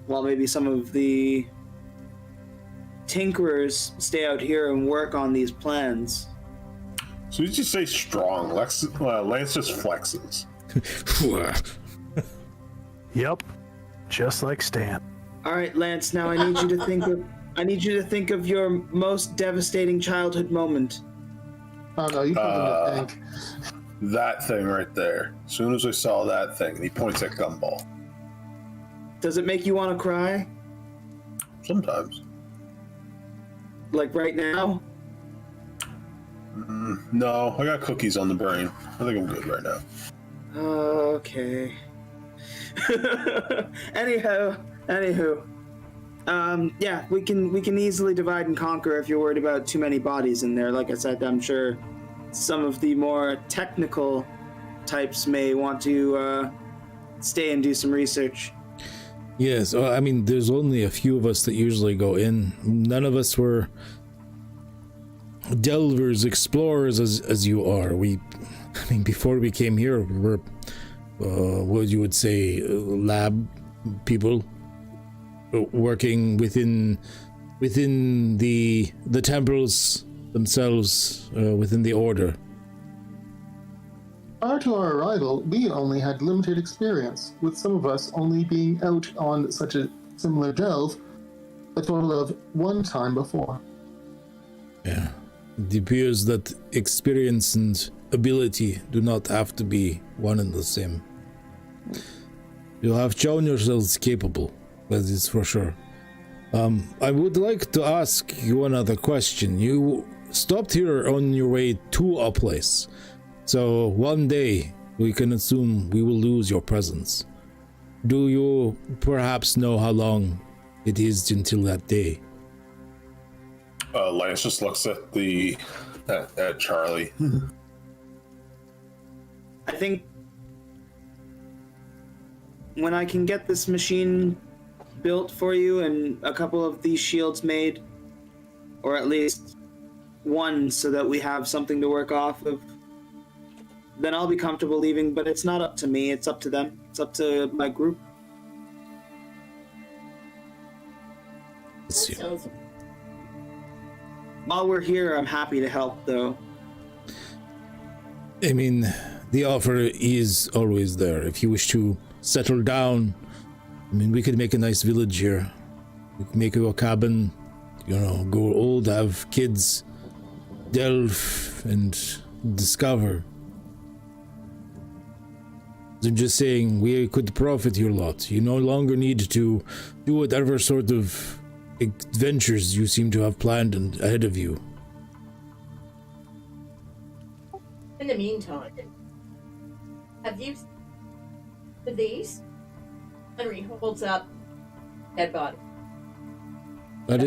While maybe some of the tinkerers stay out here and work on these plans. So you just say strong. Lance just flexes. Yep. Just like Stan. All right, Lance, now I need you to think of your most devastating childhood moment. Oh no, you told him to think. That thing right there. As soon as I saw that thing, and he points at Gumball. Does it make you want to cry? Sometimes. Like right now? No, I got cookies on the brain. I think I'm good right now. Okay. Anywho. Yeah, we can easily divide and conquer if you're worried about too many bodies in there. Like I said, I'm sure some of the more technical types may want to stay and do some research. Yes, I mean, there's only a few of us that usually go in. None of us were delvers, explorers as you are. I mean, before we came here, we were, what you would say, lab people working within the temples themselves, within the order. Prior to our arrival, we only had limited experience, with some of us only being out on such a similar delve a total of one time before. Yeah. It appears that experience and ability do not have to be one and the same. You have shown yourselves capable, that is for sure. I would like to ask you another question. You stopped here on your way to a place. So one day, we can assume we will lose your presence. Do you perhaps know how long it is until that day? Lance just looks at at Charlie. I think when I can get this machine built for you and a couple of these shields made, or at least one so that we have something to work off of, then I'll be comfortable leaving, but it's not up to me, it's up to them. It's up to my group. Sounds While we're here, I'm happy to help, though. I mean, the offer is always there. If you wish to settle down, I mean, we could make a nice village here. We could make you a cabin, grow old, have kids, delve, and discover. I'm just saying, we could profit here a lot. You no longer need to do whatever sort of adventures you seem to have planned and ahead of you. in the meantime, have you seen these? Henry holds up dead body. That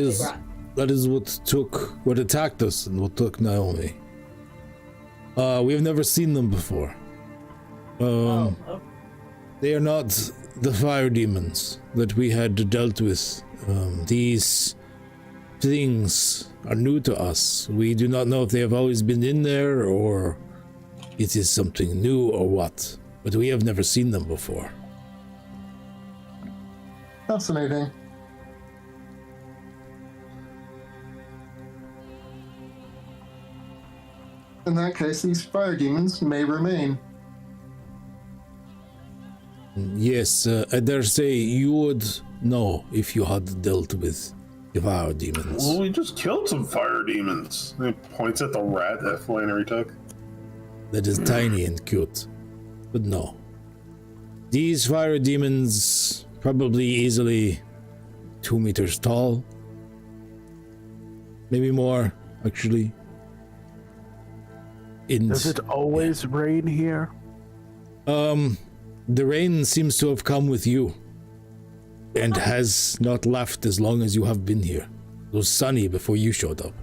That they is brought. what attacked us and what took Naomi. We have never seen them before. Okay. They are not the fire demons that we had dealt with. These things are new to us. We do not know if they have always been in there or it is something new or what, but we have never seen them before. Fascinating. In that case, these fire demons may remain. Yes, I dare say you would know if you had dealt with the fire demons. Well, we just killed some fire demons. He points at the rat that Flannery took. That is tiny and cute, but no. These fire demons probably easily 2 meters tall, maybe more actually. Does it always rain here? The rain seems to have come with you and has not left as long as you have been here. It was sunny before you showed up.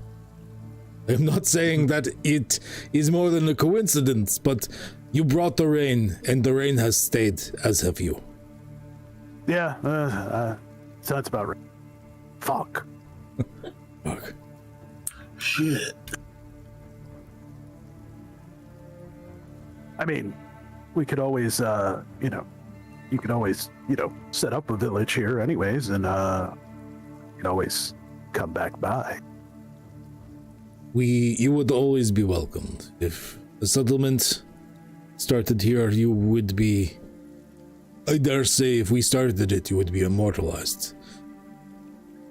I'm not saying that it is more than a coincidence, but you brought the rain and the rain has stayed, as have you. Yeah, sounds about right. Fuck. Fuck. Shit. I mean, we could always, you could always, set up a village here anyways, and you can always come back by. You would always be welcomed. If the settlement started here, you would be, I dare say, if we started it, you would be immortalized.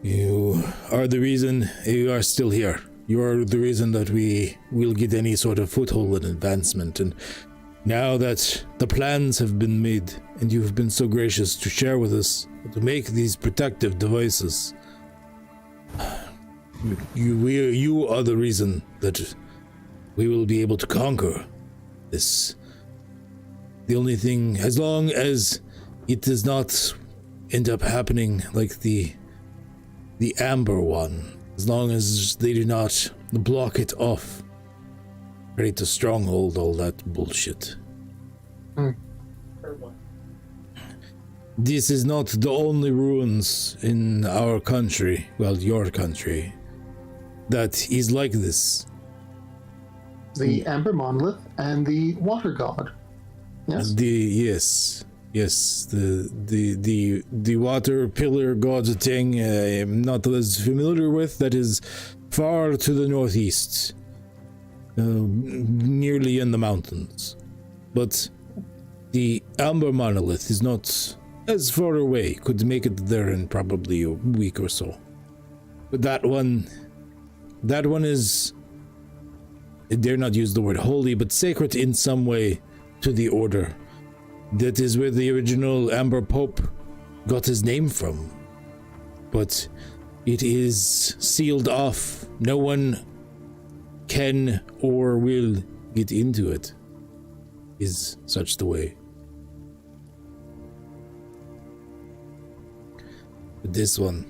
You are the reason you are still here. You are the reason that we will get any sort of foothold and advancement, and now that the plans have been made and you have been so gracious to share with us to make these protective devices, you are the reason that we will be able to conquer this. The only thing, as long as it does not end up happening like the Amber one, as long as they do not block it off, create a stronghold, all that bullshit. This is not the only ruins in our country, well, your country, that is like this. The Amber Monolith and the Water God. Yes. Yes, the water pillar god thing I'm not as familiar with. That is far to the northeast, nearly in the mountains. But the Amber Monolith is not as far away. Could make it there in probably a week or so. But that one is, I dare not use the word holy, but sacred in some way to the order. That is where the original Amber Pope got his name from. But it is sealed off. No one can or will get into it. Is such the way. But this one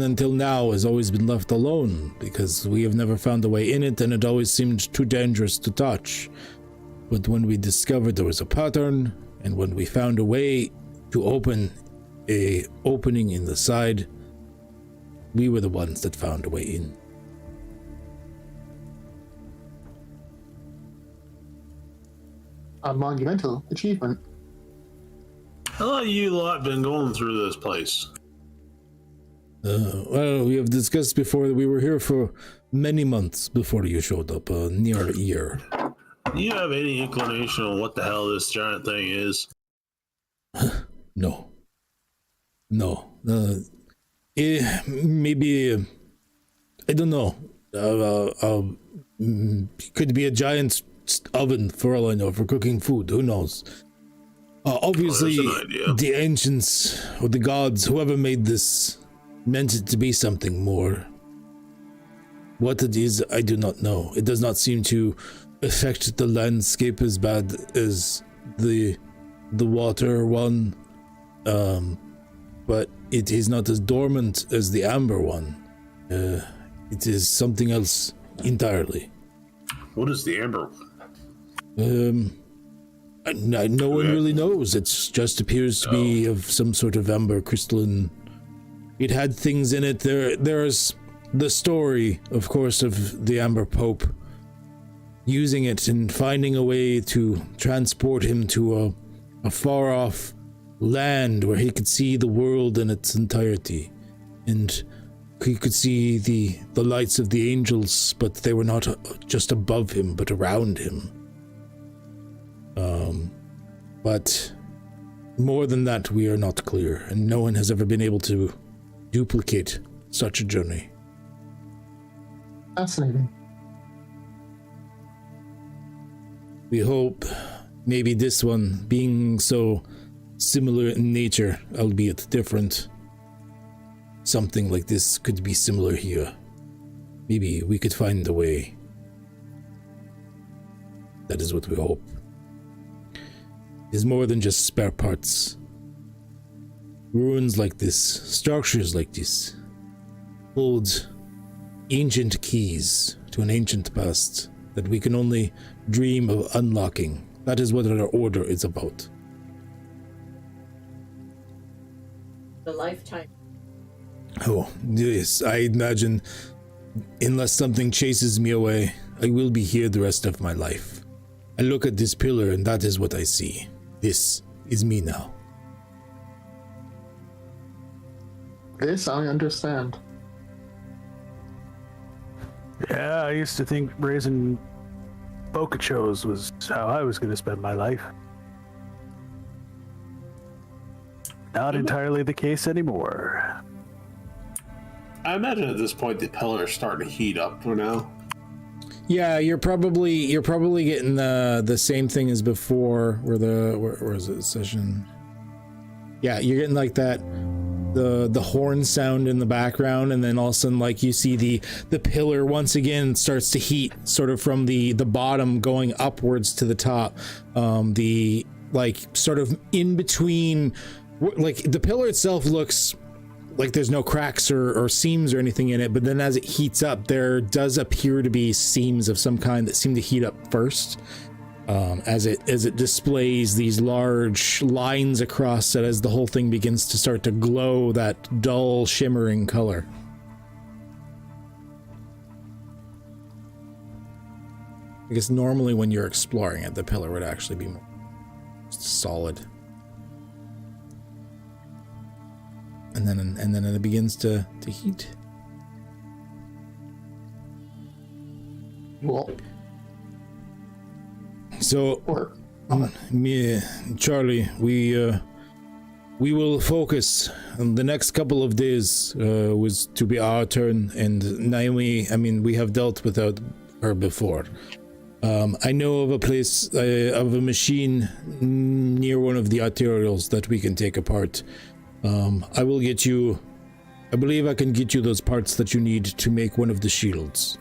until now has always been left alone because we have never found a way in it and it always seemed too dangerous to touch. But when we discovered there was a pattern, and when we found a way to open a opening in the side, we were the ones that found a way in. A monumental achievement. How long have you lot been going through this place? Well, we have discussed before that we were here for many months before you showed up, near a year. Do you have any inclination on what the hell this giant thing is? No. Maybe, I don't know. Could be a giant oven for all I know, for cooking food. Who knows? Obviously, the ancients or the gods, whoever made this, meant it to be something more. What it is, I do not know. It does not seem to affect the landscape as bad as the water one. but it is not as dormant as the amber one. It is something else entirely. What is the amber one? No one really knows. It just appears to be of some sort of amber crystalline. It had things in it. There's the story, of course, of the Amber Pope using it and finding a way to transport him to a far-off land where he could see the world in its entirety. And he could see the lights of the angels, but they were not just above him, but around him. But more than that, we are not clear, and no one has ever been able to duplicate such a journey. Fascinating. We hope maybe this one, being so similar in nature, albeit different, something like this could be similar here. Maybe we could find a way. That is what we hope. It is more than just spare parts. Ruins like this, structures like this, hold ancient keys to an ancient past that we can only dream of unlocking. That is what our order is about. The lifetime. Oh, yes, I imagine unless something chases me away, I will be here the rest of my life. I look at this pillar and that is what I see. This is me now. This I understand. Yeah, I used to think raising bocachos was how I was going to spend my life. Not entirely the case anymore. I imagine at this point the pillar is starting to heat up for now. Yeah, you're probably getting the same thing as before. Where is it? Session. Yeah, you're getting like that the horn sound in the background, and then all of a sudden, like, you see the pillar once again starts to heat, sort of from the bottom going upwards to the top. The like sort of in between, like the pillar itself looks like there's no cracks or seams or anything in it, but then as it heats up, there does appear to be seams of some kind that seem to heat up first, as it displays these large lines across it as the whole thing begins to start to glow that dull shimmering color. I guess normally when you're exploring it, the pillar would actually be more solid. And then it begins to heat. Well, so me, Charlie, we will focus on the next couple of days. Was to be our turn, and Naomi, I mean, we have dealt without her before. I know of a place, of a machine near one of the arterials that we can take apart. I will get you, I believe I can get you those parts that you need to make one of the shields.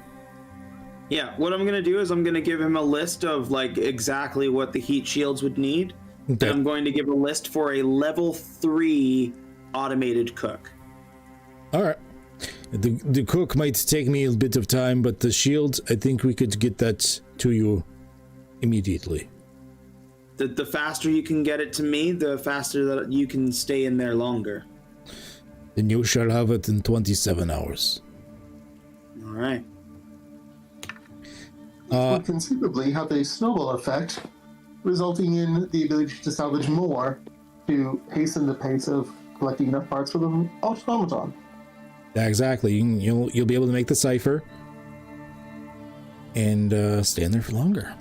Yeah, what I'm going to do is I'm going to give him a list of like exactly what the heat shields would need. Okay. And I'm going to give a list for a level 3 automated cook. All right. The cook might take me a bit of time, but the shield, I think we could get that to you immediately. The faster you can get it to me, the faster that you can stay in there longer. Then you shall have it in 27 hours. All right. would conceivably have a snowball effect, resulting in the ability to salvage more to hasten the pace of collecting enough parts for the automaton. Yeah, exactly. You'll be able to make the cipher and stay in there for longer.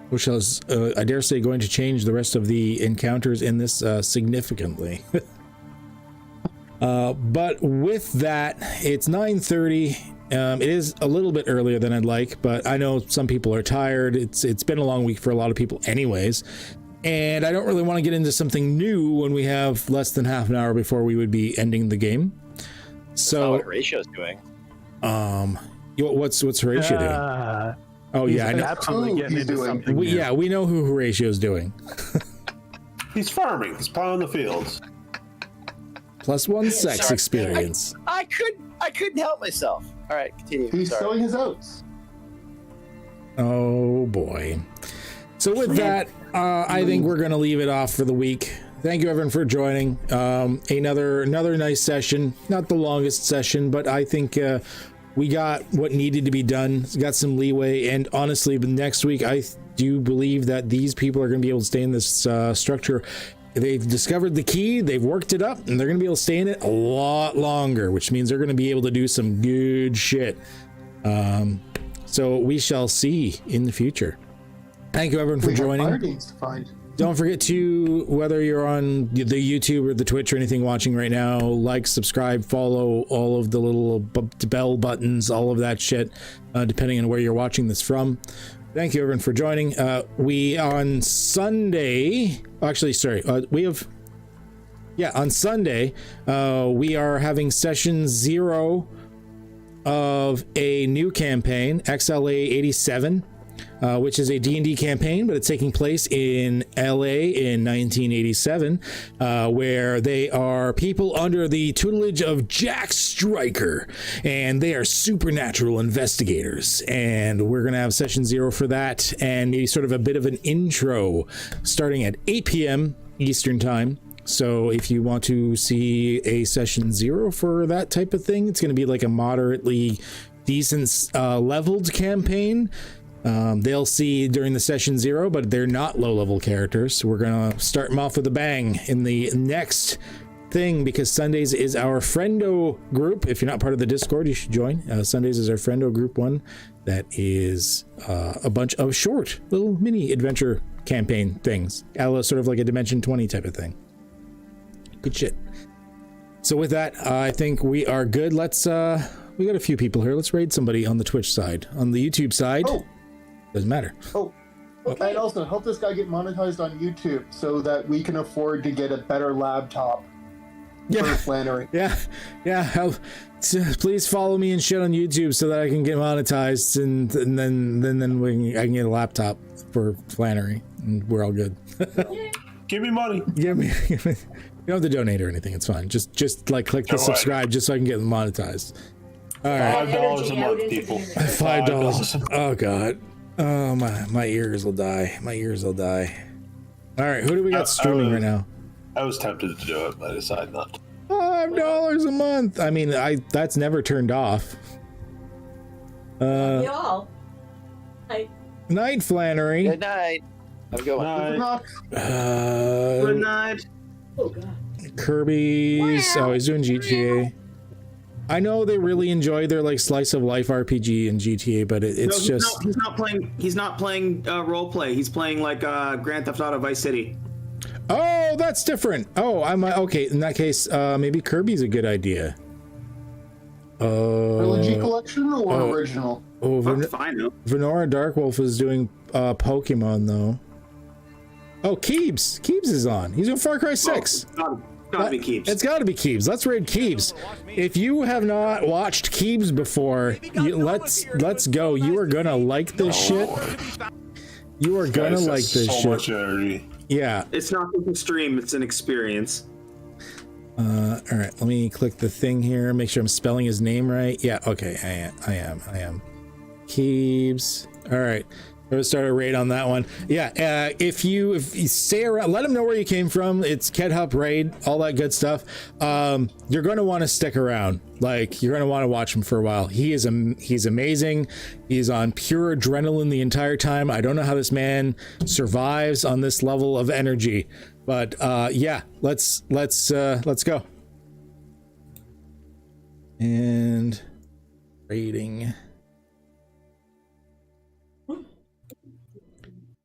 Which is, I dare say, going to change the rest of the encounters in this significantly. But with that, it's 9:30. It is a little bit earlier than I'd like, but I know some people are tired. It's been a long week for a lot of people anyways. And I don't really want to get into something new when we have less than half an hour before we would be ending the game. So what Horatio's doing. What's Horatio doing? Oh yeah, I know. Absolutely getting into something. We know who Horatio's doing. He's farming. He's plowing the fields. +1 sex Sorry. experience. I couldn't help myself. All right, continue. He's Sorry. sowing his oats. Oh boy. So with that, I think we're gonna leave it off for the week. Thank you everyone for joining. Another nice session. Not the longest session, but I think we got what needed to be done. Got some leeway, and honestly, but next week I do believe that these people are going to be able to stay in this structure. They've discovered the key, they've worked it up, and they're going to be able to stay in it a lot longer, which means they're going to be able to do some good shit. So we shall see in the future. Thank you everyone for joining. Fire games to find. Don't forget to, whether you're on the YouTube or the Twitch or anything watching right now, like, subscribe, follow, all of the little bell buttons, all of that shit, depending on where you're watching this from. Thank you everyone for joining. We on Sunday, actually, sorry, on Sunday, we are having session 0 of a new campaign, XLA 87. Which is a D&D campaign, but it's taking place in LA in 1987, where they are people under the tutelage of Jack Stryker, and they are supernatural investigators. And we're going to have session 0 for that, and maybe sort of a bit of an intro starting at 8 p.m. Eastern time. So if you want to see a session 0 for that type of thing, it's going to be like a moderately decent leveled campaign. They'll see during the session 0, but they're not low-level characters. So we're gonna start them off with a bang in the next thing, because Sundays is our friendo group. If you're not part of the Discord, you should join. Sundays is our friendo group one. That is a bunch of short little mini adventure campaign things, sort of like a Dimension 20 type of thing. Good shit. So with that, I think we are good. Let's we got a few people here. Let's raid somebody on the Twitch side. On the YouTube side. Doesn't matter. And also help this guy get monetized on YouTube so that we can afford to get a better laptop for Flannery. Help. Please follow me and shit on YouTube so that I can get monetized, and then I can get a laptop for Flannery, and we're all good. Give me money. Give me. You don't have to donate or anything. It's fine. Just like click the subscribe just so I can get monetized. All right. $5 a month, people. $5. Oh god. Oh my ears will die. My ears will die. All right, who do we got streaming right now? I was tempted to do it, but I decided not to. $5 a month. I mean, that's never turned off. Y'all. Night, Flannery. Good night. Have a good one. Good night. Oh god. Kirby's. Oh, he's doing GTA. I know they really enjoy their like slice of life RPG in GTA, but it's he's not playing role play. He's playing like Grand Theft Auto Vice City. Oh, that's different. Oh, I'm okay. In that case, maybe Kirby's a good idea. Trilogy collection or original? Oh, Fine though. Venora Darkwolf is doing Pokemon though. Oh, Keebs. Keebs is on. He's doing Far Cry 6. Gotta be Keebs. It's gotta be Keebs. Let's raid Keebs. If you have not watched Keebs before, let's go. You are gonna like this shit. You are gonna like this shit. Much energy. Yeah. It's not just a stream, it's an experience. All right, let me click the thing here. Make sure I'm spelling his name right. Yeah, okay, I am. Keebs. All right. I'm gonna start a raid on that one. Yeah, if you stay around, let them know where you came from. It's KedHup raid, all that good stuff. You're gonna want to stick around. Like, you're gonna want to watch him for a while. He's amazing. He's on pure adrenaline the entire time. I don't know how this man survives on this level of energy, but yeah, let's go. And raiding.